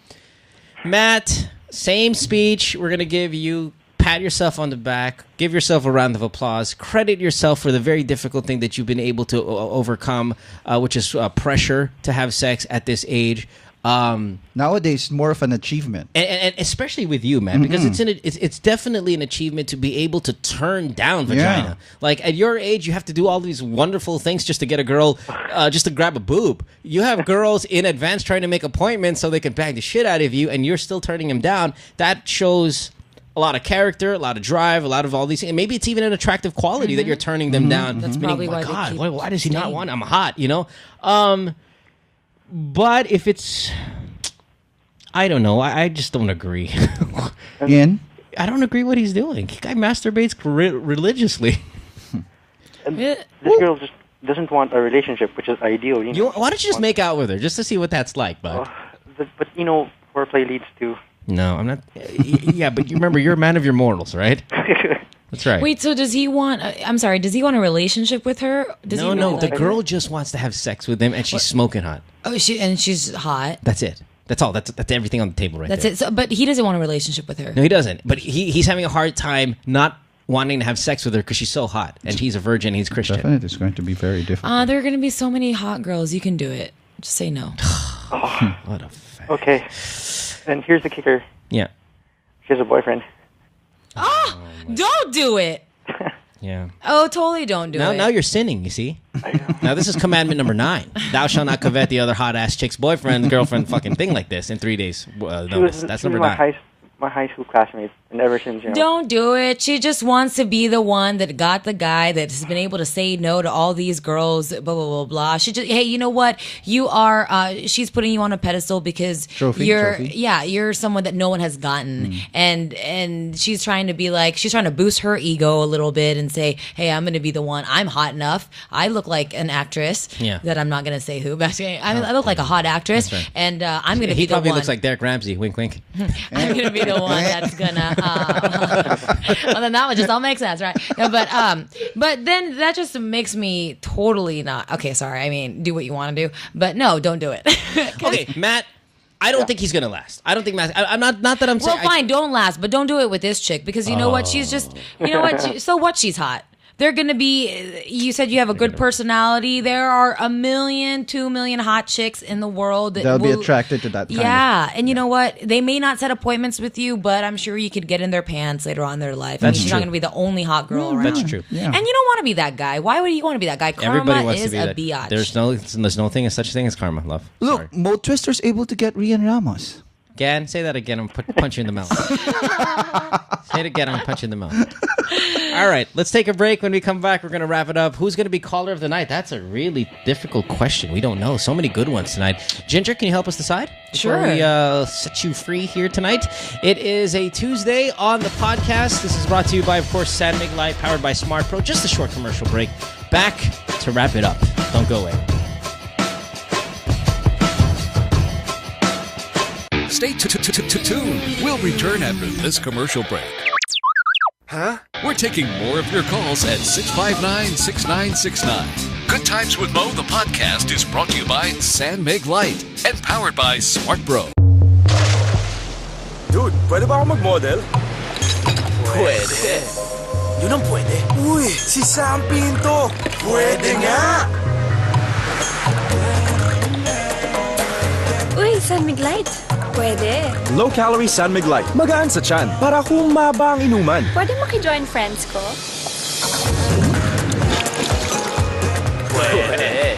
Matt, same speech. We're going to give you, pat yourself on the back, give yourself a round of applause, credit yourself for the very difficult thing that you've been able to overcome, which is pressure to have sex at this age. Nowadays, more of an achievement, and especially with you, man, because it's definitely an achievement to be able to turn down vagina. Yeah. Like at your age, you have to do all these wonderful things just to get a girl, just to grab a boob. You have girls in advance trying to make appointments so they can bang the shit out of you, and you're still turning them down. That shows a lot of character, a lot of drive, a lot of all these things. And maybe it's even an attractive quality that you're turning them down. That's meaning, probably why God, they keep why does he not staying. want? I'm hot, But if it's, I don't know. I just don't agree. Ian? I don't agree what he's doing. The guy masturbates religiously. And this girl just doesn't want a relationship, which is ideal. Why don't you just make out with her just to see what that's like, bud? But foreplay leads to... No, I'm not... Yeah, but you remember, you're a man of your morals, right? That's right. Wait, so does he want... I'm sorry, does he want a relationship with her? No, the girl just wants to have sex with him, and she's smoking hot. Oh, she's hot. That's it. That's all. That's everything on the table right That's there. it. So, but he doesn't want a relationship with her. No, he doesn't. But he's having a hard time not wanting to have sex with her because she's so hot, and he's a virgin, he's Christian. Definitely, it's going to be very difficult. There are going to be so many hot girls. You can do it. Just say no. What a fact. Okay. And here's the kicker. Yeah. She has a boyfriend. Don't do it. Yeah. Oh, totally don't do it. Now you're sinning, you see? Now this is commandment number 9. Thou shalt not covet the other hot ass chick's boyfriend, girlfriend, fucking thing like this in 3 days. That's number 9. My high school classmates, and ever since, Don't do it. She just wants to be the one that got the guy that has been able to say no to all these girls, blah, blah, blah, blah. She just, hey, you know what? You are, she's putting you on a pedestal because you're someone that no one has gotten. And she's trying to be like, she's trying to boost her ego a little bit and say, hey, I'm going to be the one. I'm hot enough. I look like an actress that I'm not going to say who, but I look like a hot actress. Right. And I'm going to be the one. He probably looks like Derek Ramsey. Wink, wink. I'm going to be the one that's gonna well, then that would just all make sense, right? No, but then that just makes me totally not okay. Sorry, I mean, do what you want to do, but no, don't do it. Okay, Matt, I don't think he's gonna last. I don't think Matt. I'm not that I'm saying. Well, fine, don't last, but don't do it with this chick because you know what? She's just, you know what? So what? She's hot. They're going to be, you said you have a good personality. There are 1 million, 2 million hot chicks in the world. They'll be attracted to that kind of. And you know what? They may not set appointments with you, but I'm sure you could get in their pants later on in their life. That's She's true. not going to be the only hot girl around. That's true. Yeah. And you don't want to be that guy. Why would you want to be that guy? Karma Everybody wants is to be a that. biatch. There's no thing as such a thing as karma, love. Look, Mo Twister's able to get Rian Ramos. Gan, say that again. I'm punch you in the mouth. Say it again. I'm punch you in the mouth. All right, let's take a break. When we come back, we're going to wrap it up. Who's going to be caller of the night? That's a really difficult question. We don't know. So many good ones tonight. Ginger, can you help us decide? Sure. Before we set you free here tonight. It is a Tuesday on the podcast. This is brought to you by, of course, San Mig Light, powered by Smart Pro. Just a short commercial break. Back to wrap it up. Don't go away. Stay tuned. We'll return after this commercial break. Huh? We're taking more of your calls at 659-6969. Good Times with Mo, the podcast, is brought to you by San Mig Light and powered by Smart Bro. Dude, pwede ba ako mag-model? Pwede. Yun ang pwede. Uy, si Sam Pinto. Pwede nga. Uy, San Miglite. Pwede. Low-calorie San Mig Light. Magaan sa tiyan para humaba ang inuman. Pwede maki-join friends ko? Pwede.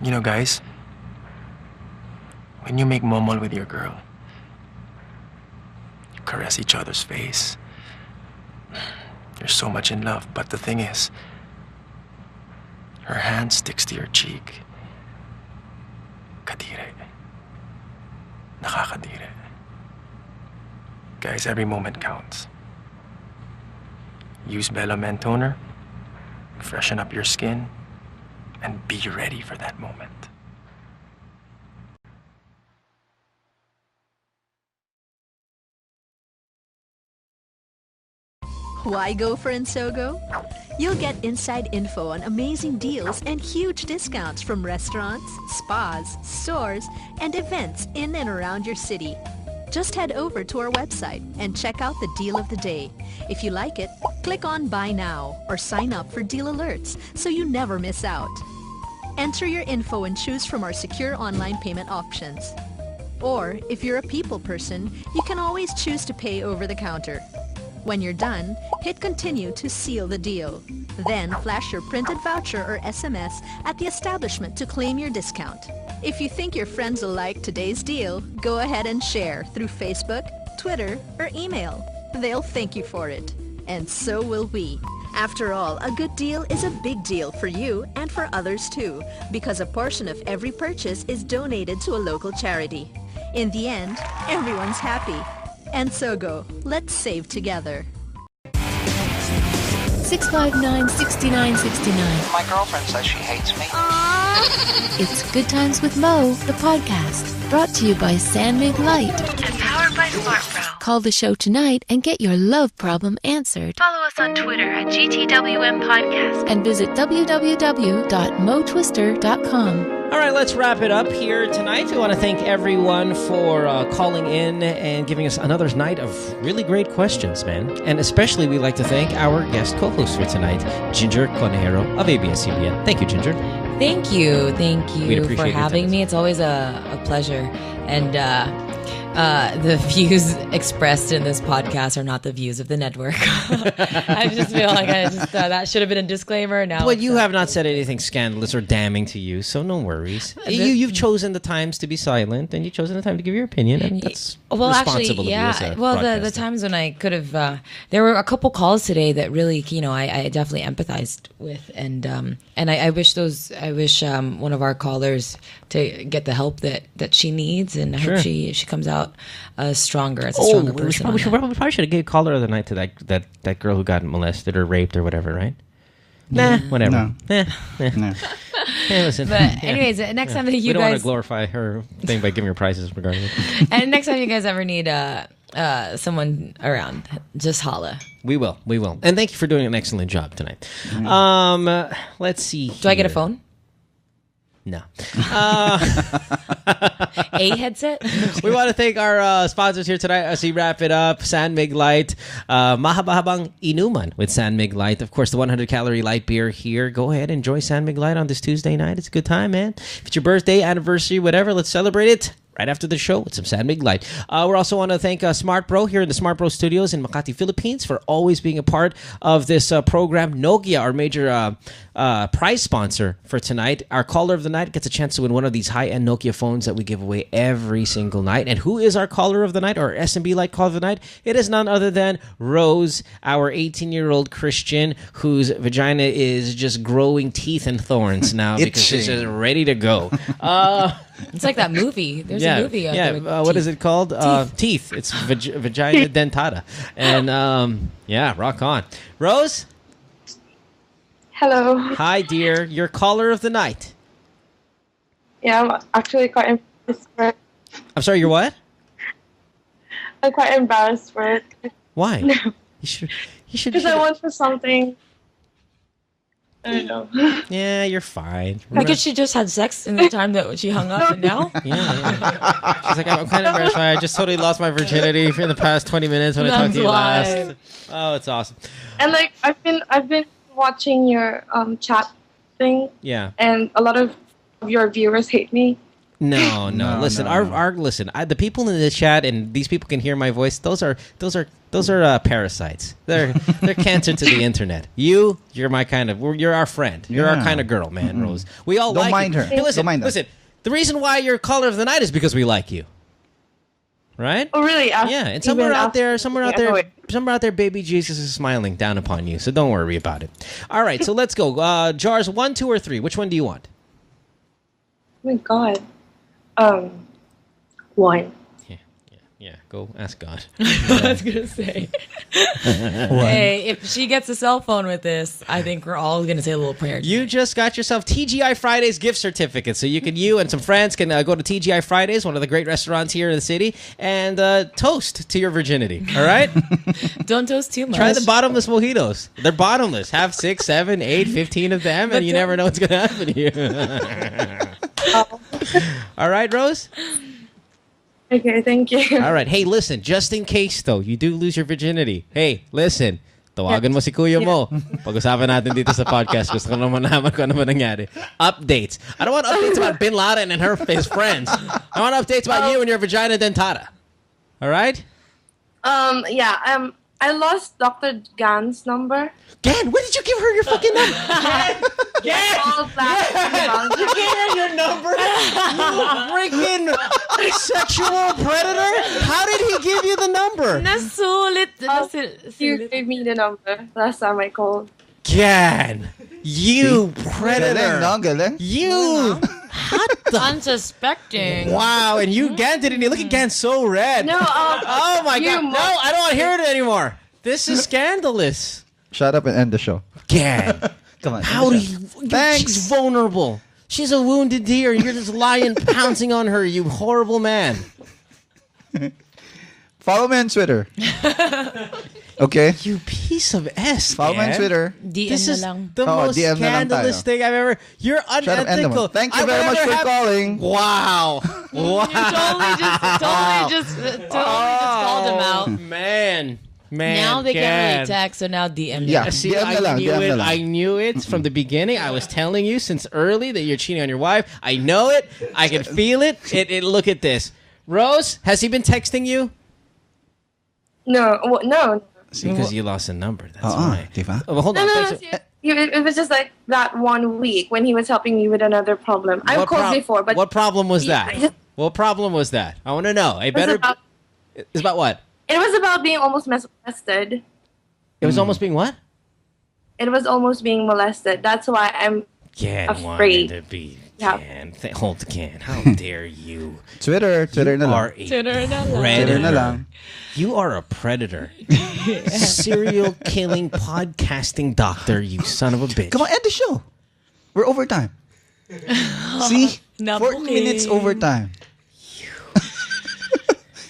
You know, guys, when you make momol with your girl, you caress each other's face. You're so much in love, but the thing is, her hand sticks to your cheek. Kadire. Nakakadire. Guys, every moment counts. Use Bella Men toner, freshen up your skin, and be ready for that moment. Why go for Insogo? You'll get inside info on amazing deals and huge discounts from restaurants, spas, stores, and events in and around your city. Just head over to our website and check out the deal of the day. If you like it, click on Buy Now or sign up for deal alerts so you never miss out. Enter your info and choose from our secure online payment options. Or, if you're a people person, you can always choose to pay over the counter. When you're done, hit continue to seal the deal. Then flash your printed voucher or SMS at the establishment to claim your discount. If you think your friends will like today's deal, go ahead and share through Facebook, Twitter, or email. They'll thank you for it. And so will we. After all, a good deal is a big deal for you and for others too, because a portion of every purchase is donated to a local charity. In the end, everyone's happy. And so go. Let's save together. 659-6969. My girlfriend says she hates me. It's Good Times with Mo, the podcast. Brought to you by San Mig Light. And powered by Smart Bro. Call the show tonight and get your love problem answered. Follow us on Twitter at gtwm podcast. And visit www.motwister.com. All right, let's wrap it up here tonight. We want to thank everyone for calling in and giving us another night of really great questions, man. And especially we'd like to thank our guest co-host for tonight, Ginger Conejero of ABS-CBN. Thank you, Ginger. Thank you We'd for appreciate having me. It's always a pleasure. And the views expressed in this podcast are not the views of the network. I just feel like that should have been a disclaimer. Now, well, you have not said anything scandalous or damning to you, so no worries. You've chosen the times to be silent, and you've chosen the time to give your opinion, and that's responsible of you as a the times when I could have, there were a couple calls today that really, I definitely empathized with, and I wish one of our callers to get the help that she needs, and I hope she comes out stronger as a stronger person. We probably should have gave caller of the night to that girl who got molested or raped or whatever, right? Nah, whatever. No. Nah. Hey, listen. But anyways, next time that you we don't guys want to glorify her thing by giving her prizes regarding it. And next time you guys ever need someone around, just holla. We will. And thank you for doing an excellent job tonight. Let's see. Do I get a phone? No. A headset? We want to thank our sponsors here tonight as we wrap it up. San Mig Light, Mahabahabang Inuman with San Mig Light. Of course, the 100-calorie light beer here. Go ahead, enjoy San Mig Light on this Tuesday night. It's a good time, man. If it's your birthday, anniversary, whatever, let's celebrate it right after the show with some San Mig Light. We also want to thank Smart Bro here in the Smart Bro Studios in Makati, Philippines for always being a part of this program. Nokia, our major prize sponsor for tonight. Our caller of the night gets a chance to win one of these high-end Nokia phones that we give away every single night. And who is our caller of the night, or SMB Light caller of the night? It is none other than Rose, our 18-year-old Christian whose vagina is just growing teeth and thorns now because she's just ready to go. It's like that movie. There's a movie. What is it called? Teeth. It's vagina dentata. And rock on. Rose? Hello. Hi, dear. You're caller of the night. Yeah, I'm actually quite embarrassed for it. I'm sorry, you're what? I'm quite embarrassed for it. Why? No. You should. Because I went for something. I don't know. Yeah, you're fine. I guess she just had sex in the time that she hung up, and now? Yeah. She's like, I'm kind of embarrassed. I just totally lost my virginity for the past 20 minutes when I talked to you last. Oh, it's awesome. And like I've been watching your chat thing. Yeah. And a lot of your viewers hate me. No. Listen, the people in the chat, and these people can hear my voice. Those are parasites. They're cancer to the internet. You're my kind of. You're our friend. You're our kind of girl, man, Rose. We all Don't like mind you. her. Hey, listen, Don't mind her. listen. The reason why you're caller of the night is because we like you. Right? Oh, really? Yeah, and somewhere out there, baby Jesus is smiling down upon you. So don't worry about it. All right, so let's go. Jars 1, 2, or 3. Which one do you want? Oh my God. 1. Yeah, go ask God. I was gonna say. Hey, if she gets a cell phone with this, I think we're all gonna say a little prayer. You just got yourself TGI Fridays gift certificate, so you and some friends can go to TGI Fridays, one of the great restaurants here in the city, and toast to your virginity. All right? Don't toast too much. Try the bottomless mojitos. They're bottomless. Have 6, 7, 8, 15 of them, and you never know what's gonna happen to you. All right, Rose? Okay, thank you. All right. Hey, listen, just in case, though, you do lose your virginity. Hey, listen, tawagan mo si kuya mo. Pag-usapan natin dito sa podcast. Gusto ko naman naman kung ano ba nangyari. Updates. I don't want updates about Bin Laden and his friends. I want updates about you and your vagina dentata. All right? I lost Dr. Gan's number. Gan, when did you give her your fucking number? Gan! You gave her your number? You freaking sexual predator? How did he give you the number? Nasulit. You gave me the number last time I called. Gan! You predator! Galing. You! Unsuspecting. Wow, and you, Gan, didn't look at Gan so red. No, oh my God. No, I don't want to hear it anymore. This is scandalous. Shut up and end the show. Gan. Come on. How do you... Thanks. She's vulnerable. She's a wounded deer. You're just lying, pouncing on her, you horrible man. Follow me on Twitter. Okay? You piece of S, Follow me on Twitter. This is the most DM scandalous thing I've ever... You're unethical. Thank you very much for calling. Wow. Wow. You totally just called him out. Man, now they can't really text, so now DM. Yeah, see, DM I knew it from the beginning. I was telling you since early that you're cheating on your wife. I know it. I can feel it. Look at this. Rose, has he been texting you? No. See, because you lost a number. That's why. Well, hold on. No. It was just like that 1 week when he was helping me with another problem. I've called before, but what problem was that? What problem was that? I want to know. It's about what? It was about being almost molested. It was almost being what? It was almost being molested. That's why I'm afraid. To be. Yeah. Hold Can. How dare you? Twitter na lang. Twitter na lang. You are a predator. Serial killing podcasting doctor, you son of a bitch. Come on, end the show. We're overtime. See? 4 minutes overtime.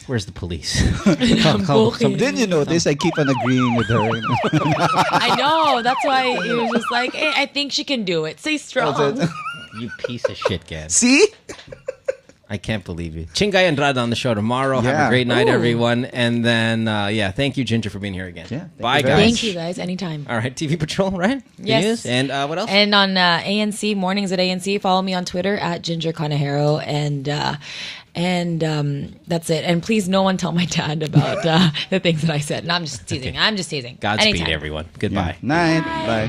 Where's the police? Didn't you notice I keep on agreeing with her? I know. That's why he was just like, hey, I think she can do it. Stay strong. You piece of shit, Gad. See? I can't believe you. Chingay Andrade on the show tomorrow. Have a great night, everyone. And then, thank you, Ginger, for being here again. Yeah, bye, guys. Thank you, guys. Anytime. All right, TV Patrol, right? Yes. News. And what else? And on ANC, mornings at ANC, follow me on Twitter at Ginger Conejero. And that's it. And please, no one tell my dad about the things that I said. No, I'm just teasing. I'm just teasing. Godspeed, everyone. Goodbye. Yeah. Night. Bye.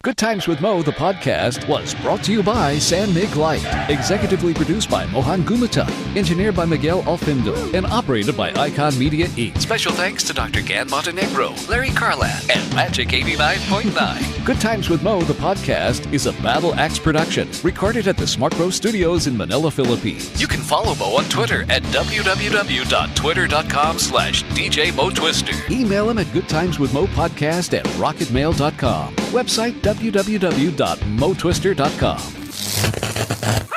Good Times with Mo, the podcast, was brought to you by San Mig Light. Executively produced by Mohan Gumata. Engineered by Miguel Alfindo. And operated by Icon Media Inc. Special thanks to Dr. Gan Montenegro, Larry Carlan, and Magic 89.9. Good Times with Mo, the podcast, is a Battle Axe production. Recorded at the Smart Bro Studios in Manila, Philippines. You can follow Mo on Twitter at www.twitter.com/DJ Mo Twister. Email him at goodtimeswithmopodcast@rocketmail.com. Website www.motwister.com.